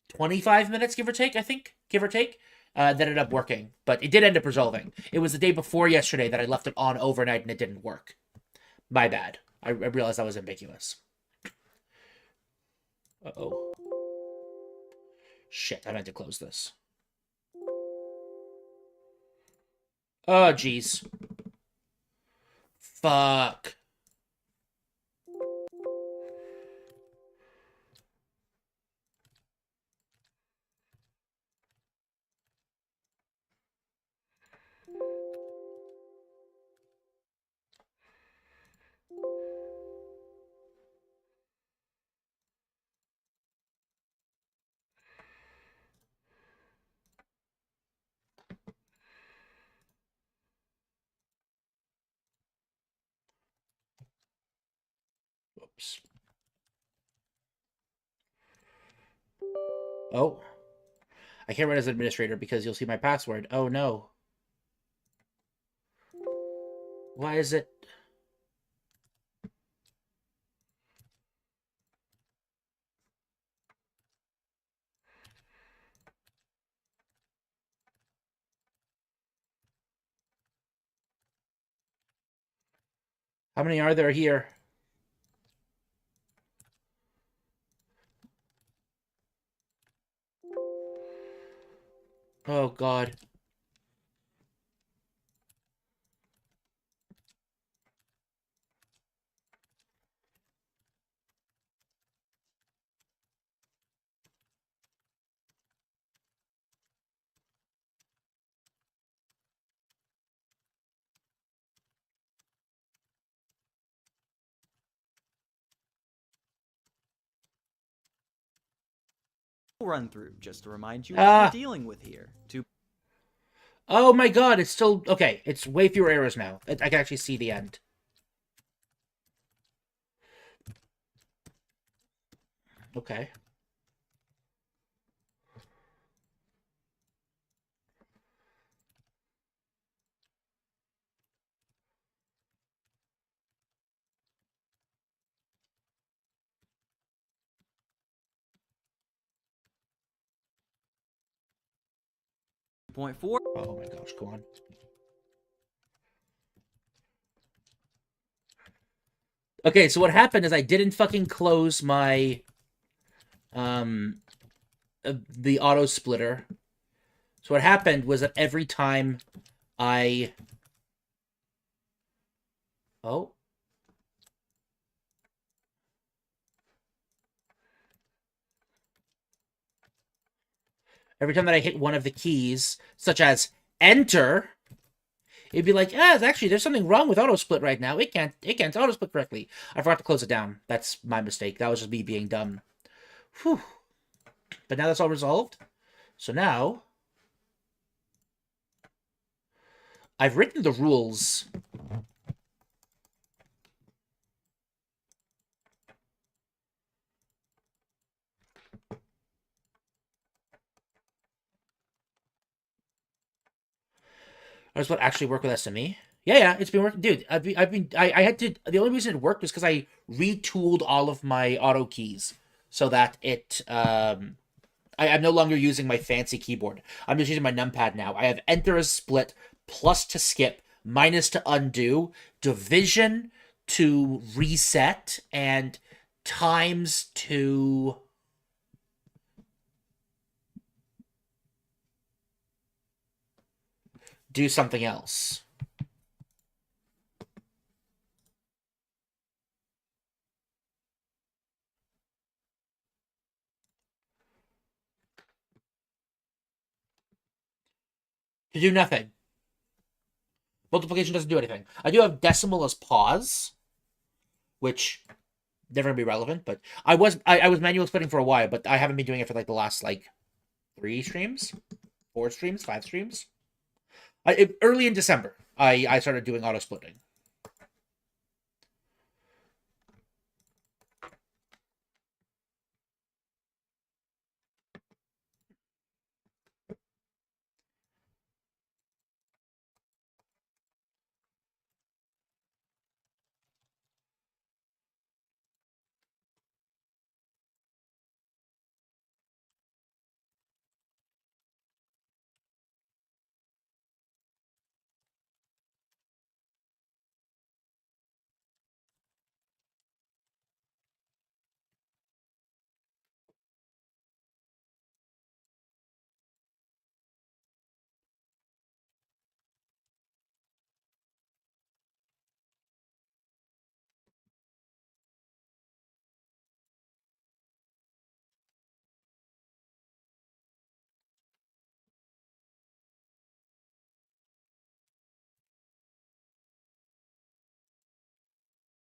Speaker 1: 25 minutes, give or take. I think, give or take. That ended up working, but it did end up resolving. It was the day before yesterday that I left it on overnight, and it didn't work. My bad. I realized that was ambiguous. Uh-oh. Shit, I meant to close this. Oh, jeez. Fuck. Oops. Oh. I can't run as administrator because you'll see my password. Oh, no. Why is it... How many are there here? Oh, God.
Speaker 2: run through just to remind you what we're
Speaker 1: Ah.
Speaker 2: dealing with here.
Speaker 1: Oh my god, it's still... Okay, it's way fewer errors now. I can actually see the end. Okay.
Speaker 2: Point 4.
Speaker 1: Oh my gosh, go on. Okay, so what happened is I didn't fucking close my... the auto splitter. So what happened was that every time I... Oh. Every time that I hit one of the keys, such as enter, it'd be like, actually, there's something wrong with auto split right now. It can't auto split correctly. I forgot to close it down. That's my mistake. That was just me being dumb. Whew. But now that's all resolved. So now I've written the rules. Or does what actually work with SME? Yeah, it's been working, dude. I had to. The only reason it worked was because I retooled all of my auto keys so that I'm no longer using my fancy keyboard. I'm just using my numpad now. I have enter as split, plus to skip, minus to undo, division to reset, and times to do something else. To do nothing. Multiplication doesn't do anything. I do have decimal as pause, which never gonna be relevant, but I was manual splitting for a while, but I haven't been doing it for like the last like 3 streams, 4 streams, 5 streams. Early in December, I started doing auto splitting.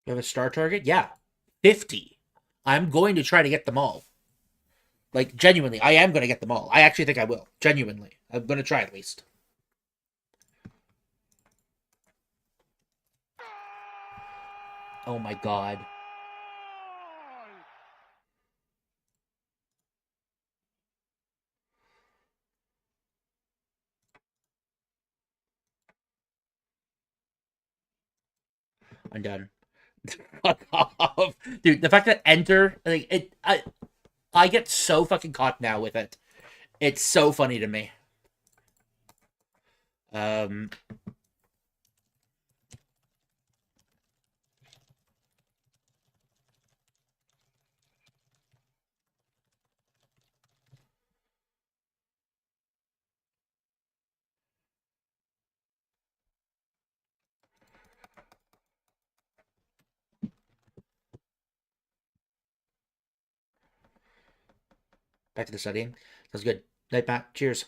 Speaker 1: You have a star target? Yeah, 50. I'm going to try to get them all. Like, genuinely, I am going to get them all. I actually think I will. Genuinely. I'm going to try at least. Oh my god. I'm done. Fuck off. Dude, the fact that enter, like, I get so fucking caught now with it. It's so funny to me. Um, Back to the studying. That's good. Night, Matt. Cheers.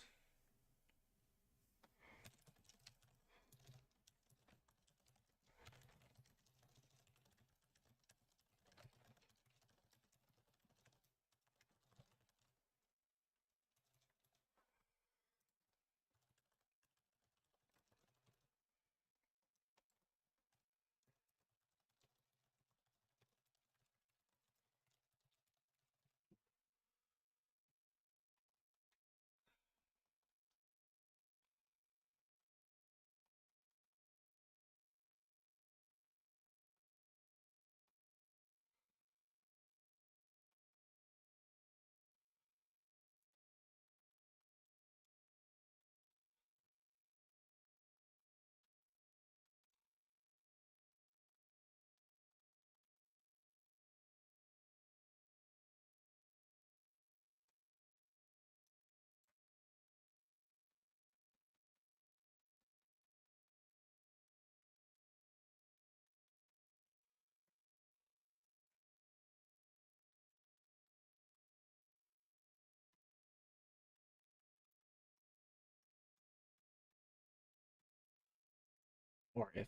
Speaker 1: Or if.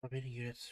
Speaker 1: Remaining units.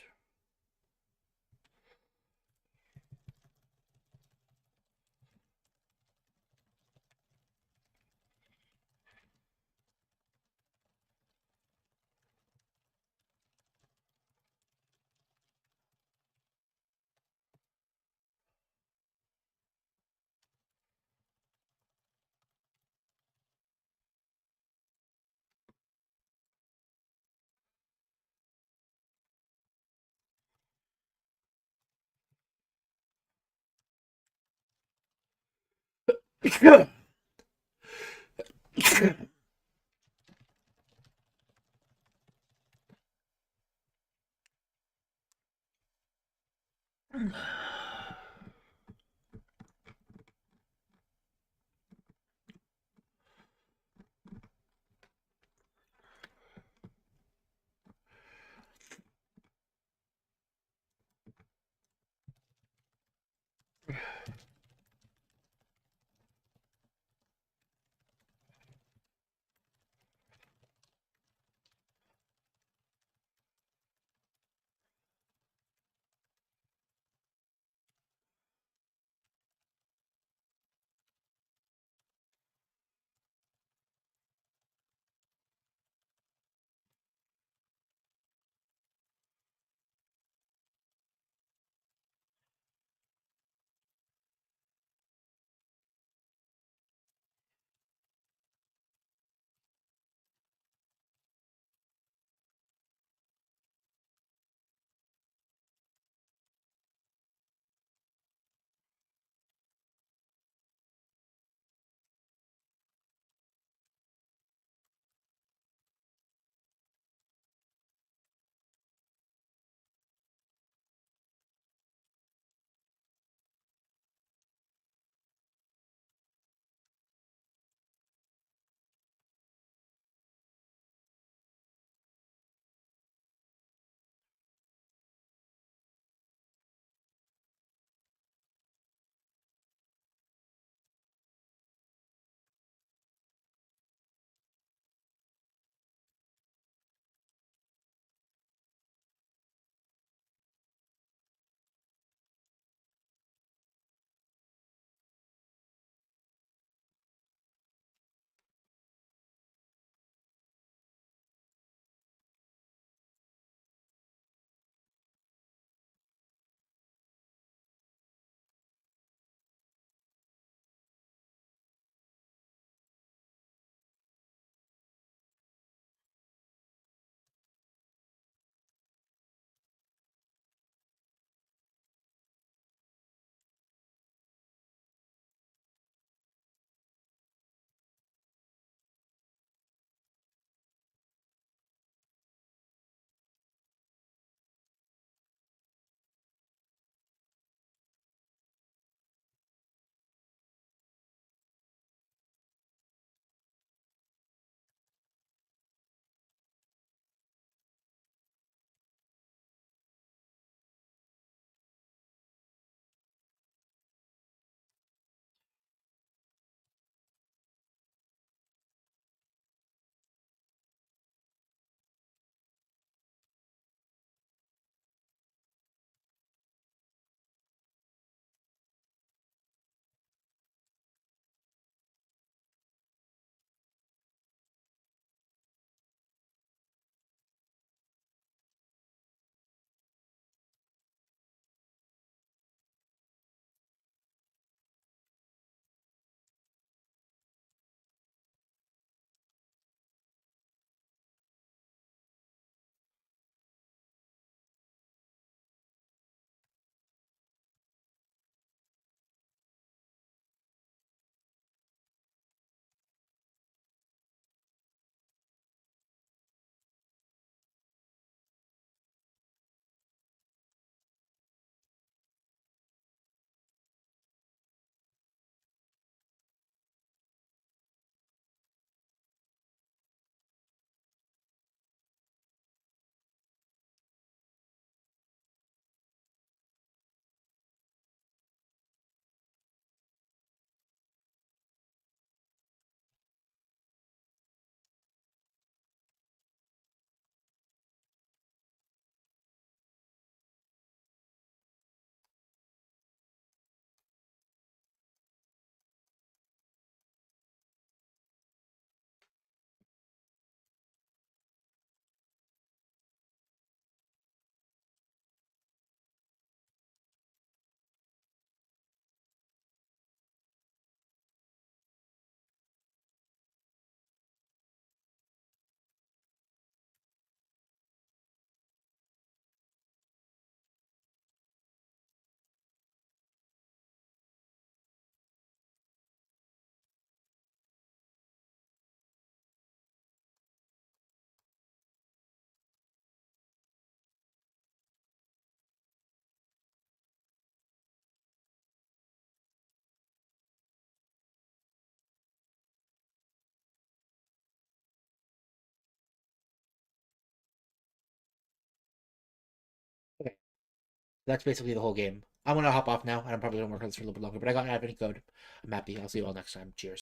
Speaker 1: That's basically the whole game. I'm gonna hop off now, and I'm probably gonna work on this for a little bit longer. But I got an advent code. I'm happy. I'll see you all next time. Cheers.